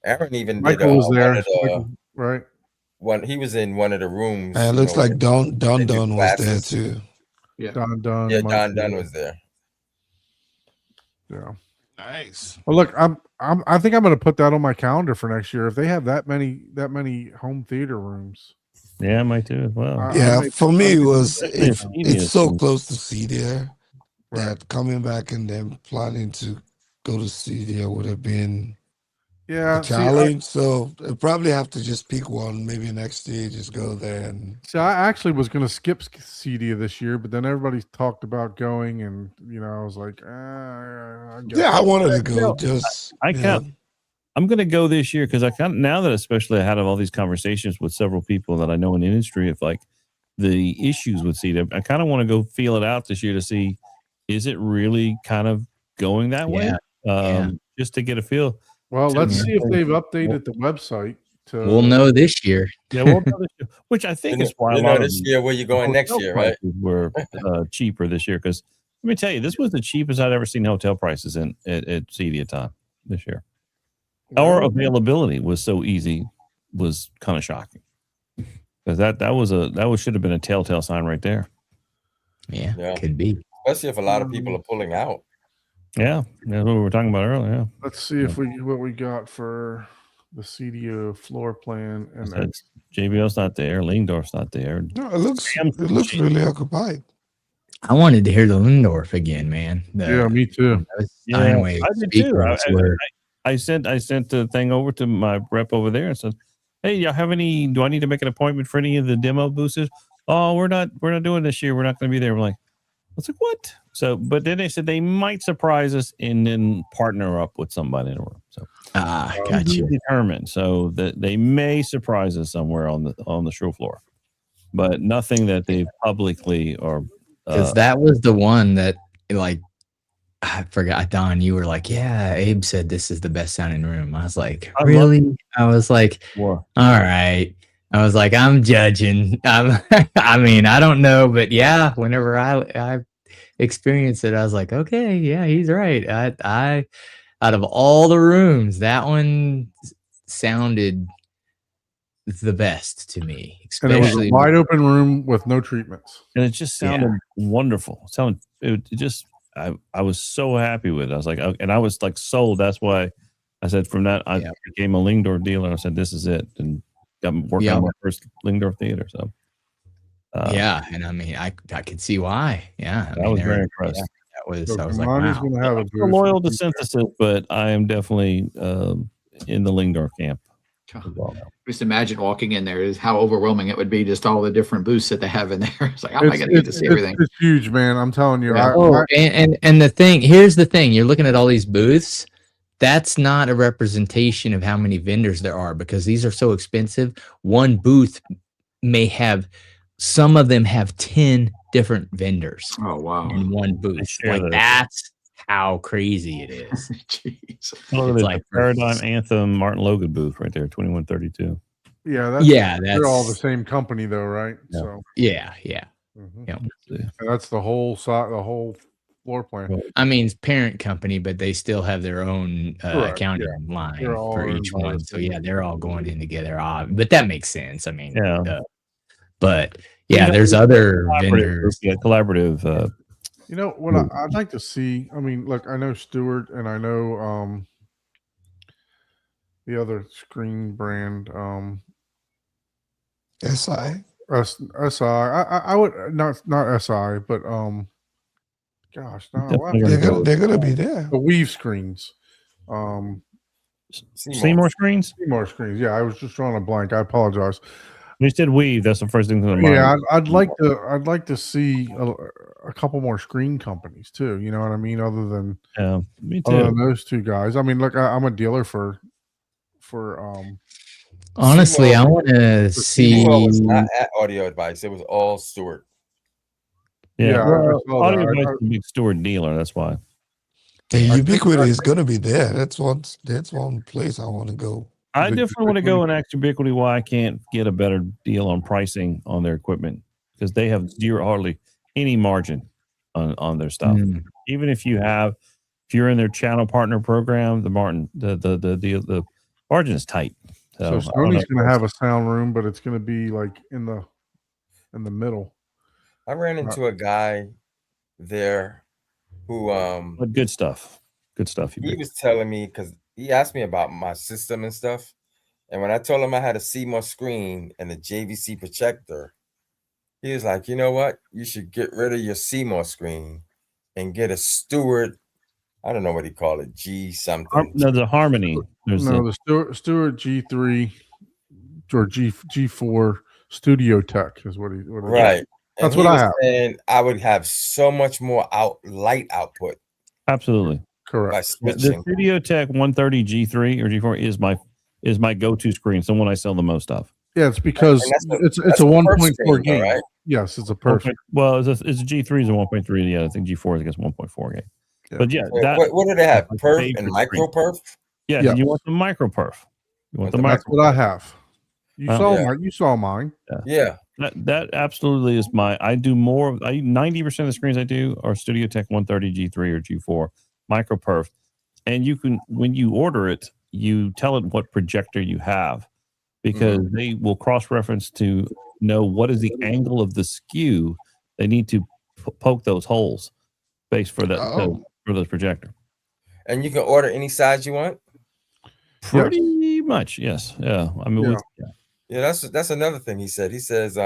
Aaron even Michael did. was there. One of the, Michael, right? he was in one of the rooms. And it you looks know, like Don they do was there classes. too. Yeah. Don Dunn. Yeah, Michael, Don Dunn was there. Yeah. Nice. Well, look, I think I'm going to put that on my calendar for next year. If they have that many home theater rooms, Yeah, I might too as well. I Yeah, may- for me, it was Definitely it's, a previous it's so one. close to see there Right. that coming back and then planning to go to see there would have been Yeah. a challenge. So I probably have to just pick one. Maybe next year, just go there and See, I actually was going to skip CD this year, but then everybody talked about going, and I was like, I guess yeah, I wanted to You know, go. Just I you can't- know, I'm going to go this year because I kind of, now that especially I had all these conversations with several people that I know in the industry of like the issues with CETA, I kind of want to go feel it out this year to see, is it really kind of going that way? Yeah. Just to get a feel. Well, let's Yeah. see if they've updated the website. We'll know this year. Yeah, well, which I think is why a lot this of year where you going next hotel year, right? prices were cheaper this year. Because let me tell you, this was the cheapest I'd ever seen hotel prices at CEDIA time this year. Our availability was so easy, was kind of shocking. Because that should have been a telltale sign right there. Yeah, Yeah. could be. Especially if a lot of people are pulling out. Yeah, that's what we were talking about earlier. Yeah. Let's see if what we got for the CDO floor plan and Said JBL's not there. Lingdorf's not there. no, it looks really occupied. I wanted to hear the Lindorf again, man. yeah, me too. Steinway I did too. speakers were- I sent the thing over to my rep over there and said, "Hey, y'all have any? Do I need to make an appointment for any of the demo boosters? Oh, we're not doing this year. We're not going to be there." We're like, I was like, what? So, but then they said they might surprise us and then partner up with somebody in the room. So, got you. determined. So that they may surprise us somewhere on the show floor, but nothing that they publicly or Because that was the one that like I forgot, Don, you were like, yeah, Abe said this is the best sounding room. I was like, I love really? I was like, Well, all right. I was like, I'm judging. I mean, I don't know, but yeah, whenever I experienced it, I was like, okay, yeah, he's right. I out of all the rooms, that one sounded the best to me, And it was a especially wide open room with no treatments. and it just sounded wonderful. It just I was so happy with it. I was like, and I was like sold. That's why I said from that I became a Lingdorf dealer. I said this is it, and got working on my first Lingdorf theater. So yeah, and I mean, I could see why. Yeah, I was very impressed. That was So I was like, Kamani's wow. gonna have a I'm booth. loyal to Synthesis, but I am definitely in the Lingdorf camp. Just imagine walking in there is how overwhelming it would be, just all the different booths that they have in there. It's like, how am I going to get to see everything? It's huge, man. I'm telling you. Yeah. And the thing, here's the thing, you're looking at all these booths. That's not a representation of how many vendors there are, because these are so expensive. One booth may have, some of them have 10 different vendors Oh, wow. in one booth. share Like those. that's how crazy it is. Jeez. Oh, It's there's like a Paradigm Anthem Martin Logan booth right there, 2132. Yeah, that's they're all the same company though, right? Yeah. So yeah. mhm. Yeah. And that's the whole the whole floor plan. I mean, it's parent company, but they still have their own Correct, accounting line They're all for owned each by the one. So same yeah, they're all going in together. But that makes sense. I mean, Yeah. but yeah, there's other vendors. Yeah, collaborative. You know what I'd like to see? I mean, look, I know Stewart and I know the other screen brand SI. SI. I would not SI, but gosh, no, Definitely They're gonna be there. the Weave screens. Seymour screens? Seymour screens. Yeah, I was just drawing a blank. I apologize. You said Weave. That's the first thing to mind. Yeah, I'd like to see a couple more screen companies too. You know what I mean? Other than Me other too. than those two guys. I mean, look, I'm a dealer for Honestly, I Seymour- want to see. Seymour was not at Audio Advice. It was all Stewart. Yeah, I well, saw Audio that. Advice is a big Stewart dealer. That's why. The Ubiquity is gonna be there. That's one place I want to go. I The definitely want to go Ubiquity. and ask Ubiquity why I can't get a better deal on pricing on their equipment, because they have hardly any margin on their stuff. Even if you're in their channel partner program, the margin is tight. So I don't Sony's know. going to have a sound room, but it's going to be like in the middle. I ran into a guy there who But good stuff. Good stuff. he was telling me, because he asked me about my system and stuff. And when I told him I had a Seymour screen and a JVC projector, he was like, you know what? You should get rid of your Seymour screen and get a Stewart. I don't know what he called it, G something. No, the Harmony. The Stewart G3 or G4 Studio Tech is what it is. Right. That's and what I was have. saying I would have so much more light output Absolutely. by Correct. The switching. Studio Tech 130 G3 or G4 is my go-to screen. It's the one I sell the most of. Yeah, it's because it's that's a the first 1.4 screen, game. though, right? Yes, it's a perfect. Well, it's a G3 is a 1.3. Yeah, I think G4 is I guess 1.4 game. Yeah. But yeah, Wait, what do they have? my Perf favorite and micro screen. perf? Yeah, Yeah. you want the micro perf. You want the That's micro. what I have. You Oh, saw yeah. mine. You saw mine. Yeah. That absolutely is my. I do more. 90% of the screens I do are Studio Tech 130 G3 or G4 micro perf, and you can when you order it, you tell it what projector you have, because they will cross-reference to know what is the angle of the skew. They need to poke those holes based for that for the projector. And you can order any size you want. Pretty much, yes. Yeah. I mean, Yeah, that's another thing he said. He says,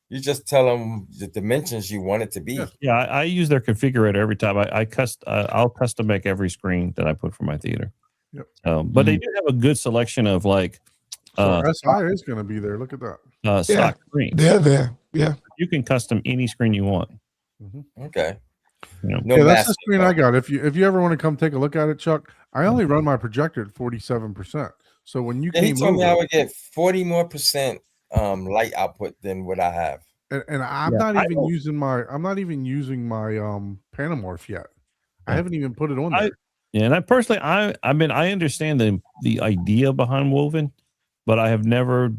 you just tell them the dimensions you want it to be. Yeah, I use their configurator every time. I'll custom make every screen that I put for my theater. Yep. But they do have a good selection of like So SI is going to be there. Look at that. stock screens. They're there. Yeah. You can custom any screen you want. Okay. You know? No Yeah, that's the masking, screen though. I got. If you ever want to come take a look at it, Chuck, I only run my projector at 47%. So when you Yeah, he came told me I over, would get 40% more light output than what I have. And I'm Yeah, not I even don't- using my Panamorph yet. I Yeah. haven't even put it on there. Yeah, and I personally, I mean, I understand the idea behind woven, but I have never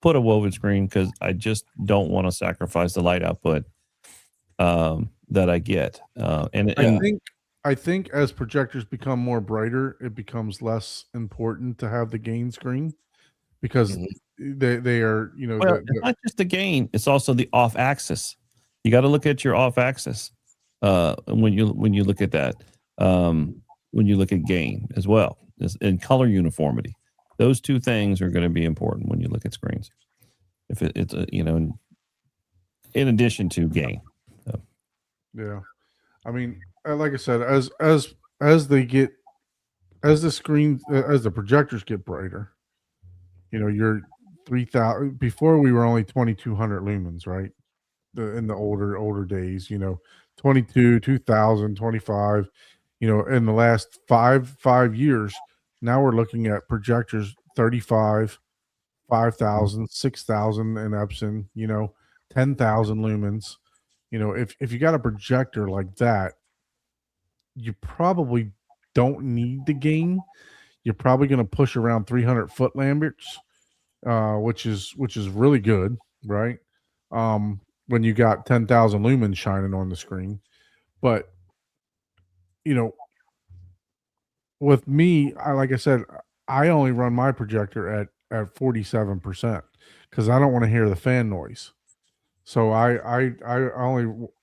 put a woven screen because I just don't want to sacrifice the light output that I get. And I think as projectors become more brighter, it becomes less important to have the gain screen because they are, you know, well, it's not just the gain; it's also the off axis. You got to look at your off axis when you look at that. When you look at gain as well and color uniformity, those two things are going to be important when you look at screens. If it's a, you know, in addition to gain. So. Yeah, I mean, like I said, as the projectors get brighter, you know, you're 3,000. Before we were only 2,200 lumens, right? In the older days, you know, 22, 2,000, 25. You know, in the last five years, now we're looking at projectors 35, 5,000, 6,000 in Epson. You know, 10,000 lumens. You know, if you got a projector like that, you probably don't need the gain. You're probably going to push around 300 foot Lamberts, which is really good, right? When you got 10,000 lumens shining on the screen. But you know, with me, like I said, I only run my projector at 47% because I don't want to hear the fan noise. So I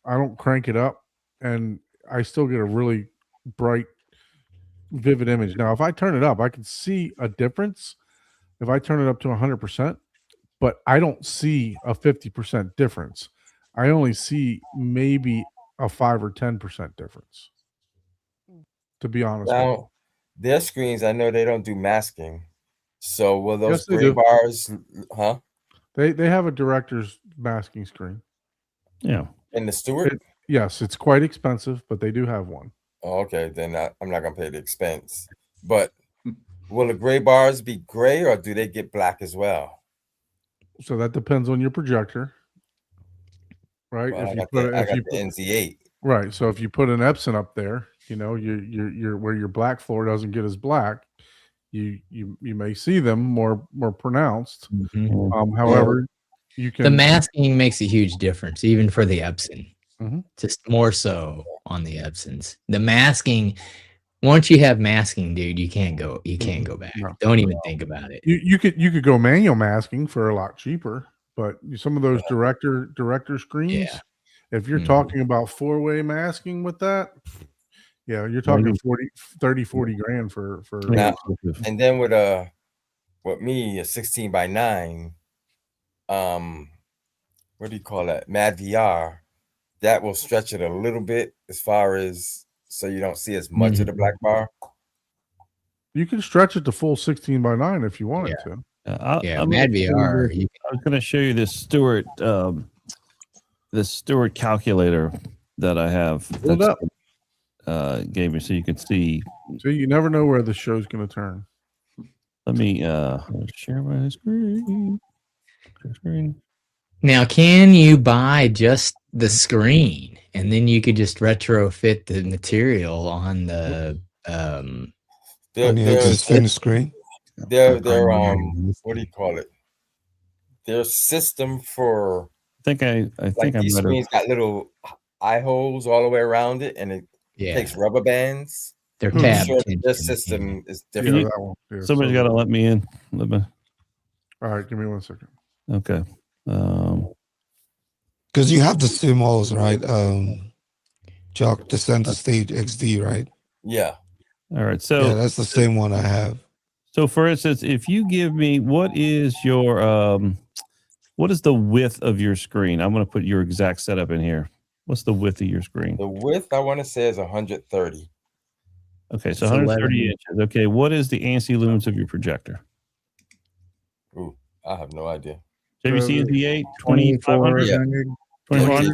don't crank it up, and I still get a really bright, vivid image. Now, if I turn it up, I can see a difference. If I turn it up to 100%, but I don't see a 50% difference. I only see maybe a 5 or 10% difference. To be honest, now their screens, I know they don't do masking. So will those Yes, they gray do. bars, huh? They have a director's masking screen. Yeah. In the Stewart? Yes, it's quite expensive, but they do have one. Oh, okay, then I'm not gonna pay the expense. But will the gray bars be gray or do they get black as well? So that depends on your projector, right? Well, I got the NZ8. Right. So if you put an Epson up there, you know, you're where your black floor doesn't get as black, you may see them more pronounced. Mm-hmm. However, you can the masking makes a huge difference, even for the Epson. Mm-hmm. Just more so on the Epsons. The masking, once you have masking, dude, you can't go back. No. Don't even think about it. You could go manual masking for a lot cheaper, but some of those director screens, if you're talking about 4-way masking with that, yeah, you're talking 40 grand for now, and then with me a 16:9, what do you call that? Mad VR, that will stretch it a little bit as far as so you don't see as much of the black bar. You can stretch it to full 16:9 if you wanted to. Mad VR. I was going to show you this Stewart calculator that I have. Hold up. Gave me so you can see. So you never know where the show's going to turn. Let me share my screen. Now, can you buy just the screen and then you could just retrofit the material on the finished screen? Their what do you call it? Their system for I think these screens got little eye holes all the way around it, and it takes rubber bands. Their tab. Their system is different. Somebody's got to let me in. All right, give me 1 second. Okay. Because you have the stimulus, right? Jock, the Center Stage XD, right? Yeah. All right. So yeah, that's the same one I have. So for instance, if you give me what is the width of your screen? I'm going to put your exact setup in here. What's the width of your screen? The width I want to say is 130. Okay, so 130 inches. Okay, what is the ANSI lumens of your projector? Ooh, I have no idea. JVC NZ8, 2400, 2400,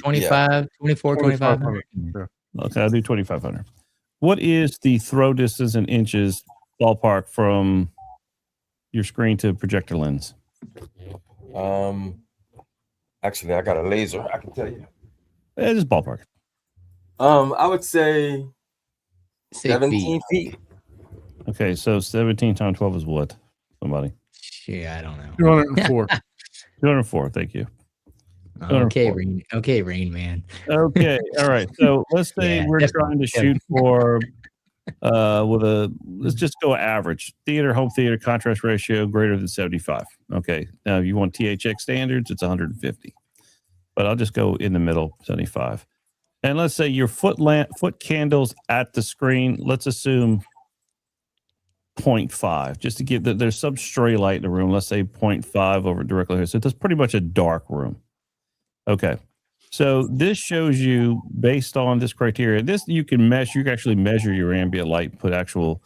25, 24, 2500. Okay, I'll do 2500. What is the throw distance in inches ballpark from your screen to projector lens? Actually, I got a laser. I can tell you. Just ballpark. I would say Say 17 feet. Okay, so 17 times 12 is what? Somebody. Yeah, I don't know. 204. 204. Thank you. Okay, 204. Rain. Okay, Rain Man. Okay. All right. So let's say Yeah, we're definitely, trying to shoot for let's just go average. Theater, home theater contrast ratio greater than 75. Okay. Now if you want THX standards, it's 150. But I'll just go in the middle, 75. And let's say your foot candles at the screen, let's assume 0.5, just to give there's some stray light in the room. Let's say 0.5 over directly here. So that's pretty much a dark room. Okay. So this shows you based on this criteria. This you can measure. You can actually measure your ambient light. Put actual,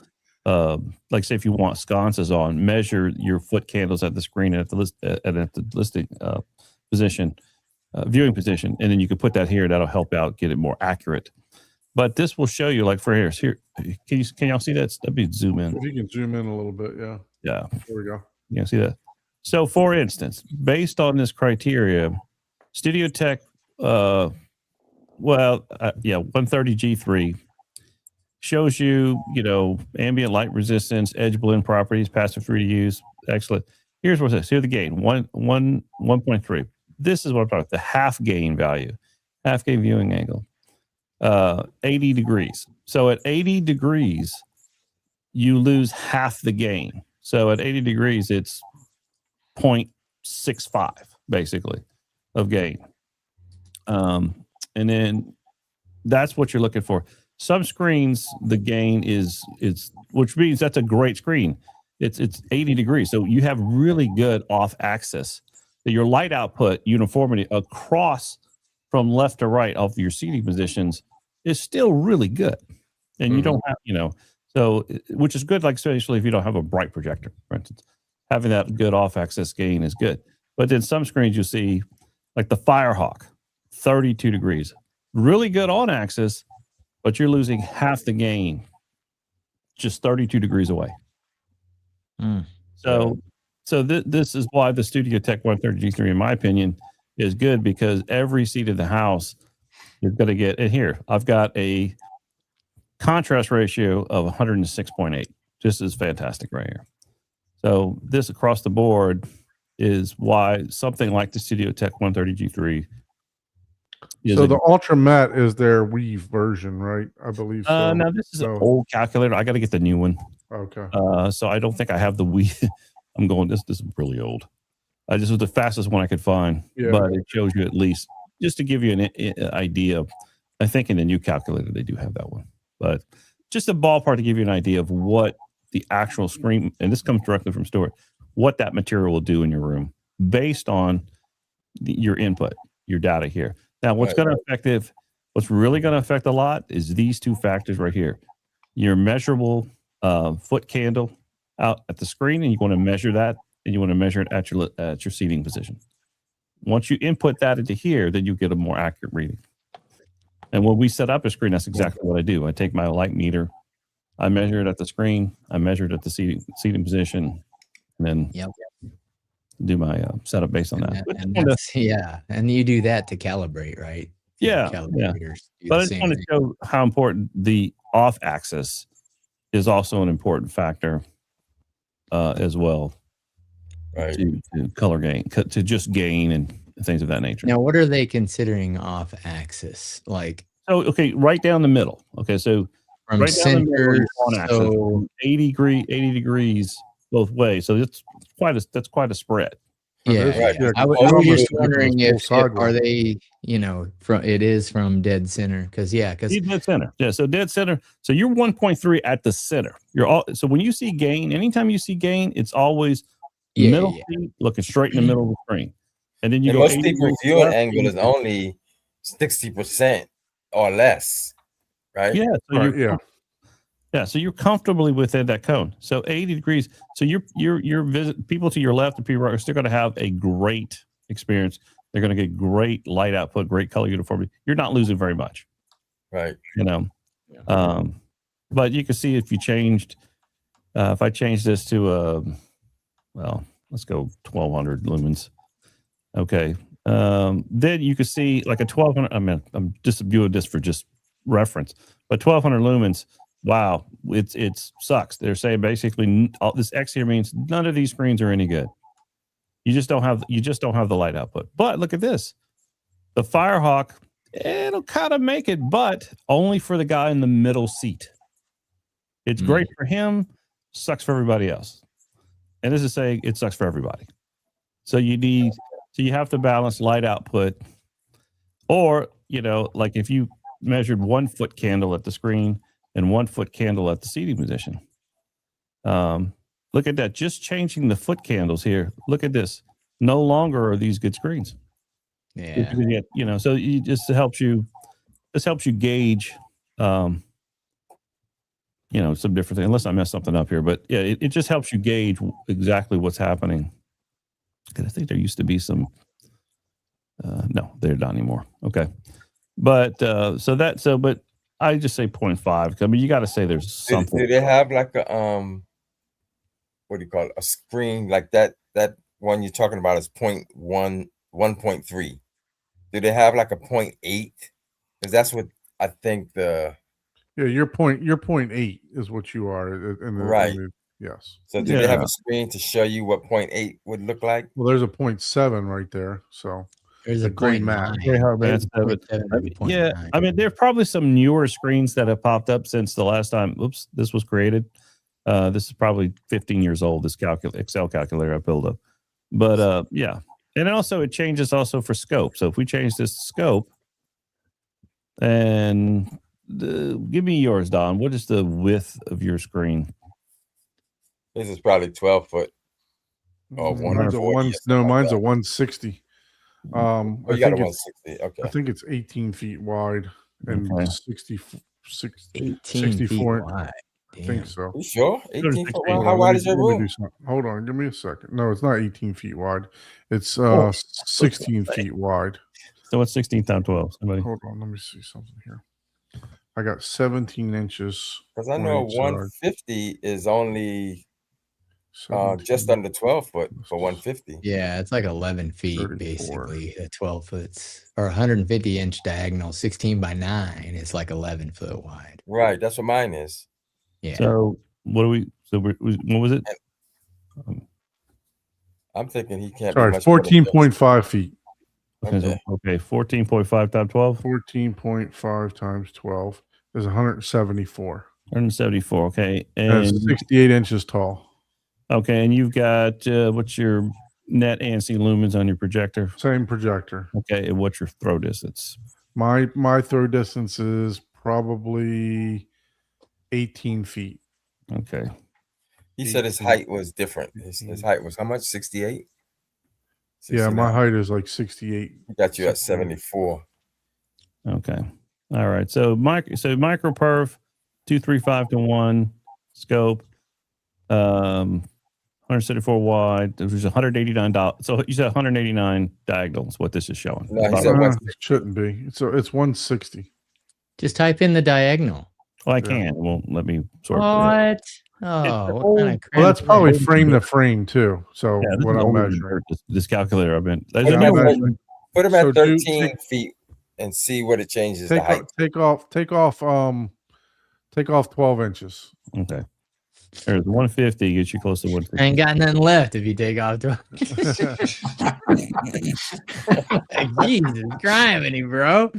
like say if you want sconces on, measure your foot candles at the screen and at the listing position, viewing position, and then you can put that here. That'll help out get it more accurate. But this will show you, like for here. Can y'all see that? Let me zoom in. If you can zoom in a little bit, yeah. Yeah, There we go. you can see that. So, for instance, based on this criteria, Studio Tech, 130 G3 shows you, ambient light resistance, edge blend properties, passive free to use. Excellent. Here's what it says. Here's the gain, 1.3. This is what I'm talking about, the half gain value, half gain viewing angle, 80 degrees. So at 80 degrees, you lose half the gain. So at 80 degrees, it's 0.65 basically of gain. And then that's what you're looking for. Some screens, the gain is which means that's a great screen. It's 80 degrees. So you have really good off axis. Your light output uniformity across from left to right of your seating positions is still really good. And you don't have, so which is good, like especially if you don't have a bright projector, for instance. Having that good off axis gain is good. But then some screens you see, like the Firehawk, 32 degrees. Really good on axis, but you're losing half the gain just 32 degrees away. So this is why the Studio Tech 130 G3, in my opinion, is good, because every seat of the house is going to get, and here, I've got a contrast ratio of 106.8. This is fantastic right here. So this across the board is why something like the Studio Tech 130 G3 So the Ultra Matte is their Weave version, right? I believe so. No, this is an old calculator. I got to get the new one. Okay. So I don't think I have the Weave. I'm going, this is really old. This was the fastest one I could find, but it shows you at least, just to give you an idea. I think in the new calculator, they do have that one, but just a ballpark to give you an idea of what the actual screen, and this comes directly from Stuart, what that material will do in your room based on your input, your data here. Now, what's really going to affect a lot is these two factors right here. Your measurable foot candle out at the screen, and you want to measure that, and you want to measure it at your seating position. Once you input that into here, then you get a more accurate reading. And when we set up a screen, that's exactly what I do. I take my light meter, I measure it at the screen, I measure it at the seating position, and then do my setup based on that. And you do that to calibrate, right? Yeah. But I just want to show how important the off axis is also an important factor as well, right? To color gain, to just gain and things of that nature. Now, what are they considering off axis? Like, okay, right down the middle. Okay, so from right center, down the middle on axis, so 80 degrees both ways. So that's quite a spread. Yeah, I was just wondering if are they, it is from dead center, because dead center. Yeah, so dead center. So you're 1.3 at the center. So when you see gain, anytime you see gain, it's always middle seat, looking straight in the middle of the screen, and then most people's viewing angle is only 60% or less, right? Yeah. So you're comfortably within that cone. So 80 degrees. So your people to your left and people right are still going to have a great experience. They're going to get great light output, great color uniformity. You're not losing very much, right? But you can see if you changed, if I change this to let's go 1200 lumens. Okay, Then you could see like a 1200. I mean, I'm just doing this for just reference, but 1200 lumens. Wow, it sucks. They're saying basically all this X here means none of these screens are any good. You just don't have the light output. But look at this, the Firehawk. It'll kind of make it, but only for the guy in the middle seat. It's great for him, sucks for everybody else. And this is saying it sucks for everybody. So you have to balance light output, or like if you measured 1 foot candle at the screen and 1 foot candle at the seating position. Look at that. Just changing the foot candles here. Look at this. No longer are these good screens. Yeah. So it just helps you. This helps you gauge, some different things. Unless I mess something up here, but yeah, it just helps you gauge exactly what's happening. And I think there used to be some. No, they're not anymore. Okay, but but I just say 0.5. I mean, you got to say there's something. Do they have like a what do you call it? A screen like that? That one you're talking about is 0.1, 1.3. Do they have like a 0.8? Because that's what I think Yeah, your 0.8 is what you are. Right. Yes. So do they have a screen to show you what 0.8 would look like? Well, there's a 0.7 right there. So there's a great 0.9. match. Very hard match. Yeah, I mean, there are probably some newer screens that have popped up since the last time. Oops, this was created. This is probably 15 years old. This Excel calculator I built up, but yeah, and also it changes also for scope. So if we change this to scope, and give me yours, Don. What is the width of your screen? This is probably 12 foot. Or mine's a 160. You got a 160. Okay. I think it's 18 feet wide and 18 64 feet wide. I think so. You sure? 18 foot wide? How wide is your room? Hold on, give me a second. No, it's not 18 feet wide. It's 16 feet wide. So what's 16 times 12? Somebody? Hold on, let me see something here. I got 17 inches. Because I know 150 is only just under 12 foot for 150. Yeah, it's like 11 feet 34. basically. 12 foot or 150 inch diagonal, 16 by 9 is like 11 foot wide. Right, that's what mine is. Yeah. So what do we? So what was it? I'm thinking he can't. Sorry, 14.5 feet. Okay, 14.5 times 12. 14.5 times 12 is 174. 174. Okay, and it's 68 inches tall. Okay, and you've got what's your net ANSI lumens on your projector? Same projector. Okay, and what's your throw distance? My throw distance is probably 18 feet. Okay. He said his height was different. His height was how much? 68? Yeah, my height is like 68. He got you at 74. Okay. All right. So microperf 235-1 scope, 174 wide. There was $189. So you said 189 diagonals. What this is showing? No, he said it shouldn't be. So it's 160. Just type in the diagonal. Well, I can. It won't let me sort. What? Oh, what kind of well, that's probably frame to frame too. So what I'm measuring. This calculator I've been. Put him at 13 feet and see what it changes. Take off 12 inches. Okay. There's 150 gets you close to 150. I ain't got nothing left if you take off 12. Jesus, criminy, bro.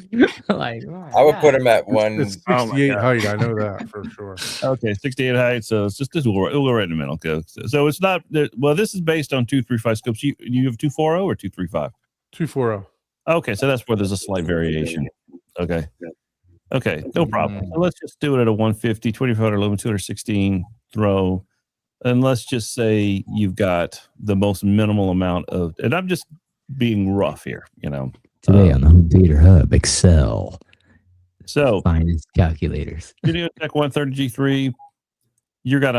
Like, I would put him at one. It's 68 height. I know that for sure. Okay, 68 height. So it's just this will go right in the middle. Okay. So it's not. Well, this is based on 235 scopes. You have 240 or 235? 240. Okay, so that's where there's a slight variation. Okay. Okay, no problem. So let's just do it at a 150, 2500 lumen, 216 throw. And let's just say you've got the most minimal amount of, and I'm just being rough here, Today on the Home Theater Hub, Excel. So finest calculators. Video Tech 130 G3, you've got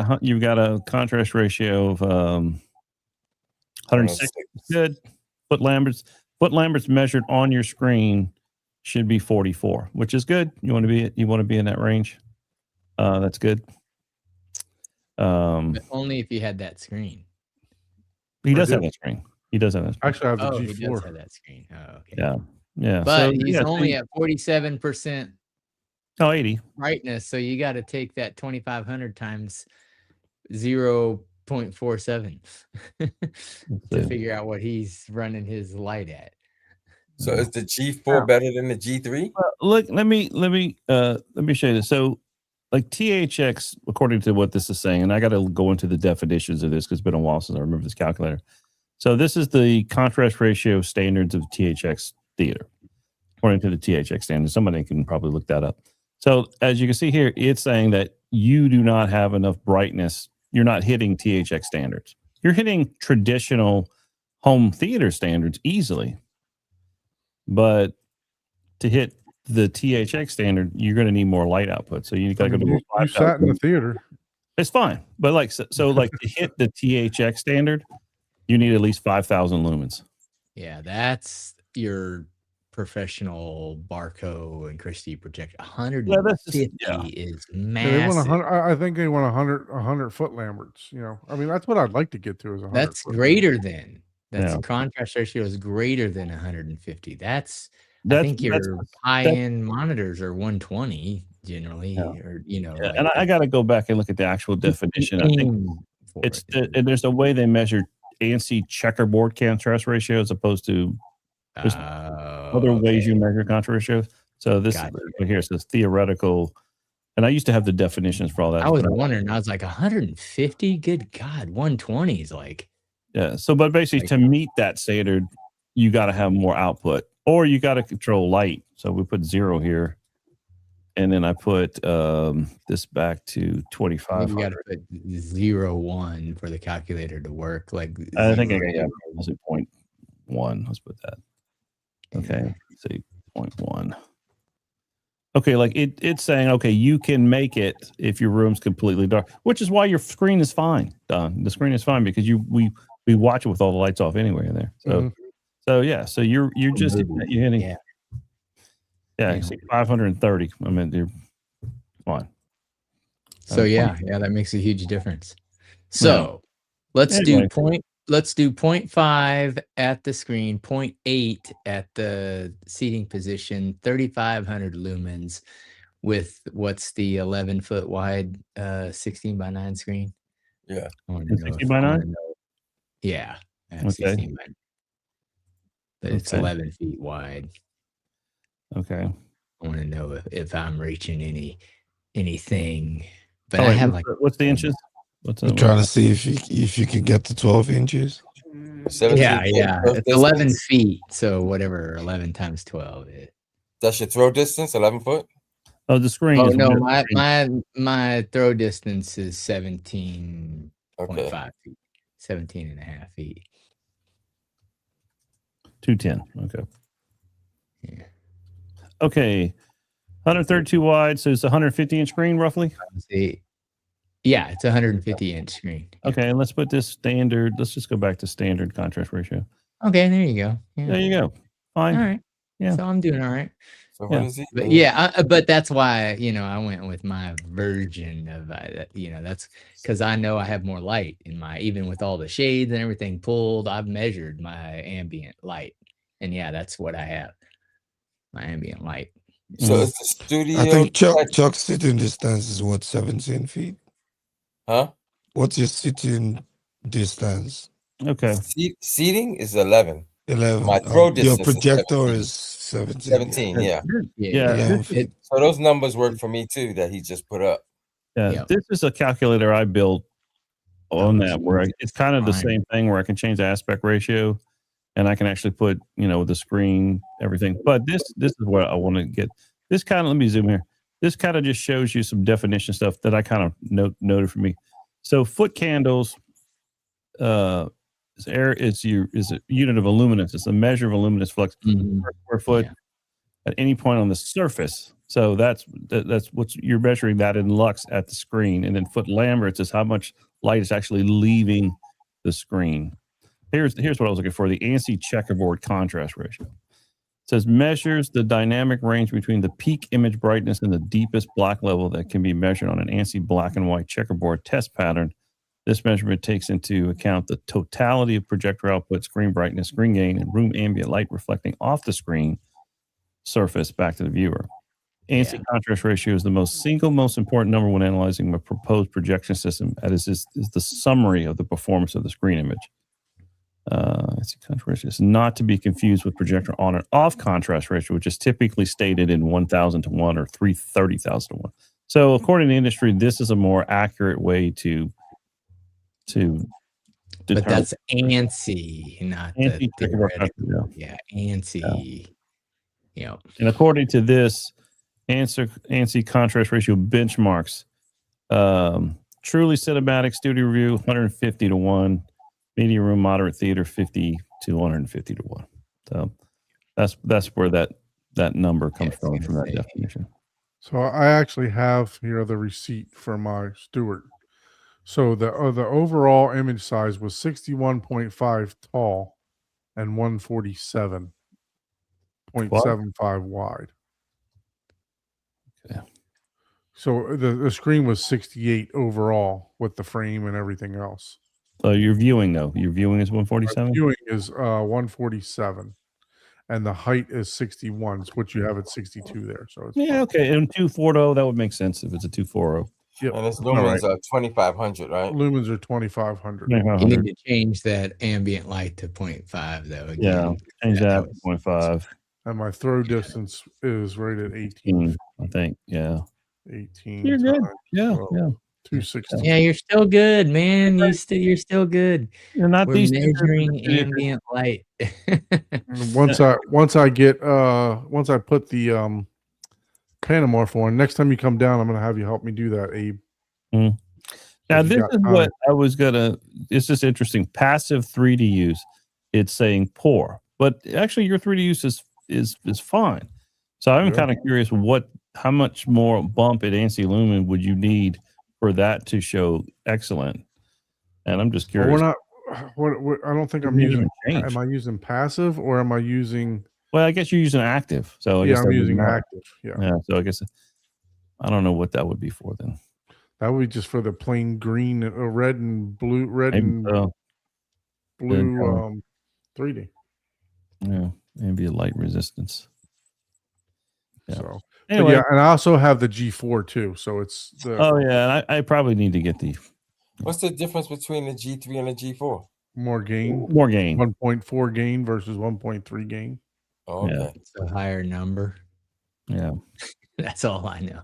a contrast ratio of 106. Good. Foot Lambert's measured on your screen should be 44, which is good. You want to be in that range. That's good. But only if you had that screen. He does have that screen. He does have that. Actually, I have the Oh, he does G4. have that screen. Oh, okay. Yeah. Yeah. But so, he's yeah, only at 47% 80. brightness, so you got to take that 2500 times 0.47 to figure out what he's running his light at. So is the G4 better than the G3? Look, let me show you this. So, like THX, according to what this is saying, and I got to go into the definitions of this because it's been a while since I remember this calculator. So this is the contrast ratio standards of THX theater, according to the THX standards. Somebody can probably look that up. So as you can see here, it's saying that you do not have enough brightness. You're not hitting THX standards. You're hitting traditional home theater standards easily. But to hit the THX standard, you're going to need more light output. So you got to go to You sat in the theater. It's fine. But like, so like to hit the THX standard, you need at least 5,000 lumens. Yeah, that's your professional Barco and Christie projector. 150 is They massive. want 100. I think they want 100 foot Lamberts. You know, I mean, that's what I'd like to get to is 100. That's greater than. That's contrast ratio is greater than 150. I think your high-end monitors are 120 generally, or like and I got to go back and look at the actual definition. I think and there's a way they measure ANSI checkerboard contrast ratio as opposed to other ways you measure contrast ratio. So this here says theoretical, and I used to have the definitions for all that. I was wondering. I was like 150. Good God, 120 is like. Yeah. So, but basically, to meet that standard, you got to have more output, or you got to control light. So we put 0 here, and then I put this back to 25. You got to put 0.1 for the calculator to work. Like I think I got 0.1. Let's put that. Okay. Let's see 0.1. Okay, like it's saying, okay, you can make it if your room's completely dark, which is why your screen is fine, Don. The screen is fine because we watch it with all the lights off anyway in there. So so yeah, so you're just you're hitting you see 530. I mean, you're fine. So yeah, that makes a huge difference. So let's do 0.5 at the screen, 0.8 at the seating position, 3,500 lumens with what's the 11-foot wide 16:9 screen? Yeah. 16:9? Yeah. Okay. 16 by, but it's 11 feet wide. Okay. I want to know if I'm reaching anything. But I have what's the inches? I'm trying to see if you can get to 12 inches. Yeah. It's 11 feet. So whatever 11 times 12 is. That's your throw distance, 11 foot? Oh, the screen. Oh, no, my throw distance is 17.5 feet. 17 and a half feet. 210. Okay. Yeah. Okay. 132 wide, so it's a 150-inch screen roughly? Yeah, it's a 150-inch screen. Okay, and let's put this standard. Let's just go back to standard contrast ratio. Okay, there you go. Yeah. There you go. Fine. All right. Yeah. So I'm doing all right. So what is he? But but that's why, I went with my version of that's because I know I have more light in even with all the shades and everything pulled, I've measured my ambient light. And that's what I have. My ambient light. So it's the studio. I think Chuck's sitting distance is what, 17 feet? Huh? What's your sitting distance? Okay. Seating is 11. 11. My throw distance. Your projector is 17. 17, yeah. So those numbers work for me too that he just put up. Yeah. This is a calculator I built on that where it's kind of the same thing where I can change the aspect ratio and I can actually put, with the screen, everything. But this is what I want to get. This kind of, let me zoom here. This kind of just shows you some definition stuff that I kind of noted for me. So foot candles, is a unit of luminance. It's a measure of luminous flux per square foot at any point on the surface. So that's what you're measuring that in lux at the screen, and then foot Lamberts is how much light is actually leaving the screen. Here's what I was looking for: the ANSI checkerboard contrast ratio. It says measures the dynamic range between the peak image brightness and the deepest black level that can be measured on an ANSI black and white checkerboard test pattern This measurement takes into account the totality of projector output, screen brightness, screen gain, and room ambient light reflecting off the screen surface back to the viewer. ANSI contrast ratio is the single most important number when analyzing a proposed projection system. That is the summary of the performance of the screen image. ANSI contrast ratio is not to be confused with projector on and off contrast ratio, which is typically stated in 1,000 to 1 or 330,000 to 1. So according to the industry, this is a more accurate way to But that's ANSI, not ANSI the theoretical. Yeah, ANSI. Yeah. And according to this ANSI contrast ratio benchmarks, truly cinematic studio review 150 to 1, medium room moderate theater 50 to 150 to 1. So that's where that number comes from that definition. So I actually have here the receipt for my Stewart. So the overall image size was 61.5 tall and 147.75 wide. Okay. So the screen was 68 overall with the frame and everything else. Your viewing though, your viewing is 147. Viewing is 147, and the height is 61. It's what you have at 62 there. So it's Yeah, okay. And 240, that would make sense if it's a 240. Yep. And its lumens are 2,500, right? Lumens are 2,500. You need to change that ambient light to 0.5 though. Again. Yeah, change that to 0.5. And my throw distance is rated 18. I think. Yeah. 18. You're good. times Yeah. 12, Yeah. 260. Yeah, you're still good, man. You're still good. You're not We're these measuring ambient light. And once I put the Panamorph on, next time you come down, I'm gonna have you help me do that, Abe. Now You this got is time. what I was gonna. It's just interesting. Passive 3D use. It's saying poor, but actually your 3D use is fine. So I'm Yeah. kind of curious how much more bump at ANSI Lumen would you need for that to show excellent? And I'm just Well, curious. we're not. What I don't think I'm Maybe using. even change. Am I using passive or am I using? Well, I guess you're using active. So I Yeah, guess I'm that would using matter. active. Yeah, Yeah. So I guess I don't know what that would be for then. that would be just for the plain green, red and blue, red Maybe and so. blue color. 3D. Yeah. Ambient light resistance. Yeah. So, Anyway. but yeah, and I also have the G4 too. So it's the Oh yeah. I probably need to get the What's the difference between the G3 and the G4? more gain, more gain. 1.4 gain versus 1.3 gain. Oh, okay. Yeah. It's a higher number. Yeah. That's all I know.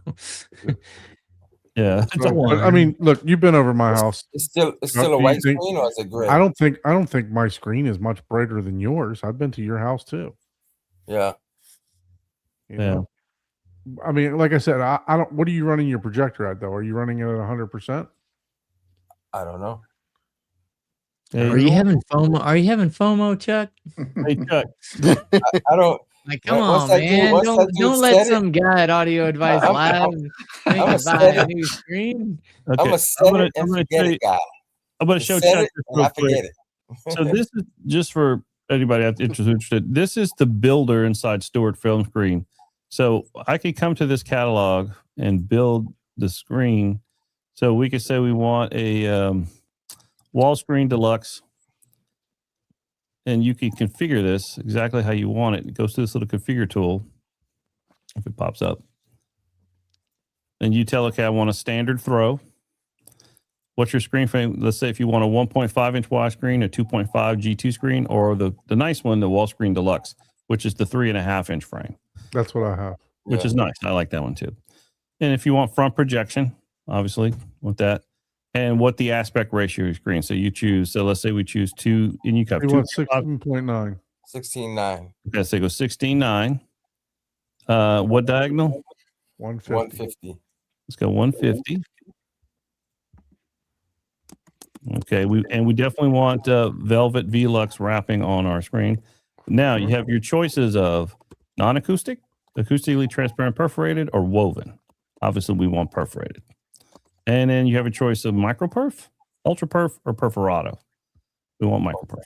Yeah. That's So, all. but, I mean, look, you've been over my house. It's still do a you white think- screen or is it gray? I don't think my screen is much brighter than yours. I've been to your house too. Yeah. you Yeah. know? I mean, like I said, I don't. What are you running your projector at though? Are you running it at 100%? I don't know. Are you having FOMO? Are you having FOMO, Chuck? Hey Chuck. I don't. Like, come Once on, that dude- man! once that Don't dude let said it- some guy at Audio Advice I'm- Live I'ma make you buy set a it. new screen. Okay. I'm gonna set it and gonna forget show it, you- guy. I'm gonna show Set Chuck it this and real I quick. forget it. So this is just for anybody that's interested. This is the builder inside Stewart Film Screen. So I could come to this catalog and build the screen. So we could say we want a wall screen deluxe, and you can configure this exactly how you want it. It goes to this little configure tool. If it pops up, and you tell, okay, I want a standard throw. What's your screen frame? Let's say if you want a 1.5 inch widescreen, a 2.5 G2 screen, or the nice one, the wall screen deluxe, which is the 3.5 inch frame, That's what I have. which Yeah. is nice. I like that one too. And if you want front projection, obviously with that, and what the aspect ratio of your screen. So you choose. So let's say we choose 2, and you have We 2. want 16.9. 16.9, Okay, so go 16.9. What diagonal? 150. 150. Let's go 150. Okay, we definitely want Velvet Velux wrapping on our screen. Now you have your choices of non-acoustic, acoustically transparent perforated, or woven. Obviously, we want perforated. And then you have a choice of microperf, ultra perf, or perforato. We want microperf.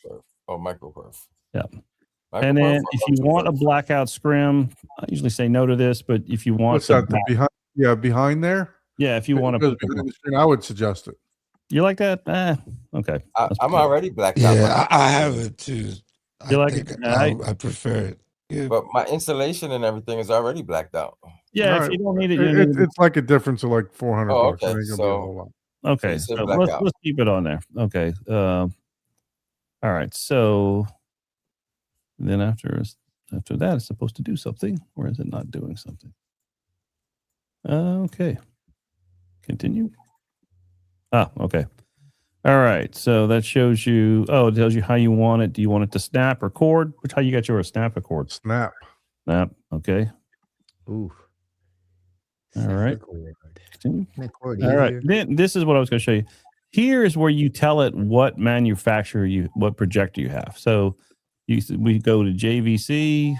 Oh, microperf. Yeah. And then if you want a blackout scrim, I usually say no to this, but if you want What's that? The behind? Yeah, behind there. yeah, if you want It goes to behind the screen, I would suggest it. You like that? Okay. I'm already blacked out. Yeah, I have it too. You like think it? I prefer it. Yeah. But my installation and everything is already blacked out. Yeah, No, if you don't need it, you don't need it. it's like a difference of like 400 Oh, bucks. It okay, ain't gonna be a so- whole lot. Okay, you said so blackout. let's keep it on there. Okay. All right. So then after that, it's supposed to do something, or is it not doing something? Okay. Continue. Okay. All right. So that shows you. Oh, it tells you how you want it. Do you want it to snap or cord? Which how you got yours? Snap or cord? Snap. Snap. Okay. Ooh. All right. Continue. All All right. Then this is what I was going to show you. Here is where you tell it what manufacturer what projector you have. So we go to JVC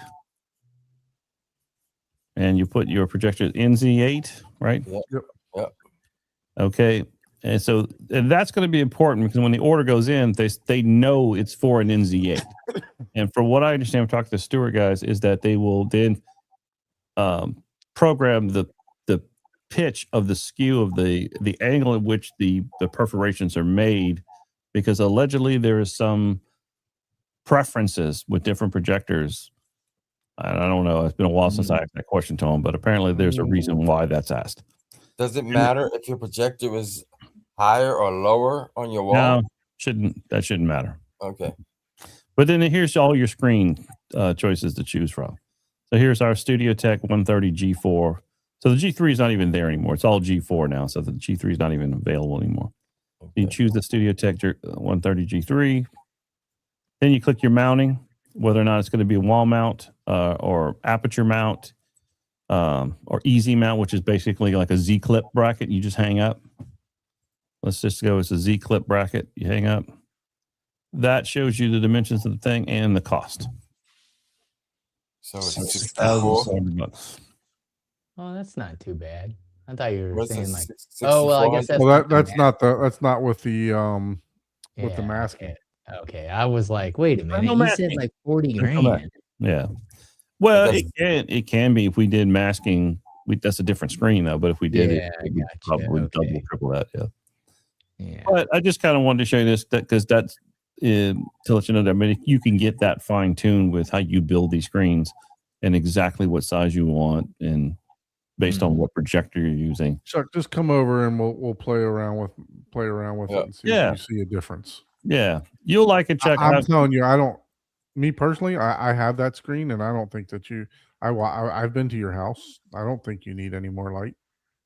and you put your projector NZ8, right? Yep. Okay. And so that's going to be important because when the order goes in, they know it's for an NZ8. And from what I understand, I'm talking to the Stewart guys, is that they will then program the pitch of the skew of the angle at which the perforations are made, because allegedly there is some preferences with different projectors. I don't know. It's been a while since I asked that question to them, but apparently there's a reason why that's asked. Does it matter if your projector is higher or lower on your wall? No, that shouldn't matter. Okay. But then here's all your screen choices to choose from. So here's our Studio Tech 130 G4. So the G3 is not even there anymore. It's all G4 now. So the G3 is not even available anymore. Okay. You choose the Studio Tech 130 G3. Then you click your mounting, whether or not it's going to be a wall mount or aperture mount or easy mount, which is basically like a Z-clip bracket you just hang up. Let's just go as a Z-clip bracket. You hang up. That shows you the dimensions of the thing and the cost. So it's $6,700. Oh, that's not too bad. I thought you were What's saying it, like, 64? oh well, I guess that's Well, not that's too not with the with the Yeah, masking. Okay, I was like, wait a There's minute. no You said masking. like 40 There's no grand. Yeah. Well, That's- it can be if we did masking. That's a different screen though. But if we did Yeah, I it would gotcha. probably Okay. double, triple that. Yeah. Yeah. But I just kind of wanted to show you this because that's to let you know that you can get that fine tuned with how you build these screens and exactly what size you want and based on what projector you're using. Chuck, just come over and we'll play around with it and see Yeah. if you see a difference. Yeah, you'll like it, Chuck. I'm telling you, me personally, I have that screen and I don't think that I've been to your house. I don't think you need any more light,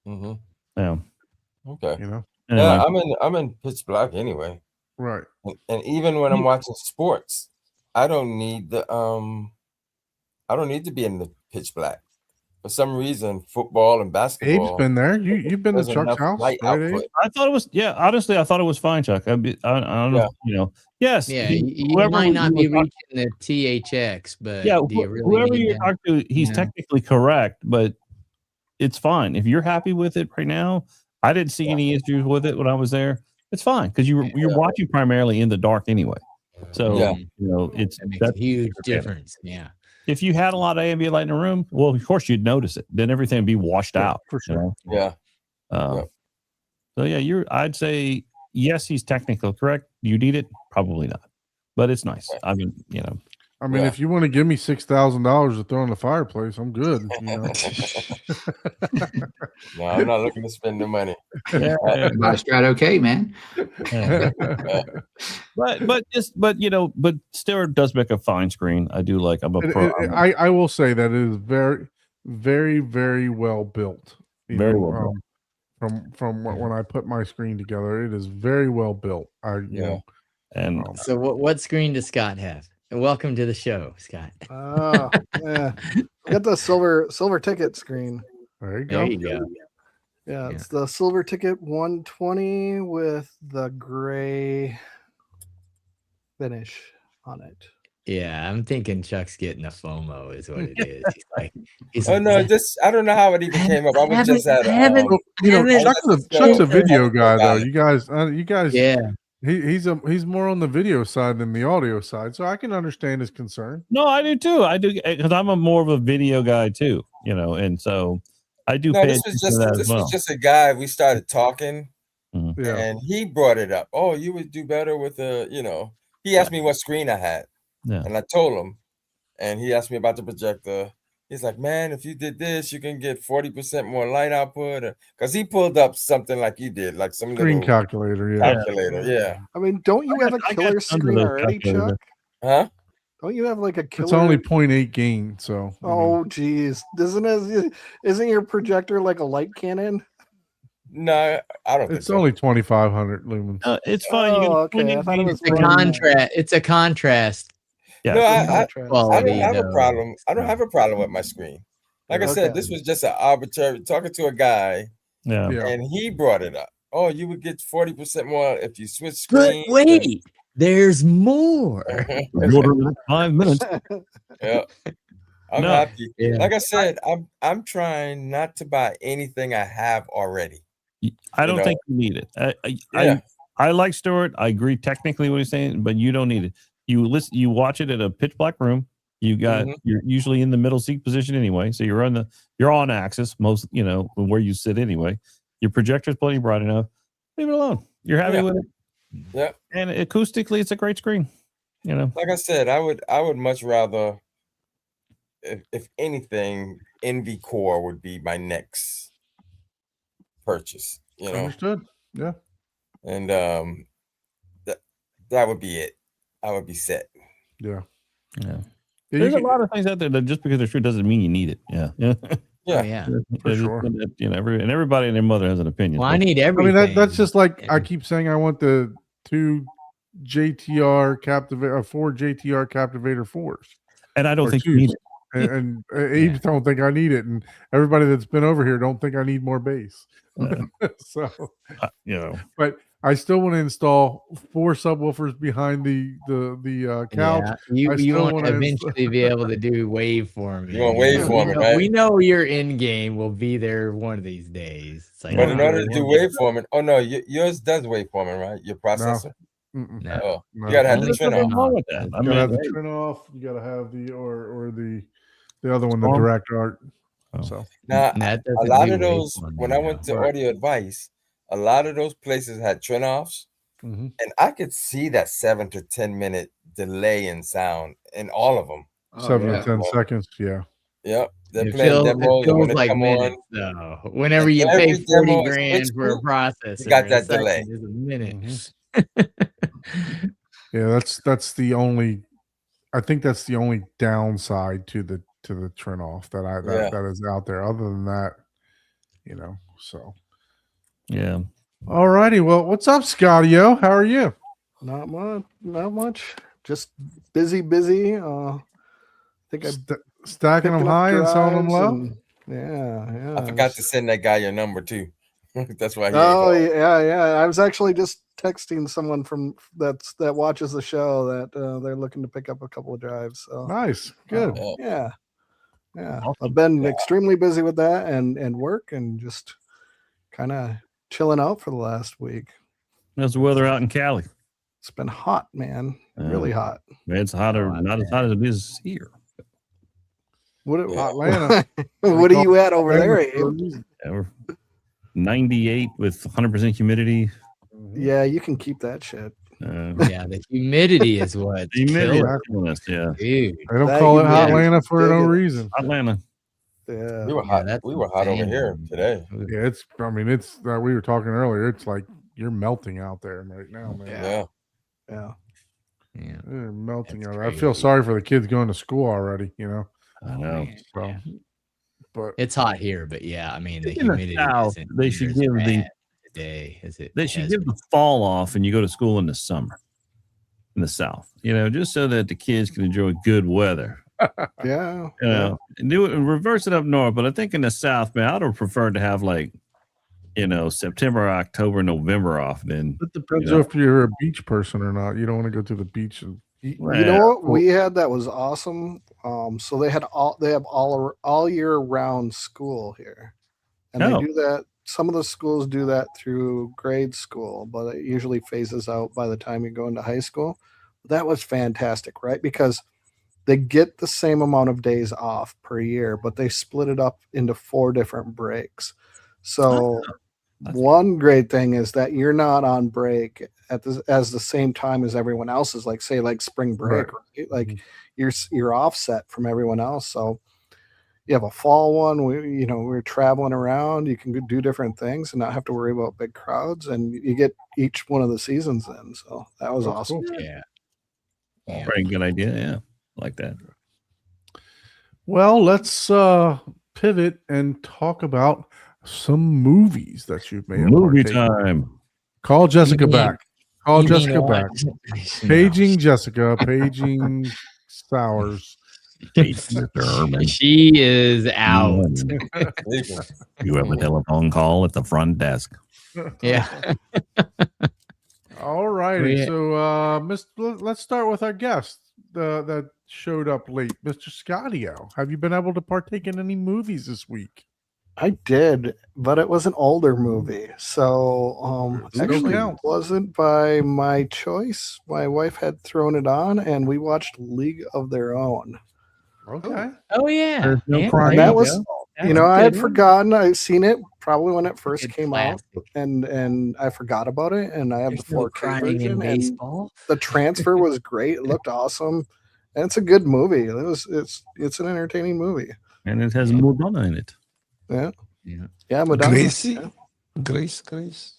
Mhm. Yeah. Okay. you know? Anyway, Yeah, I'm in pitch black anyway. Right. And even when I'm watching sports, I don't need to be in the pitch black. For some reason, football and Abe's basketball. been there. You've been to there's Chuck's enough house, light right, Abe? output. I thought it was. Yeah, honestly, I thought it was fine, Chuck. I don't know. You know. Yes. Yeah, you whoever might not we be were reaching the THX, but yeah, do you really whoever need you that? talk to, he's Yeah. technically correct, but it's fine if you're happy with it right now. I didn't see any issues with it when I was there. It's fine because you're watching primarily in the dark anyway. So Yeah. you know it's That makes that's a huge your difference. Yeah. if you had a lot of ambient light in the room, well, of course you'd notice it. Then everything would be washed out for you sure. know? Yeah. So yeah, I'd say yes, he's technically correct. You need it, probably not, but it's nice. I mean, I mean, Yeah. if you want to give me $6,000 to throw in the fireplace, I'm good. You know? No, I'm not looking to spend the money. yeah, Buy Strat okay, man. but Stewart does make a fine screen. I do like. I'm a pro. I will say that it is very, very, very well built. you Very know, well built. From when I put my screen together, it is very well built. You know, And So what screen does Scott have? And welcome to the show, Scott. Oh, yeah. I got the silver ticket screen. there you go. There you go. Yeah, Yeah. it's the silver ticket 120 with the gray finish on it. Yeah, I'm thinking Chuck's getting a FOMO is what it is. He's Oh like, no, I don't know how it even came up. I was just at You know, Damn it. Chuck's a video Yeah. guy though. You guys, yeah. he's more on the video side than the audio side, so I can understand his concern. no, I do too. I do because I'm a more of a video guy too. And so I do No, pay this was attention to that as this well. was just a guy. We started talking, Mhm. Yeah. And he brought it up. Oh, you would do better with a, he asked me what screen I had. Yeah. And I told him, and he asked me about the projector. He's like, man, if you did this, you can get 40% more light output. Because he pulled up something like you did, like some Screen little calculator. Yeah. calculator. Yeah. I mean, don't you have a I got killer tons of screen those already, calculators. Chuck? Huh? Don't you have like a killer? It's only 0.8 gain. So. I mean, Oh, geez. Isn't your projector like a light cannon? No, I don't think it's so. only 2,500 lumens. It's fine. Oh, okay. I thought it was It's a more than that. contrast. It's a contrast Yeah. No, I Contrast. quality. don't have a though. problem. I don't have a problem with my screen. Like I said, Okay. this was just an arbitrary talking to a guy, Yeah. Yeah. and he brought it up. Oh, you would get 40% more if you switch But screens. wait, there's more. You order in 5 minutes. Yeah. I'm No. happy. Yeah. Like I said, I'm trying not to buy anything I have already. I don't know. think you need it. Yeah. I like Stuart. I agree technically what he's saying, but you don't need it. You listen. You watch it in a pitch black room. You got Mhm. you're usually in the middle seat position anyway, so you're on axis most where you sit anyway. Your projector's plenty bright enough. Leave it alone. You're happy Yeah. with it. Yeah. And acoustically, it's a great screen. Like I said, I would much rather, if anything, Envy Core would be my next purchase. Understood. Yeah. And that would be it. I would be set. Yeah. Yeah. Yeah, There's you a lot of things out there that just because they're true doesn't mean you need it. Yeah. Yeah. Yeah. Oh, yeah. For sure. Everybody and their mother has an opinion. Well, I So- need I everything. mean, that's just like I And- keep saying I want the 2 JTR Captivator, 4 JTR Captivator 4s. and I don't or think you twos. need it. And Abe don't think I need it, and everybody that's been over here don't think I need more bass. So, but I still want to install 4 subwoofers behind the couch. Yeah, you I you still want wanna to eventually be able to do waveforming. You want waveforming, right? We know your end game will be there one of these days. It's like, But in oh, order to do waveforming, oh no, yours does waveforming, right? Your processor. Mm-mm. no. Oh, No. you gotta have Well, the there's trim nothing on. wrong with that. I You gotta have mean, the trim off. You gotta have the or the other one, the Storm? direct art. Oh. So Now, that a doesn't lot do of those, waveforming, when I no. went to Right. Audio Advice, a lot of those places had trim offs, mhm. and I could see that 7 to 10 minute delay in sound in all of them. Oh, 7 yeah. to 10 seconds. Yeah. Yep, they're It playing feels, demos, and when feels they like come minutes, on, though. Whenever and you every pay 40 demo is grand switch for a group, processor, got a that second delay. is a minute. Mhm. Yeah, that's the only. I think that's the only downside to the trim off that Yeah. that is out there. Other than that, So, yeah. all righty. Well, what's up, Scotty-O? How are you? Not much. Not much. Just busy. I think I Stacking them high and selling them low. Yeah. I forgot to send that guy your number too. That's why. He Oh ain't called. yeah. I was actually just texting someone from that watches the show that they're looking to pick up a couple of drives. So Nice, good. Yeah. yeah. Awesome. I've been extremely busy with that and work and just kind of chilling out for the last week. How's the weather out in Cali? It's been hot, man. Yeah. Really hot. It's hotter, not as hot as it is here. What Atlanta. what are you at over there, Atlanta for a Abe? reason. Yeah, we're 98 with 100% humidity. Yeah, you can keep that shit. Yeah, the humidity is what The humidity killer, is killing us, yeah. dude. They don't That call it humidity Atlanta for no digging it. reason. Atlanta. Yeah. We were Yeah, hot. that's We were hot over insane. here today. Yeah, it's. I mean, it's. We were talking earlier. It's like you're melting out there right now, man. Yeah. Yeah. Yeah. You're melting That's out there. I feel crazy. sorry for the kids going to school already. I know. Man, So, yeah. but It's hot here, but yeah, I mean the In the humidity. South, isn't they near should as give the- bad today as it. They should has give been. the fall off and you go to school in the summer in the South, just so that the kids can enjoy good weather. Yeah. And do it and reverse it up north. But I think in the South, man, I'd have preferred to have September, October, November off than it depends Yeah. if you're a beach person or not. You don't want to go to the beach. And, You Right. know what we had that was awesome? So they have all year round school here. And Oh. they do that. Some of the schools do that through grade school, but it usually phases out by the time you go into high school. That was fantastic, right? Because they get the same amount of days off per year, but they split it up into 4 different breaks. So One great thing is that you're not on break at the same time as everyone else is. Like say like spring break, right? Like you're offset from everyone else. So you have a fall one. We're traveling around. You can do different things and not have to worry about big crowds. And you get each one of the seasons in. So that was awesome. Cool. Yeah. Very good idea. Yeah, like that. Well, let's pivot and talk about some movies that you may have Movie partaken in. time. Call Jessica You mean- back. Call You mean Jessica back. what? Paging Jessica. Paging Sowers. She is out. You have a telephone call at the front desk. Yeah. All righty. Yeah. So, let's start with our guest that showed up late, Mr. Scottio. Have you been able to partake in any movies this week? I did, but it was an older movie. So Still actually counts. wasn't by my choice. My wife had thrown it on and we watched League of Their Own. Okay. Oh yeah. There's no Yeah, crime. there That you was go. I That's a had good one. forgotten. I'd seen it probably when it first Good came out, classic. and I forgot about it. And I have There's the no 4K crying in version, and baseball. the transfer was great. It looked awesome, and it's a good movie. It's an entertaining movie. And it has Madonna in it. Yeah, Yeah. yeah, Madonna. Gracie, Yeah. Grace.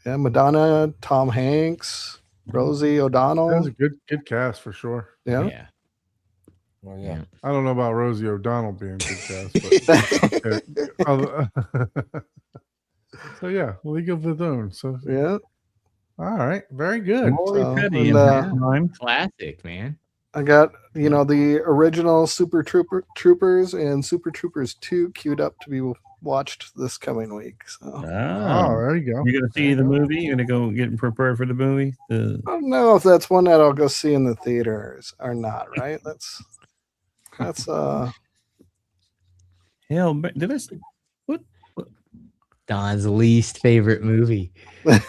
Yeah, Madonna, Tom Hanks, Rosie That was O'Donnell. a good cast for sure. Yeah. Yeah. Oh, yeah. I don't know about Rosie O'Donnell being a good cast, but so yeah, League of Their Own. So Yeah. all right, very good. Lori So, Petty and, in crime. Classic, man. I got the original Super Troopers and Super Troopers 2 queued up to be watched this coming week. So Oh, Ah, there you go. you're gonna see the movie. You're gonna go get prepared for the movie. I don't know if that's one that I'll go see in the theaters or not. Right? That's Hell, did I see? Don's least favorite movie.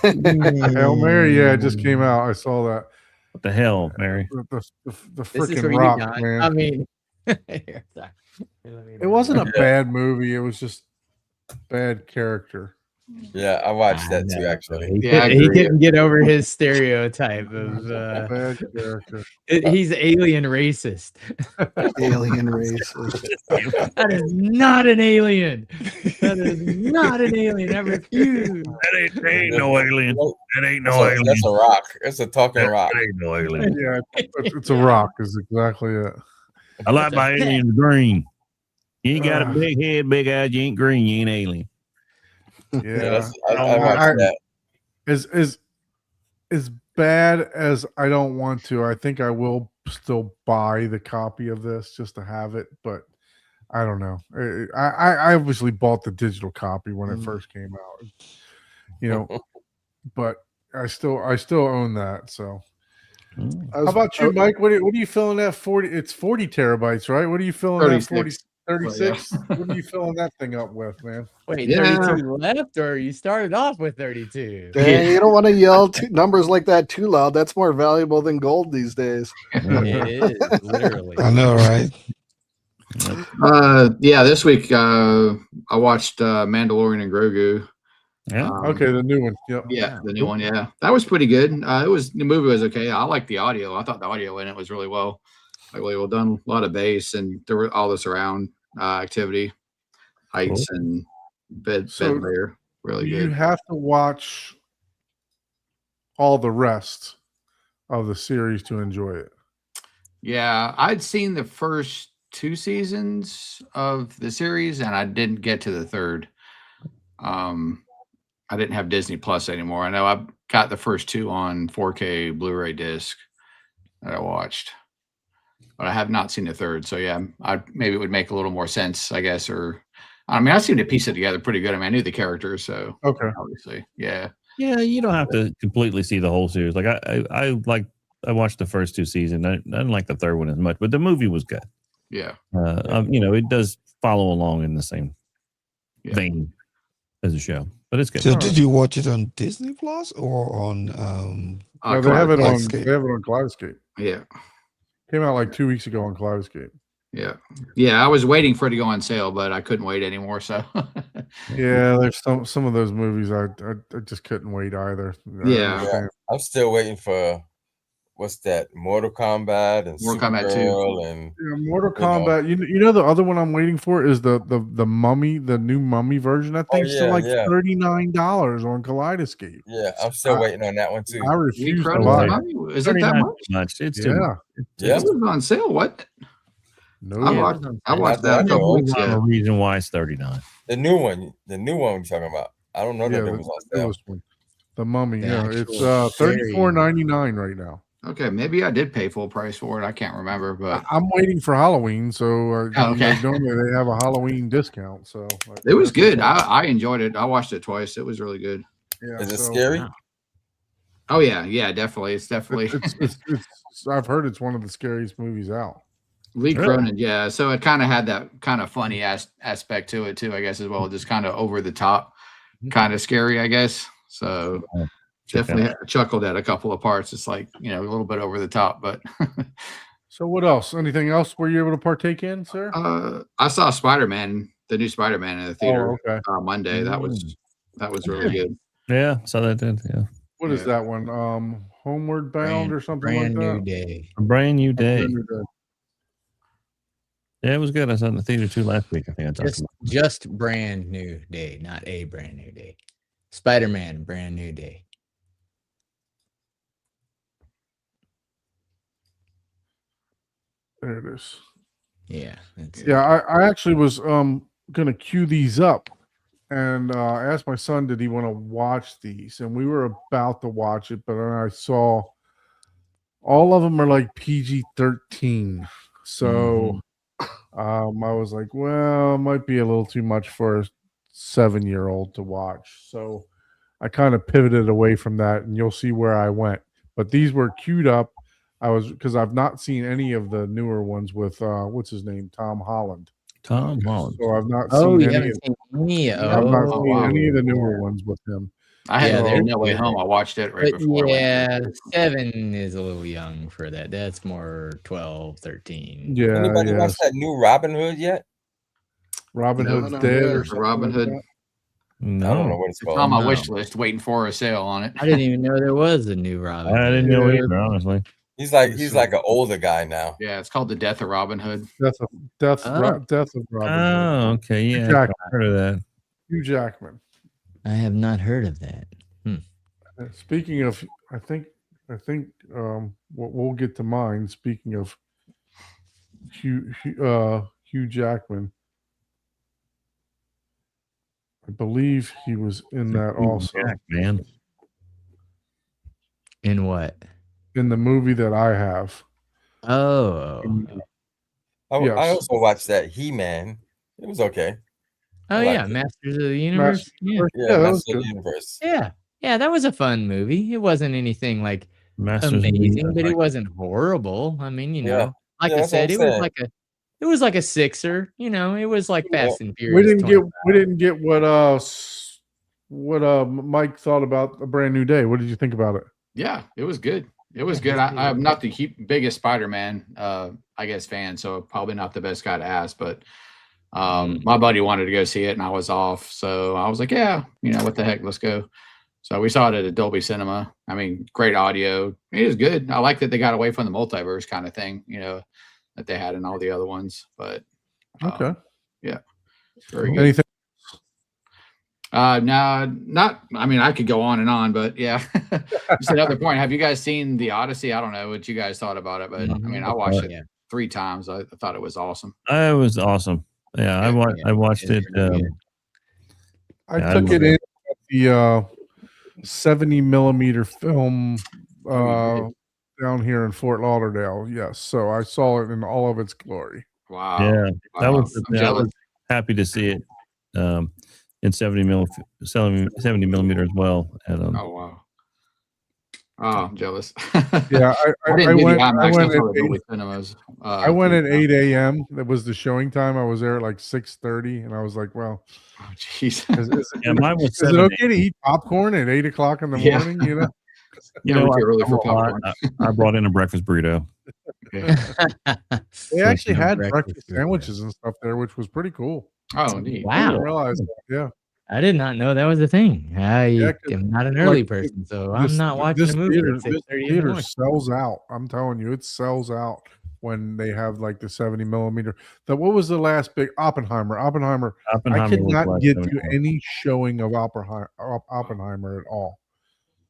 Hail Mary, yeah, it just came out. I saw that. What the hell, Mary? The This is for freaking you, rock, Don. man. I mean, here, sorry. Here, let me- It wasn't a bad movie. It was just bad character. Yeah, I watched that I too, know. actually. He, Yeah, I he agree. couldn't get over his stereotype of Bad character. he's alien racist. alien races. That is not an alien. That is not an alien. I refuse. That ain't no alien. That ain't That's a rock. It's a talking rock. ain't no alien. Yeah, it's a rock. Is exactly it. I like my aliens green. You ain't got a Ah. big head, big eyes. You ain't green. You ain't alien. Yeah, I watched that. as bad as I don't want to. I think I will still buy the copy of this just to have it, but I don't know. I obviously bought the digital copy when it first came out, but I still own that. So, how about you, Mike? What are you feeling that 40? It's 40 terabytes, right? What are you feeling that 40? 36? What are you filling that thing up with, man? Wait, Yeah. 32 left, or you started off with 32? Dang, you don't want to yell numbers like that too loud. That's more valuable than gold these days. It is literally. I know, right? Yeah, this week I watched Mandalorian and Grogu. Yeah. Okay, the new one. Yep. Yeah, the new one. Yeah, that was pretty good. The movie was okay. I liked the audio. I thought the audio in it was really well done. A lot of bass and there were all the surround activity, heights and bed layer. Really You good. have to watch all the rest of the series to enjoy it. Yeah, I'd seen the first 2 seasons of the series, and I didn't get to the third. I didn't have Disney Plus anymore. I know I got the first 2 on 4K Blu-ray disc that I watched, but I have not seen the third. So yeah, maybe it would make a little more sense, I guess. Or I mean, I seemed to piece it together pretty good. I mean, I knew the characters, so Okay. obviously, yeah. Yeah, you don't have to completely see the whole series. Like I watched the first 2 seasons. I didn't like the third one as much, but the movie was good. Yeah. It does follow along in the same Yeah. vein as a show, but it's good. So did you watch it on Disney Plus or on No, they have it on Kaleidoscape. Kaleidoscape. Yeah. Came out like 2 weeks ago on Kaleidoscape. Yeah. I was waiting for it to go on sale, but I couldn't wait anymore. So Yeah, there's some of those movies I just couldn't wait either. I Yeah. understand. I'm still waiting for what's that? Mortal Kombat and Mortal Kombat 2. Supergirl and Yeah, Mortal You know. Kombat. You know the other one I'm waiting for is the Mummy, the new Mummy version. That thing's still yeah, like yeah. $39 on Kaleidoscape. yeah, I'm still waiting on that one too. I Lee refuse to Cronin's buy it. Mummy? Is it that 39 much? much. It's too Yeah. much. Yeah. It was on sale. What? No, I Yeah, watched. it was on I sale. watched that a Not that couple one. weeks The ago. reason why it's 39. The new one you're talking about. I don't know that it was on sale. newest one. The Mummy. The Yeah, it's actual $34.99 right now. Okay, maybe I did pay full price for it. I can't remember, but I'm waiting for Halloween, so okay. normally they have a Halloween discount. So it was good. I enjoyed it. I watched it twice. It was really good. Yeah, Is it so scary? Oh yeah, definitely. It's definitely It's I've heard it's one of the scariest movies out. Lee Really? Cronin. Yeah, so it kind of had that kind of funny aspect to it too, I guess, as well. Just kind of over the top, kind of scary, I guess. So definitely chuckled at a couple of parts. It's like, a little bit over the top, but So what else? Anything else were you able to partake in, sir? I saw Spider-Man, the new Spider-Man in the theater okay. Monday. That was really good. Yeah, so that did. Yeah, What is Yeah. that one? Homeward Bound or something Brand like new that? day. a brand new day. Brand New Day. Yeah, it was good. I saw it in the theater too last week. I think I talked about. Just brand new day, not a brand new day. Spider-Man, brand new day. There it is. Yeah. That's Yeah, I actually was gonna queue these up and asked my son did he want to watch these, and we were about to watch it, but then I saw all of them are like PG-13. So I was like, well, it might be a little too much for a 7-year-old to watch. So I kind of pivoted away from that, and you'll see where I went. But these were queued up. Because I've not seen any of the newer ones with what's his name, Tom Holland. Tom Holland. So I've not Oh, seen you any. haven't seen any? I've not Oh, seen wow. any of the newer ones with him. I had Yeah, it they're No Way good. Home. I watched it right But before. yeah, 7 is a little young for that. That's more 12, 13. Yeah, Anybody watch that new Robin Hood yet? Robin No, Hood's no, dead yeah, or the something Robin like Hood. that. I don't know No, what it's It's called. on my No. wish list, waiting for a sale on it. I didn't even know there was a new Robin. I didn't Hood. know Yeah. either. Honestly, He's like an older guy now. Yeah, it's called The Death of Robin Hood. Death of Robin Hood. oh, okay, yeah, Jack- I heard of that. Hugh Jackman. I have not heard of that. Speaking of, I think we'll get to mine. Speaking of Hugh Jackman, I believe he was in that also Jack, man. In what? in the movie that I have. Oh. I Yes. also watched that He-Man. It was okay. Oh, I liked yeah. it. Masters of the Universe. Yeah. Yeah, that was Masters of good. the Universe. Yeah. Yeah, that was a fun movie. It wasn't anything like Masters of the amazing, Universe, but it like- wasn't horrible. I mean, Yeah. like Yeah, I that's what said, I'm it was saying. like a sixer. It was like Yeah. Fast and We Furious. didn't 20. get what Mike thought about A Brand New Day. What did you think about it? Yeah, it was good. It was good. I'm not the biggest Spider-Man, I guess, fan, so probably not the best guy to ask. But my buddy wanted to go see it, and I was off, so I was like, "Yeah, what the heck, let's go." So we saw it at a Dolby Cinema. I mean, great audio. It was good. I like that they got away from the multiverse kind of thing, that they had in all the other ones. But Okay. very good. Anything? No, not. I mean, I could go on and on, but yeah. Just another point. Have you guys seen The Odyssey? I don't know what you guys thought about it, but I mean, I watched it Yeah. 3 times. I thought it was awesome. It was awesome. Yeah, I watched it. It's really good. I Yeah, I took it love in at the 70 millimeter film down here in Fort Lauderdale. Yes, so I saw it in all of its glory. Wow. Yeah, that Wow. was. I'm I jealous. was happy to see it in 70 millimeter as well. And, Oh wow. Oh, I'm jealous. Yeah, I didn't do the I IMAX. went I saw at the 8, Dolby Cinemas. I went at 8 a.m. That was the showing time. I was there at like 6:30, and I was like, "Well, Oh, jeez. is yeah, mine was it 7 okay to eat popcorn at 8 o'clock in the Yeah. morning?" You Yeah, know, we get early I'm for a lot. popcorn. I brought in a breakfast burrito. They actually No had breakfast breakfast burrito. sandwiches and stuff there, which was pretty cool. Oh, neat. I didn't Wow. realize that. Yeah. I did not know that was a thing. I 'cause, am not an like, early person, so I'm not watching a movie at This 6:30 in the theater morning. sells out. I'm telling you, it sells out when they have like the 70 millimeter. What was the last big Oppenheimer? I could was not like get 70. to any showing of Oppenheimer at all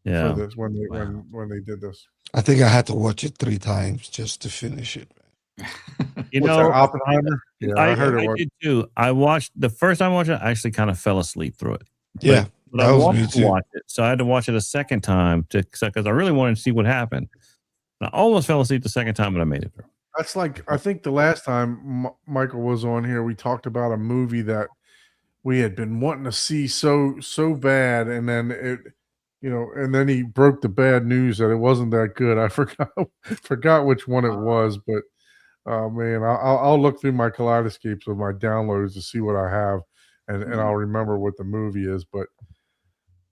Yeah. for this when they Wow. when they did this. I think I had to watch it 3 times just to finish it. You What's know, that, Oppenheimer? Yeah, I heard it I was. did too. I watched the first time I watched it, I actually kind of fell asleep through it. Yeah, But that I was wanted me to too. watch it, so I had to watch it a second time because I really wanted to see what happened. And I almost fell asleep the second time, but I made it through. That's like I think the last time Michael was on here, we talked about a movie that we had been wanting to see so bad, and then and then he broke the bad news that it wasn't that good. I forgot which one it was, but oh man, I'll look through my kaleidoscapes of my downloads to see what I have, and I'll remember what the movie is. But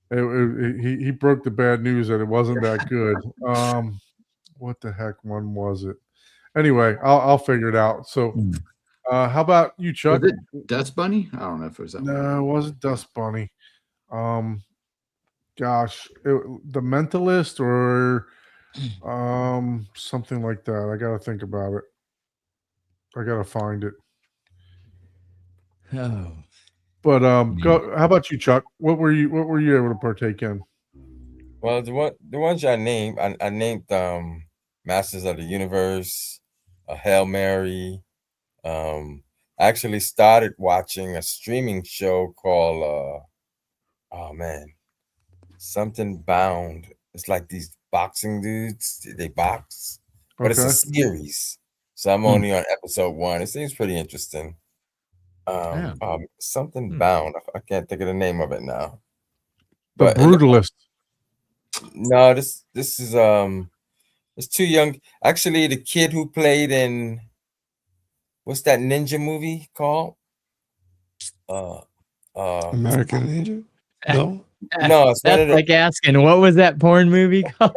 he broke the bad news that it wasn't that good. What the heck one was it? Anyway, I'll figure it out. So, how about you, Chuck? Was it Dust Bunny? I don't know if it was that one. No, it wasn't Dust Bunny. Gosh, The Mentalist or something like that. I gotta think about it. I gotta find it. Oh, But go. How about you, Chuck? What were you able to partake in? Well, the ones I named, I named Masters of the Universe, Hail Mary. I actually started watching a streaming show called oh man, something Bound. It's like these boxing dudes. They box, but it's a series. So I'm only on episode 1. It seems pretty interesting. Something Bound. I can't think of the name of it now. The Brutalist. No, this is it's too young. Actually, the kid who played in what's that ninja movie called? American Ninja? No? No, it's that's like asking what was that porn movie called?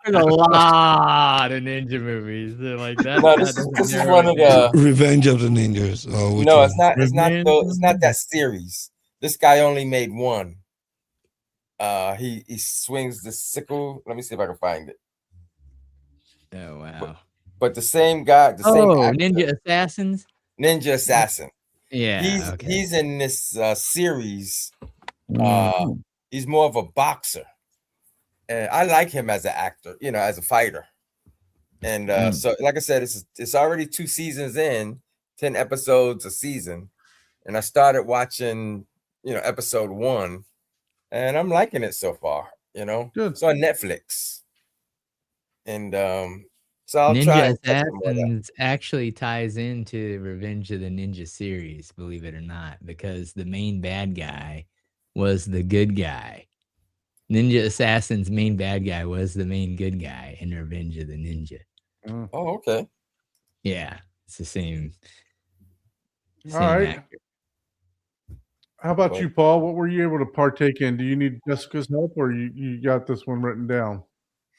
There's a lot of ninja movies. They're like that. No, this is one of the Revenge of the Ninjas. Oh, no, it's not. It's not that series. This guy only made one. He swings the sickle. Let me see if I can find it. Oh wow! But the same guy, the same actor, Ninja Assassins. Ninja Assassin. Yeah, he's in this series. He's more of a boxer, and I like him as an actor. As a fighter. And so, like I said, it's already 2 seasons in, 10 episodes a season, and I started watching, episode 1. And I'm liking it so far, Good. It's on Netflix. And so I'll try. Ninja Assassins actually ties into Revenge of the Ninja series, believe it or not, because the main bad guy was the good guy. Ninja Assassin's main bad guy was the main good guy in Revenge of the Ninja. Oh, okay. Yeah, it's the same. All right. actor. How about you, Paul? What were you able to partake in? Do you need Jessica's help, or you got this one written down?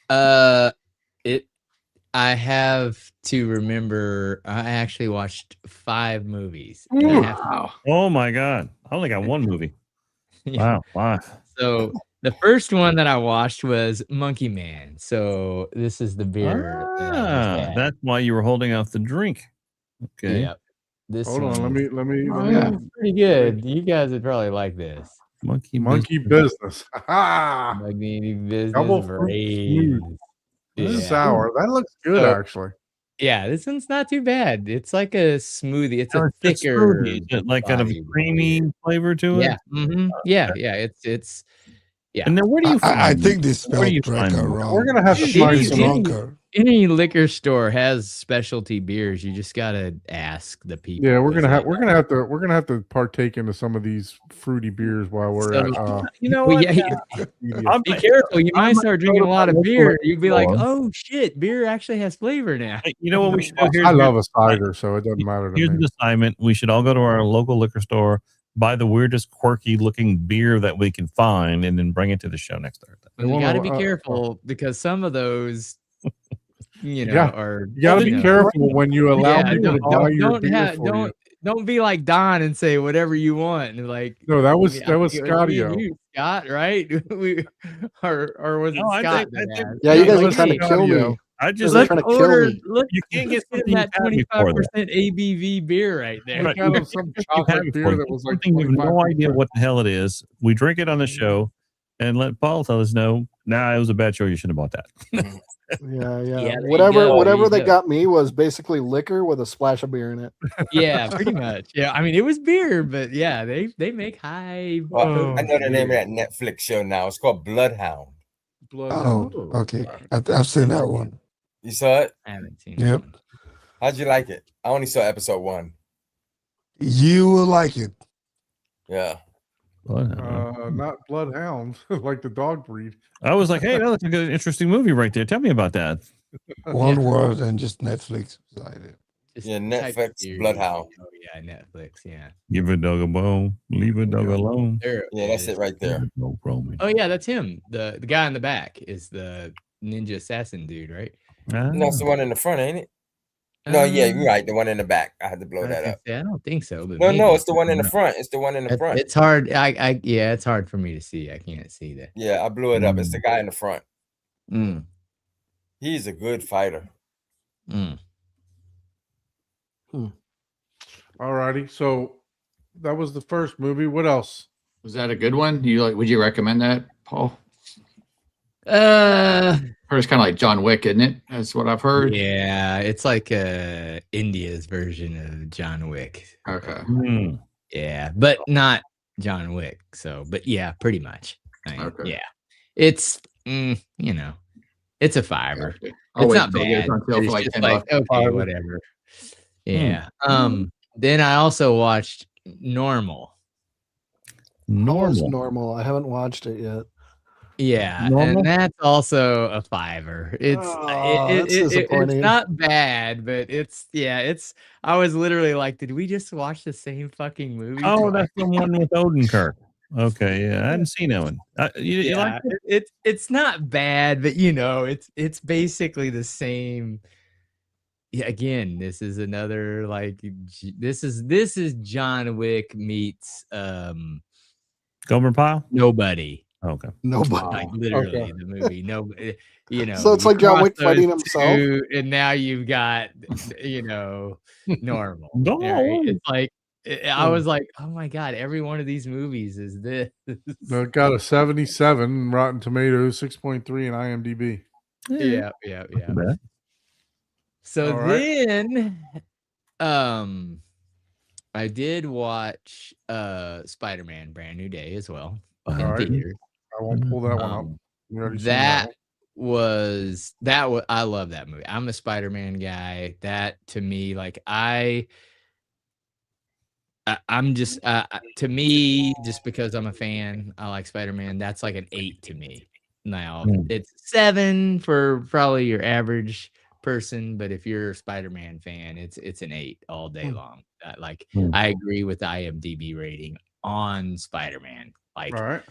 I have to remember. I actually watched 5 movies. Wow! Oh my God! I only got 1 movie. Yeah. Wow! So the first one that I watched was Monkey Man. So this is the beer. That's why you were holding out the drink. Okay. Yep. This Hold on. Let me. pretty good. You guys would probably like this. Monkey Business. Ha! Monkey Business. Double fruit smooth. This is sour. That looks good, actually. Yeah, this one's not too bad. It's like a smoothie. It's a It's thicker, smoothie. Is it like kind of a creamy flavor to it? Yeah. Yeah. It's yeah. And then where do you find I think they Where do you spelled find Drekka them? wrong. We're gonna have to Dude, find these some. Drunker. Any liquor store has specialty beers. You just gotta ask the people. Yeah, we're gonna have to partake into some of these fruity beers while we're at. You know Well, what? yeah, be careful. You might start drinking a lot of beer. You'd be like, "Oh shit, beer actually has flavor now." You know what we should do? I love a cider, so it doesn't matter to Here's me. an assignment. We should all go to our local liquor store, buy the weirdest, quirky looking beer that we can find, and then bring it to the show next Thursday. You wanna, got to be careful because some of those, Yeah. are You got to be careful when you allow Yeah, people to buy your beer for you. don't be like Don and say whatever you want. And like, No, that was I that was think it was me and Scottio. you, Scott, right? or was it No, I Scott? think- that asked? Yeah, you He's guys like, are trying "Hey, to kill Scottio. me. I Just just like let trying to order, kill me. Let's You can't get get something that you've had before that. 25% ABV beer right there. Right. Got him some You've had chocolate before. beer that was like Something you have no 25%. idea what the hell it is. We drink it on the show and let Paul tell us, no, nah, it was a bad show. You shouldn't have bought that. Yeah, Yeah, there you whatever go, whatever there you they go. got me was basically liquor with a splash of beer in it. Yeah, pretty much. Yeah, I mean it was beer, but yeah, they make high. Well, I know the name of beer. that Netflix show now. It's called Bloodhound. Oh, okay. I've seen that one. You saw it? I haven't seen Yep. it. How'd you like it? I only saw episode 1. You will like it. Yeah. Not bloodhounds, like the dog breed. I was like, hey, that looks like an interesting movie right there. Tell me about that. One word and just Netflix beside it. Just Yeah, type Netflix, series. Bloodhound. Oh yeah, Netflix. Yeah. Give a dog a bone, leave a dog alone. There Yeah, that's is. it right there. No roaming. Oh yeah, that's him. The guy in the back is the ninja assassin dude, right? No, it's the one in the front, ain't it? No, yeah, you're right. The one in the back. I had to blow that up. I don't think so. But No, maybe. it's the one in the front. It's the one in the front. It's hard. Yeah, it's hard for me to see. I can't see that. Yeah, I blew it up. It's the guy in the front. Mm. He's a good fighter. Mm. Alrighty, so that was the first movie. What else? Was that a good one? Would you recommend that, Paul? Or it's kind of like John Wick, isn't it? That's what I've heard. Yeah, it's like India's version of John Wick. Okay. Yeah, but not John Wick. So, but yeah, pretty much. Okay. Yeah, it's it's a fiver. Okay. I'll It's wait not till it gets bad. on sale for It's like just 10 like bucks. okay, whatever. Yeah. Then I also watched Normal. Normal. I haven't watched it yet. Yeah, Normal? and that's also a fiver. It's That's it's disappointing. not bad, but it's I was literally like, did we just watch the same fucking movie? Oh, twice? that's the one with Odenkirk. Okay, yeah, I hadn't seen that one. You like it? It's not bad, but it's basically the same. Yeah, again, this is another this is John Wick meets Gomer Pyle? Nobody. Okay. Nobody. Like literally Okay. the movie. Nobody. So it's you like John cross Wick those fighting himself? two, and now you've got Normal. No. Right? It's like I was like, oh my god, every one of these movies is this. It got a 77 Rotten Tomatoes, 6.3 in IMDb. Yeah. Too bad. So All right. then I did watch Spider-Man Brand New Day as well in All right. theaters. I won't pull that one up. You already seen that That I love that movie. I'm a Spider-Man guy. That to me, like I'm just to me, just because I'm a fan, I like Spider-Man. That's like an 8 to me. Now it's 7 for probably your average person, but if you're a Spider-Man fan, it's an 8 all day long. I agree with the IMDb rating on Spider-Man. Like All right.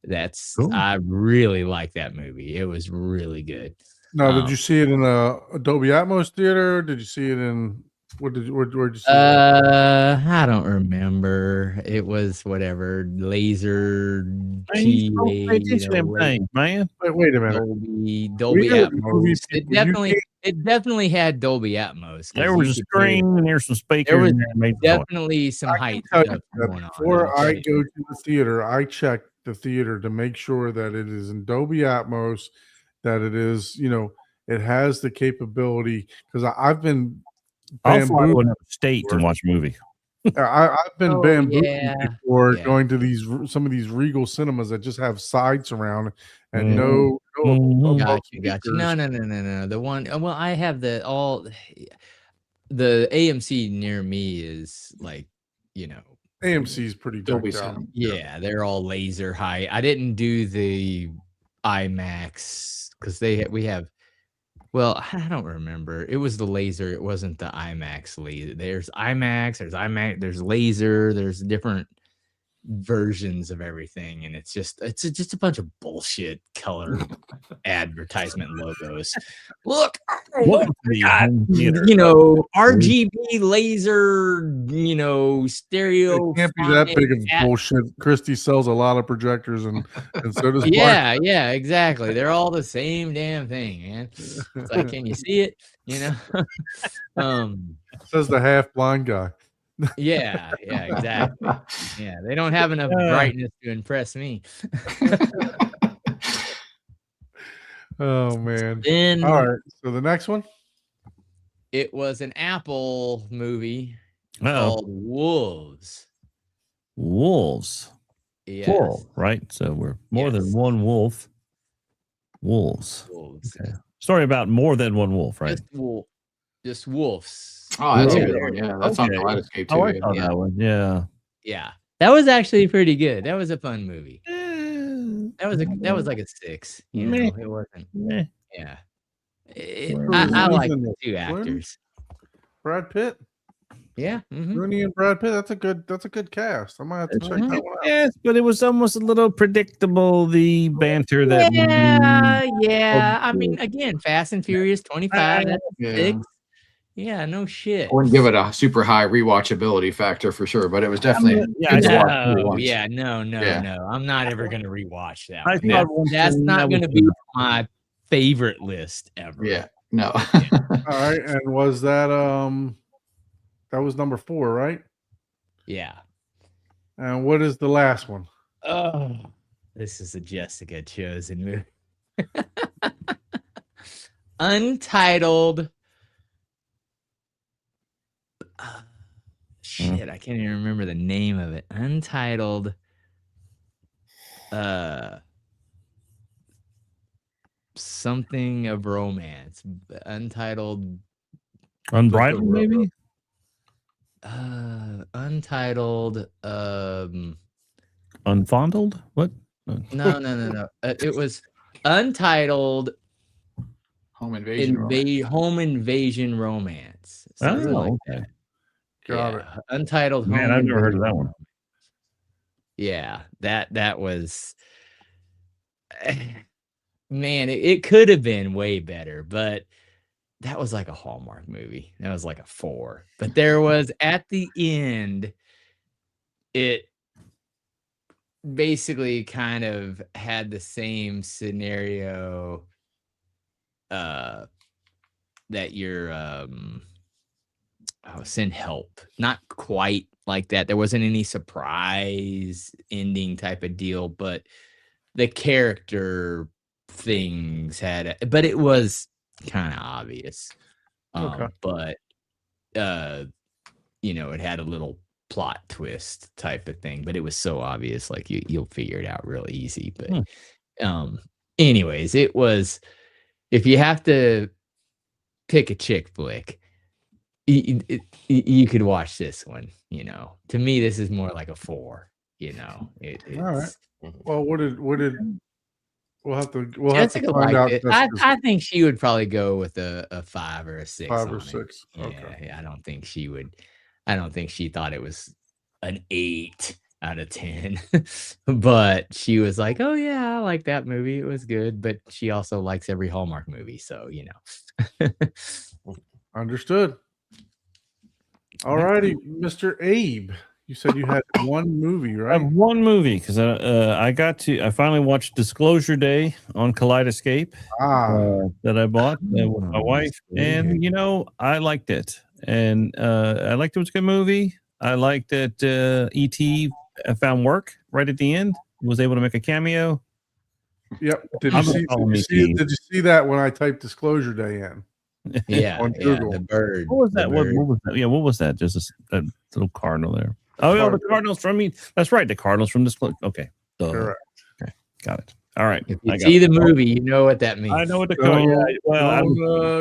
that's Cool. I really like that movie. It was really good. Now, did you see it in a Dolby Atmos theater? Did you see it in where'd you see it? I don't remember. It was whatever laser Thing, man. Wait a minute. Dolby We are the movie Atmos. people. It definitely had Dolby Atmos. 'cause There you was a could hear- screen and there's some speakers. There was in there that made the noise. definitely some I height can tell you stuff that going on. before I go to the theater, I check the theater to make sure that it is in Dolby Atmos, that it is, it has the capability. Because I've been I'll fly to bamboozled. another state to watch a movie. I've been Oh, bamboozled yeah. before Yeah. going to some of these Regal cinemas that just have side surround and Mhm. no Mhm. Got you. speakers. No. The one. Well, I have the AMC near me is like, AMC is pretty Dolby decked out. Cinema. yeah, they're all laser high. I didn't do the IMAX because we have. Well, I don't remember. It was the laser. It wasn't the IMAX laser. There's IMAX. There's IMAX. There's laser. There's different versions of everything, and it's just a bunch of bullshit color advertisement logos. Look, Welcome to the home theater. RGB laser, stereo. It can't be that big of bullshit. Christie sells a lot of projectors, and so does Mark. Yeah, exactly. They're all the same damn thing, man. It's like, can you see it? Says the half blind guy. Yeah, exactly. Yeah, they don't have enough brightness to impress me. Oh man. Then all right. So the next one? It was an Apple movie Uh-oh. called Wolves. Wolves. Yes. Plural, right? So we're more than one wolf. Wolves. Okay. Story about more than one wolf, right? Just wolves. Oh, that's a good one. Yeah, that's on Kaleidoscape too. I saw that one. Yeah. Yeah. That was actually pretty good. That was a fun movie. That was like a 6. It wasn't. Yeah. I like the two actors. Brad Pitt. Yeah. Rooney and Brad Pitt. That's a good cast. I might have to check that one out. Yes, but it was almost a little predictable, the banter that. Yeah. I mean, again, Fast and Furious 25. That's 6. Yeah, no shit. I wouldn't give it a super high rewatchability factor for sure, but it was definitely no. I'm not ever gonna rewatch that. That's not gonna be my favorite list ever. Yeah, no. All right, and was that that was number 4, right? Yeah. And what is the last one? Oh, this is a Jessica chosen movie. Untitled. Shit, I can't even remember the name of it. Untitled. Something of romance. Untitled. Unbridled, maybe. Untitled. Unfondled. What? No. It was Untitled. Home Invasion. Home Invasion Romance. Something like that. Got it. Untitled. Man, I've never heard of that one. Yeah, that was. Man, it could have been way better, but that was like a Hallmark movie. That was like a 4. But there was at the end, it basically kind of had the same scenario that you're send help. Not quite like that. There wasn't any surprise ending type of deal, but the character things but it was kind of obvious. Okay. But it had a little plot twist type of thing, but it was so obvious, like you'll figure it out real easy. But anyways, it was, if you have to pick a chick flick, you could watch this one. To me, this is more like a 4. All right. Well, what did we'll have to find out. I think she would probably go with a 5 or a 6. 5 or 6. Okay. Yeah, I don't think she would. I don't think she thought it was an 8 out of 10. But she was like, "Oh yeah, I like that movie. It was good." But she also likes every Hallmark movie, so Understood. All righty, Mr. Abe. You said you had one movie, right? I have one movie because I finally watched Disclosure Day on Kaleidoscape that I bought with my wife, and I liked it, and I liked it. Was a good movie. I liked that E.T. found work right at the end. Was able to make a cameo. Yep. Did you see that when I typed Disclosure Day in? Yeah, on Google. The bird. What was that? What was that? Yeah, what was that? Just a little cardinal there. Oh, the Cardinals from me. That's right. The Cardinals from this. Okay. Correct. Okay. Got it. All right. If you see the movie, you know what that means. I know what the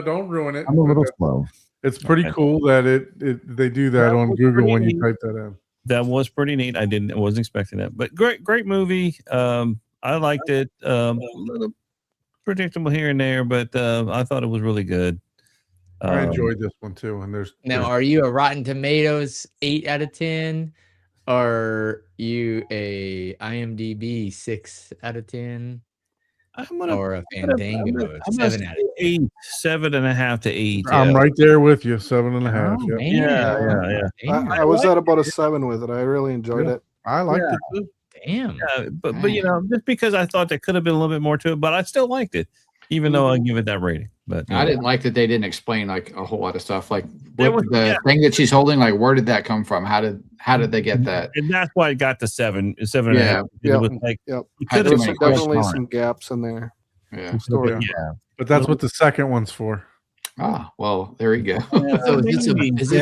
don't ruin it. I'm a little slow. It's pretty cool that they do that on Google when you type that in. That was pretty neat. I wasn't expecting that, but great movie. I liked it. A little predictable here and there, but I thought it was really good. I enjoyed this one too. And are you a Rotten Tomatoes 8 out of 10? Are you a IMDb 6 out of 10 I'm gonna, or a I'm gonna, Fandango I'm gonna 7 out of say 8, 7.5 to 8. I'm Yeah. right there with you, 7.5. Oh, Yeah, man. Yeah. Damn. I was at about a 7 with it. I really enjoyed Yeah. it. I liked Yeah. it too. Damn. But you know, just because I thought there could have been a little bit more to it, but I still liked it, even though I give it that rating. But I didn't like that they didn't explain like a whole lot of stuff. Like There what was- the yeah. thing that she's holding, like where did that come from? How did they get that? And that's why it got to 7.5. Yeah. It was like Yep. it Had could There have was many been definitely on it. some gaps in there. Yeah. Story. Yeah. But that's what the second one's for. Ah, well, there you go. So is this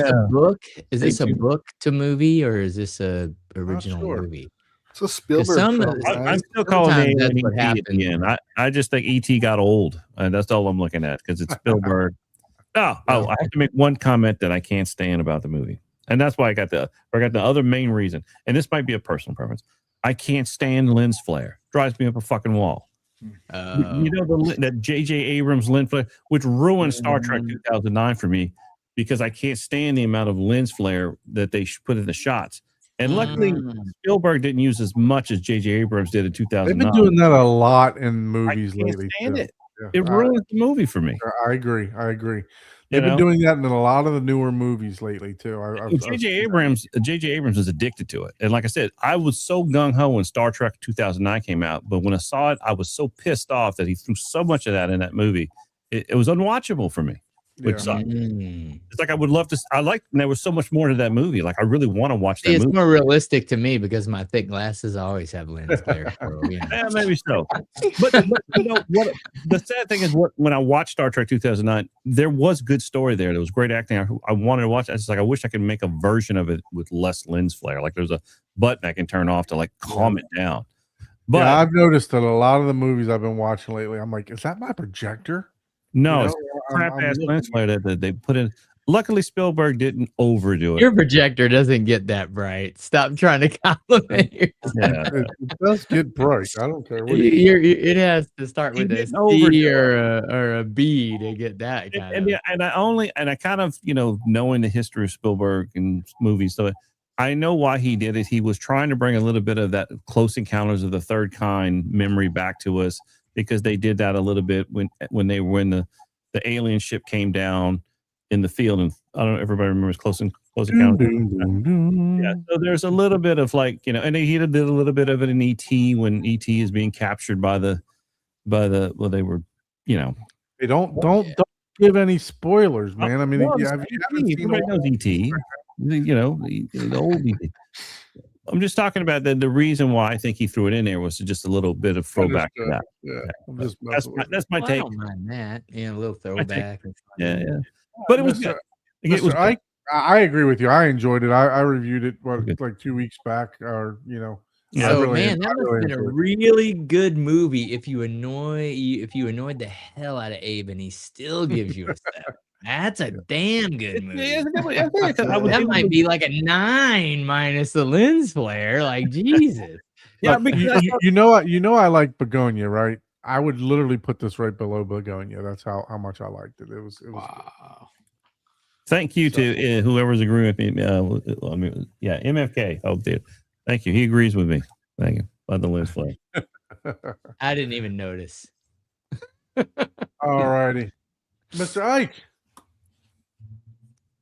a book? Is They this a do. book to movie or is this a original sure. movie? It's a Spielberg some of film, the- right? I'm still calling Sometimes it that's what ET at the happens. end. I just think ET got old, and that's all I'm looking at because it's Spielberg. I have to make one comment that I can't stand about the movie, and that's why I got the other main reason. And this might be a personal preference. I can't stand lens flare. Drives me up a fucking wall. You know that J.J. Abrams lens flare, which ruined Star Trek 2009 for me, because I can't stand the amount of lens flare that they put in the shots. And luckily, Spielberg didn't use as much as J.J. Abrams did in They've 2009. been doing that a lot in I movies can't lately. stand too. it. Yeah. It ruins the movie for me. I agree. You They've know? been doing that in a lot of the newer movies lately too. J.J. Abrams is addicted to it, and like I said, I was so gung ho when Star Trek 2009 came out, but when I saw it, I was so pissed off that he threw so much of that in that movie. It was unwatchable for me, which sucked. It's like I would love to. There was so much more to that movie. Like I really want to watch that It's movie. more realistic to me because my thick glasses always have lens flare. So, you know. Yeah, maybe so. But you know what? The sad thing is, when I watched Star Trek 2009, there was good story there. There was great acting. I wanted to watch it. I was like, I wish I could make a version of it with less lens flare. Like there's a button I can turn off to like calm it down. But yeah, I've noticed that a lot of the movies I've been watching lately, I'm like, is that my projector? no, You it's know, crap I'm ass looking- lens flare that they put in. Luckily, Spielberg didn't overdo it. Your projector doesn't get that bright. Stop trying to compliment yourself. Yeah. It does get bright. I don't care what you It has to start You with a didn't overdo C it. or a B to get that kind And, of. yeah, and I kind of, you know, knowing the history of Spielberg and movies, so I know why he did it. He was trying to bring a little bit of that Close Encounters of the Third Kind memory back to us, because they did that a little bit when the alien ship came down in the field, and I don't know if everybody remembers Close Encounters. Yeah, so there's a little bit of like, you know, and he did a little bit of it in ET when ET is being captured by the well, they were, you know. Hey, don't give any spoilers, man. I mean, Well, you it's haven't ET. seen Everybody knows ET. You know, the old ET. I'm just talking about the reason why I think he threw it in there was just a little bit of throwback to that. Yeah, I'm just messing with you. That's my Well, I take. don't mind that. Yeah, a little throwback. Yeah. But it was Mr. good. It was Mr. I agree with you. I enjoyed it. I reviewed it Good. like 2 weeks back, or Yeah. So really- man, that I must really have been a enjoyed it. really good movie if you annoyed the hell out of Abe and he still gives you a 7. That's a damn good movie. Yeah, it's a good one. Yeah, I was That able might to- be like a 9 minus the lens flare. Like Jesus. Yeah, But because you know I like Begonia, right? I would literally put this right below Begonia. That's how much I liked it. It was Wow. thank you to whoever's agreeing with me. MFK. Oh, dude. Thank you. He agrees with me. Thank you. By the lens flare. I didn't even notice. all righty. Mr. Ike.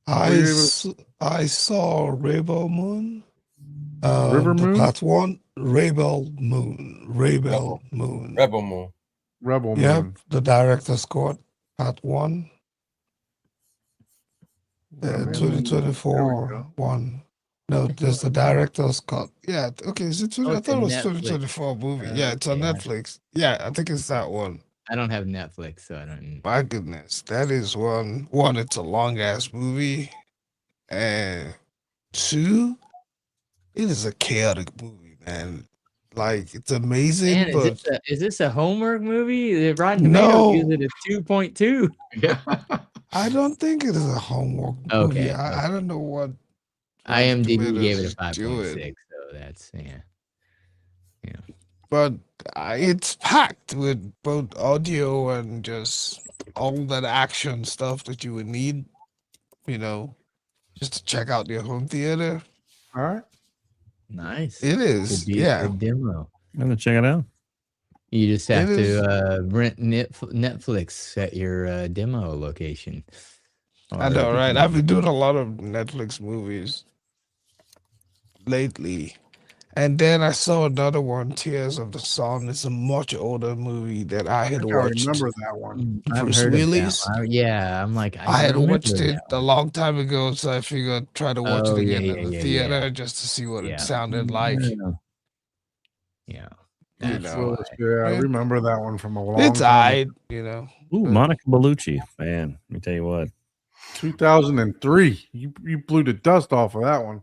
I saw Rebel Moon. River the Moon? Part 1, Rebel Moon. Rebel Moon. Rebel Moon. Rebel Yep, Moon. the director's cut, Part 1, Rebel Moon. There we 2024 go. one. No, there's the director's cut. Yeah, okay. Is it 20, Oh, I it's thought a it was Netflix. 2024 movie. Yeah, it's on Okay. Netflix. Yeah, I think it's that one. I don't have Netflix, so I don't. My goodness, that is one. One, it's a long ass movie, and 2, it is a chaotic movie, man. Like it's amazing, Man, but is this a homework movie? The Rotten No. Tomatoes gives it a 2.2. Yeah. I don't think it is a homework movie. Okay, I don't know what Rotten IMDb gave it a Tomatoes do it. 5.6, so that's yeah. but it's packed with both audio and just all that action stuff that you would need, just to check out your home theater. All right. Nice. It is. Could be a Yeah. good demo. I'm gonna check it out. You just have It is- to rent Netflix at your demo location. I know, right? I've been doing a lot of Netflix movies lately. And then I saw another one, Tears of the Sun. It's a much older movie that I I had think I watched. remember that one. I've Bruce heard of that Willis. one. Yeah, I'm like, I had remember watched it that a one. long time ago, so I figured try to watch Oh, it yeah, again yeah, in the yeah, theater yeah. just to see what Yeah. it sounded like. Yeah. You That's know, Yeah, I it- remember that one from a long It's time. alright, you know. Ooh, But- Monica Bellucci, man. Let me tell you what. 2003. You blew the dust off of that one.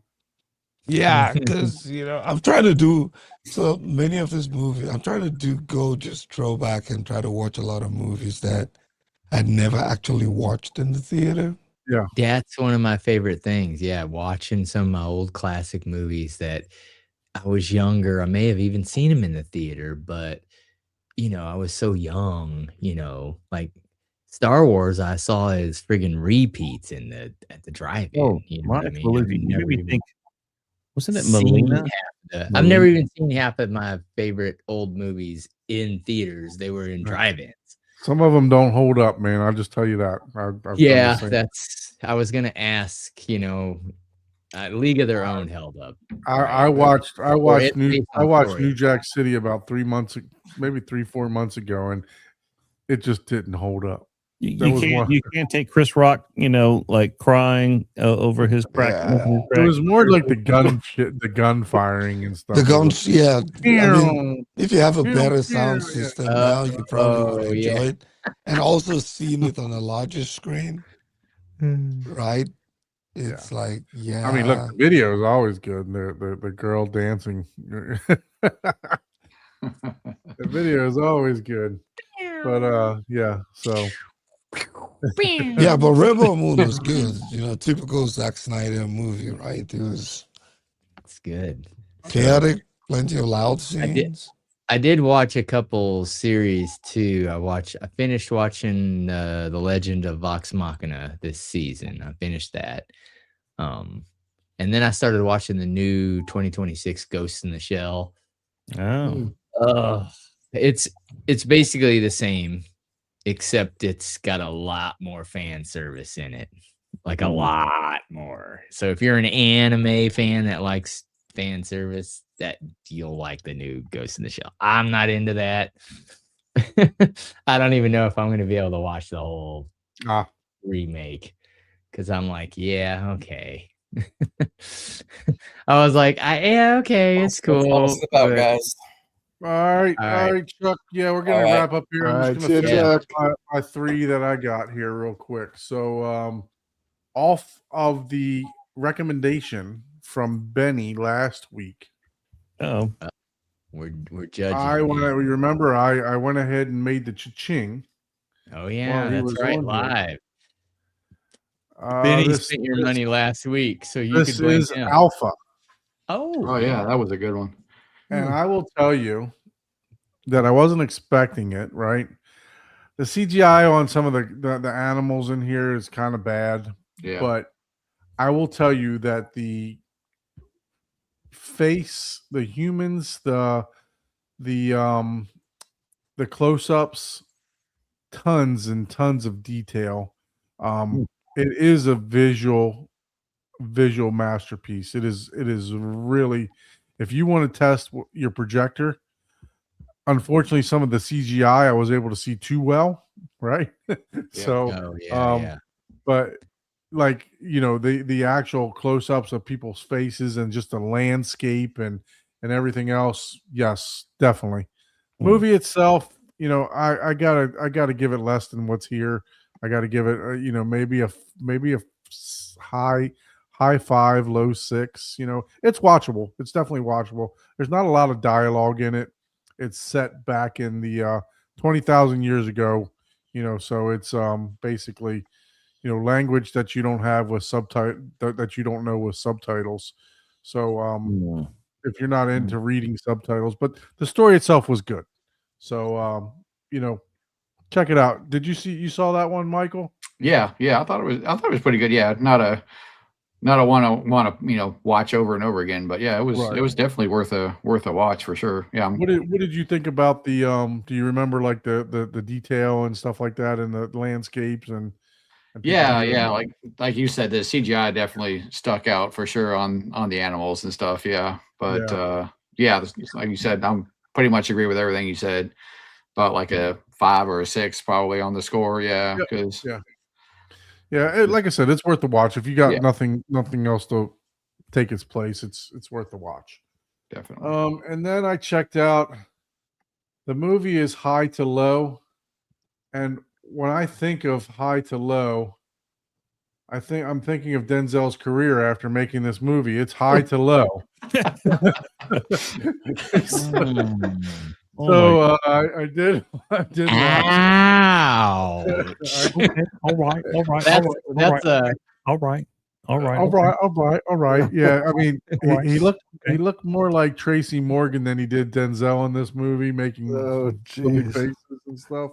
Yeah, because I'm trying to do so many of his movies. I'm trying to go just throwback and try to watch a lot of movies that I'd never actually watched in the theater. That's one of my favorite things. Yeah, watching some of my old classic movies that I was younger. I may have even seen them in the theater, but I was so young. Like Star Wars, I saw as friggin' repeats at the drive-in. Oh, You know what I Monica mean? I've Bellucci. You never made me even think. Wasn't it seen Melina? I've never Melina? even seen half of my favorite old movies in theaters. They were in drive-ins. Some of them don't hold up, man. I'll just tell you that. I've done the Yeah, same. I was gonna ask. League of Their Own held up. I right? watched it's New based on story. New Jack City about 3 months, maybe 3-4 months ago, and it just didn't hold up. That was one. You can't take Chris Rock, like crying over his crack. Yeah. It was more like the gun firing and stuff. The It guns, yeah. I was- mean, if you have a better Yeah. sound system now, you probably would yeah. enjoy it. And also seeing it on a larger screen, right? It's like, yeah. I mean, look, the video is always good. The girl dancing. The video is always good. But yeah, so Yeah, but Rebel Moon was good. Typical Zack Snyder movie, right? It was It's good. chaotic, plenty of loud I did- scenes. I did watch a couple series too. I finished watching The Legend of Vox Machina this season. I finished that. And then I started watching the new 2026 Ghost in the Shell. Oh, It's basically the same, except it's got a lot more fan service in it. Like a lot more. So if you're an anime fan that likes fan service, that you'll like the new Ghost in the Shell. I'm not into that. I don't even know if I'm going to be able to watch the whole remake because I'm like, yeah, okay. I was like, yeah, okay, it's cool. What's it about, guys? all right, All right. Chuck. Yeah, we're gonna All right. wrap up here. I'm All just right, gonna see ya, finish Chuck. my 3 that I got here real quick. So off of the recommendation from Benny last week, oh, We're judging. I want to you. remember I went ahead and made the cha-ching. Oh yeah, he that's was right. on here. Live. Benny spent your money last week, so you could This blame is him. Alpha. Oh yeah, that was a good one. And I will tell you that I wasn't expecting it, right? The CGI on some of the animals in here is kind of bad, Yeah. but I will tell you that the face, the humans, the close-ups, tons and tons of detail. It is a visual masterpiece. It is really, if you want to test your projector, unfortunately some of the CGI I was able to see too well, right? So Oh yeah, yeah. but like the actual close-ups of people's faces and just the landscape and everything else, yes, definitely. Movie itself, I gotta give it less than what's here. I gotta give it maybe a high 5, low 6. It's watchable. It's definitely watchable. There's not a lot of dialogue in it. It's set back in the 20,000 years ago, so it's basically language that you don't have with subtitle that you don't know with subtitles. So if you're not into reading subtitles, but the story itself was good. So check it out. You saw that one, Michael? Yeah, I thought it was pretty good. Yeah, not a not a want to watch over and over again. But yeah, it was definitely worth a watch for sure. Yeah. What did you think about the do you remember like the detail and stuff like that in the landscapes and yeah, like you said, the CGI definitely stuck out for sure on the animals and stuff. Yeah, but like you said, I'm pretty much agree with everything you said. About like a 5 or a 6 probably on the score. Yeah, because like I said, it's worth the watch. If you got nothing else to take its place, it's worth the watch. Definitely. And then I checked out the movie is High to Low, and when I think of High to Low, I'm thinking of Denzel's career after making this movie. It's High to Low. So I did that. Ow! All right. Yeah, I mean, he looked more like Tracy Morgan than he did Denzel in this movie, making silly faces and stuff.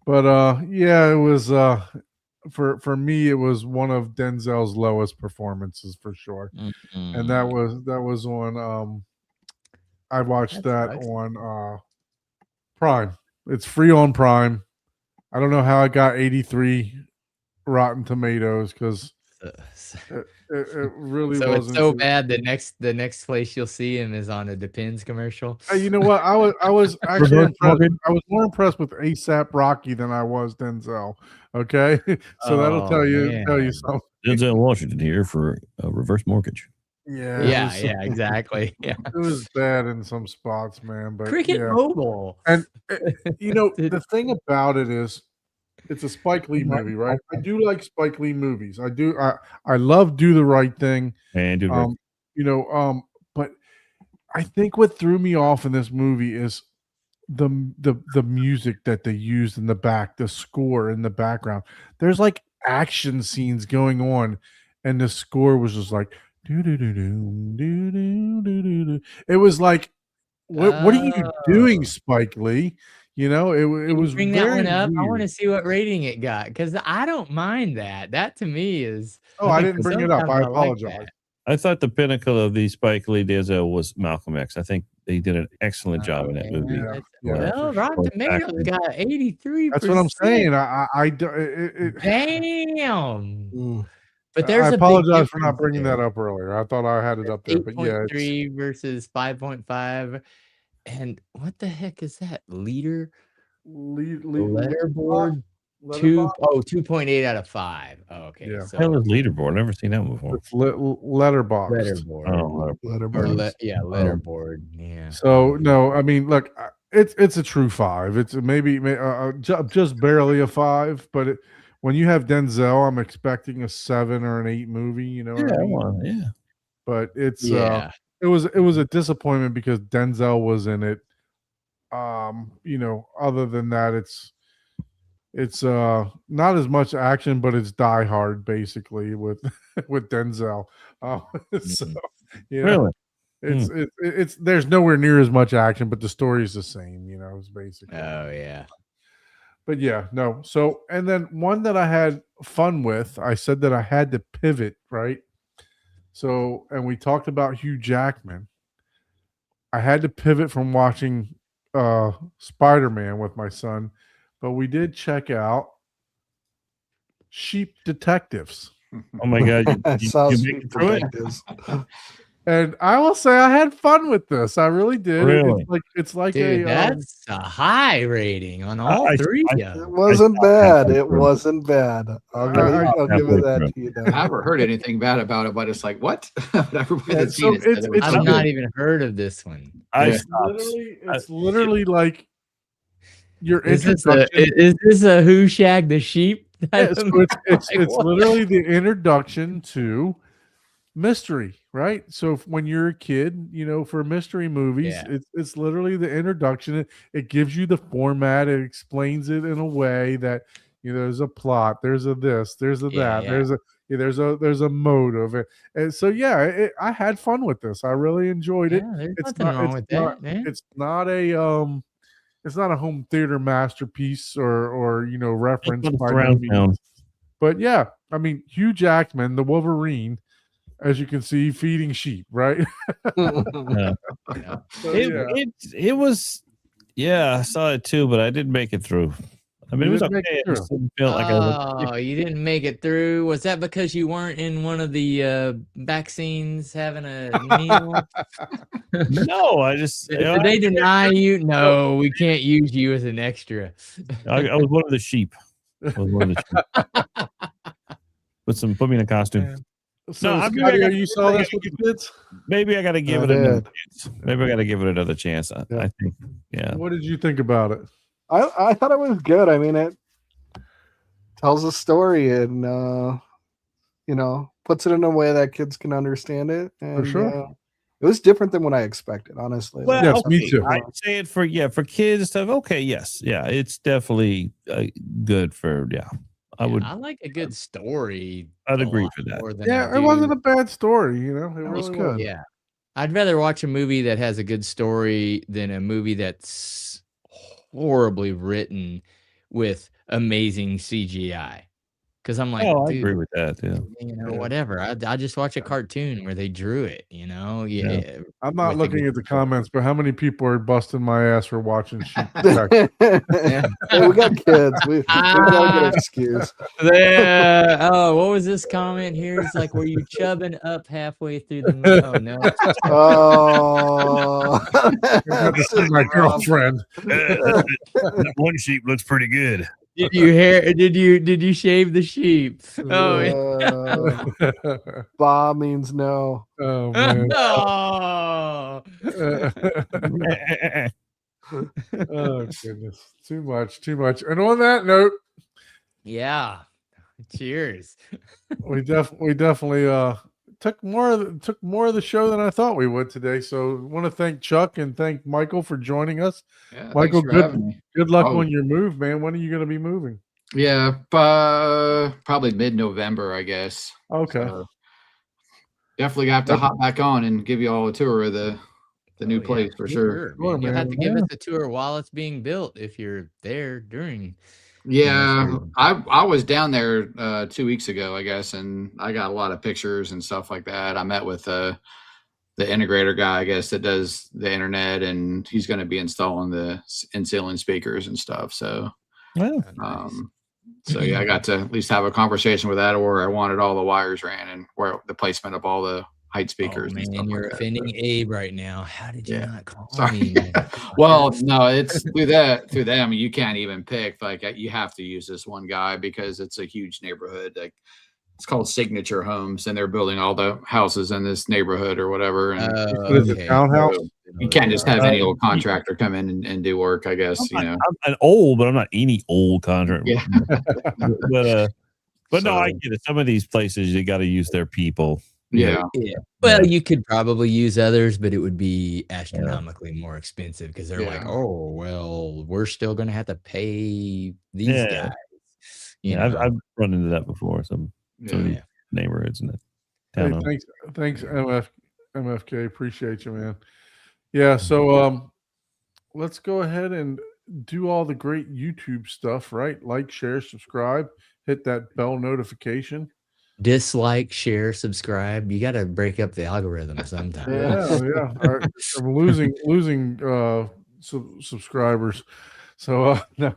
But it was for me, it was one of Denzel's lowest performances for sure, and that was on. I watched that on Prime. It's free on Prime. I don't know how I got 83 Rotten Tomatoes because it really so wasn't it's so bad. The next place you'll see him is on a Depends commercial. You know what? I was actually impressed. I was more impressed with ASAP Rocky than I was Denzel. Okay, so that'll tell you something. Denzel Washington here for a Reverse Mortgage. Yeah, exactly. Yeah, it was bad in some spots, man. But Cricket Mobile, and the thing about it is, it's a Spike Lee movie, right? I do like Spike Lee movies. I do. I love Do the Right Thing. And but I think what threw me off in this movie is the music that they used in the back, the score in the background. There's like action scenes going on, and the score was just like do do do do do do do do. It was like, what are you doing, Spike Lee? It was bring that one up. Weird. I want to see what rating it got because I don't mind that. That to me is. I didn't bring it up. I apologize. I thought the pinnacle of the Spike Lee Denzel was Malcolm X. I think they did an excellent job in that movie. Well, Rotten Tomatoes got 83%. That's what I'm saying. Damn. But there's I apologize for not bringing that up earlier. I thought I had it up there, but 3 versus 5.5. And what the heck is that? Letterboard 2.8 out of 5. Oh, okay. Yeah. So hell is Leaderboard? I've never seen that before. It's Letterboxd. Letterboard. Yeah. So no, I mean, look, it's a true 5. It's maybe just barely a 5, but when you have Denzel, I'm expecting a 7 or an 8 movie. You know what I mean? Yeah. But it's it was a disappointment because Denzel was in it. Other than that, it's not as much action, but it's Die Hard basically with Denzel. Really, it's there's nowhere near as much action, but the story is the same. It's basically. Oh yeah. But yeah, no. So and then one that I had fun with, I said that I had to pivot, right? So, and we talked about Hugh Jackman. I had to pivot from watching Spider-Man with my son, but we did check out Sheep Detectives. Oh my God. Sheep Detectives. And I will say I had fun with this. I really did. Really? It's like Dude, that's a high rating on all three. It wasn't bad. It wasn't bad. I'll give it that to you. I haven't heard anything bad about it, but it's like, what? Everybody that's seen it said I've not even heard of this one. It's literally like your introduction. Is this a Who Shagged the Sheep? Yeah, so it's literally the introduction to mystery, right? So when you're a kid, for mystery movies, it's literally the introduction. It gives you the format. It explains it in a way that there's a plot, there's a this, there's a that, there's a motive, and so I had fun with this. I really enjoyed it. It's not a home theater masterpiece or reference by no means. But yeah, I mean, Hugh Jackman, the Wolverine. as you can see, feeding sheep, right? Yeah. So, yeah. It was, yeah, I saw it too, but I didn't make it through. I mean, You it was didn't make okay. it I just through. didn't feel like I Oh, you didn't make it through. Was that because you weren't in one of the back scenes having a meal? no, I just Did they deny you? No, we can't use you as an extra. I was one of the sheep. I was one of the sheep. Put me in a costume. So, No, Scotty, you saw this with the kids? Maybe I got to give I it another did. chance. Maybe I got to give it another chance. I think, yeah. What did you think about it? I thought it was good. I mean, it tells a story and puts it in a way that kids can understand it. And, sure. It was different than what I expected, honestly. Well, Yes, me too. I'd say it for kids and stuff. Okay, yes, yeah, it's definitely good for I would. I like a good story. I'd a agree lot for that. more than Yeah, I it wasn't do- a bad story, you know. It It really was good. Yeah. I'd rather watch a movie that has a good story than a movie that's horribly written with amazing CGI. Because I'm like, Oh, I dude, agree with that. Yeah. Yeah. whatever. I just watch a cartoon where they drew it, Yeah. I'm not with a looking good at the story. comments, but how many people are busting my ass for watching sheep protect? Yeah. Hey, we got kids. We got a good excuse. Oh, what was this comment here? It's like, were you chubbing up halfway through the movie? Oh, no. Oh, You're about to see my girlfriend. That one sheep looks pretty good. Did you shave the sheep? Oh, yeah. Ba means no. Oh man. Oh. Oh goodness. Too much. And on that note, Yeah. Cheers. we definitely took more of the show than I thought we would today. So I want to thank Chuck and thank Michael for joining us. Yeah, Michael, thanks for having me. good luck Oh. on your move, man. When are you going to be moving? Yeah, probably mid-November, I guess. Okay. So definitely have to hop back on and give you all a tour of the new place for sure. Sure, You'll have man. to give us a tour while it's being built if you're there during. Yeah, I was down there 2 weeks ago, I guess, and I got a lot of pictures and stuff like that. I met with the integrator guy, I guess, that does the internet, and he's going to be installing the in-ceiling speakers and stuff. So, so yeah, I got to at least have a conversation with that, or I wanted all the wires ran and where the placement of all the height speakers. Man, and stuff you're like that. offending Abe right now. How did you not call Sorry. me? Well, no, it's through them. You can't even pick. Like, you have to use this one guy because it's a huge neighborhood. Like, it's called Signature Homes, and they're building all the houses in this neighborhood or whatever. And What is it, townhouse? so you can't just have any old contractor come in and do work, I guess. I'm an old, but I'm not any old contractor. Yeah. but no, I get it. Some of these places you got to use their people. Yeah. Well, you could probably use others, but it would be astronomically more expensive because they're like, oh, well, we're still going to have to pay these guys. I've run into that before. Some neighborhoods in the town. Hey, thanks, MFK. Appreciate you, man. Yeah. So let's go ahead and do all the great YouTube stuff, right? Like, share, subscribe, hit that bell notification. Dislike, share, subscribe. You got to break up the algorithm sometimes. Yeah. I'm losing subscribers. So no.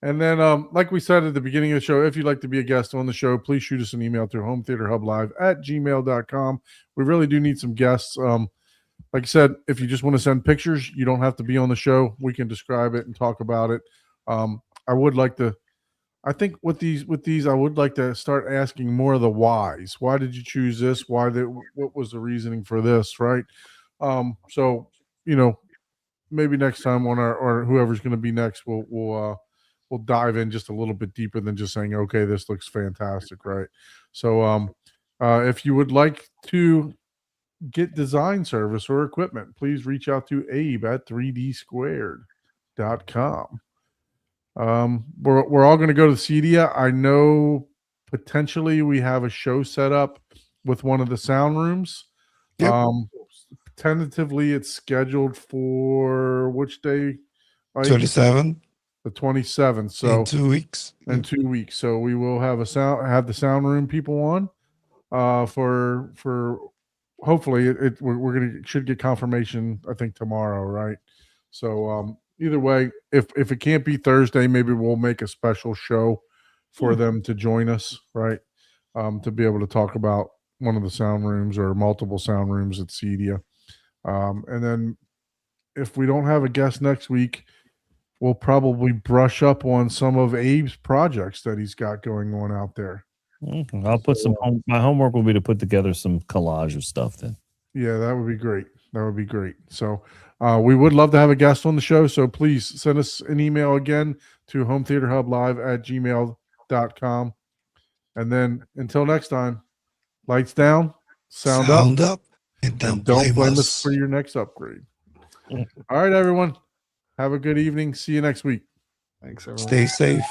And then, like we said at the beginning of the show, if you'd like to be a guest on the show, please shoot us an email through hometheaterhublive@gmail.com. We really do need some guests. Like I said, if you just want to send pictures, you don't have to be on the show. We can describe it and talk about it. I think with these, I would like to start asking more of the whys. Why did you choose this? What was the reasoning for this? Right. So, maybe next time on or whoever's going to be next, we'll dive in just a little bit deeper than just saying, okay, this looks fantastic. Right. So, if you would like to get design service or equipment, please reach out to Abe at 3dsquared.com. We're all going to go to Cedia. I know potentially we have a show set up with one of the sound rooms. Yep. Tentatively, it's scheduled for which day? 27. The 27th. So in 2 weeks. In 2 weeks. So we will have the sound room people on. for hopefully we're gonna should get confirmation, I think, tomorrow, right? So either way, if it can't be Thursday, maybe we'll make a special show for them to join us, right? To be able to talk about one of the sound rooms or multiple sound rooms at Cedia. And then if we don't have a guest next week, we'll probably brush up on some of Abe's projects that he's got going on out there. I'll put my homework will be to put together some collage of stuff then. Yeah, that would be great. That would be great. So we would love to have a guest on the show. So please send us an email again to hometheaterhublive@gmail.com. And then until next time, lights down, sound up, and don't blame blame us us. for your next upgrade. All right, everyone. Have a good evening. See you next week. Thanks, everyone. Stay safe.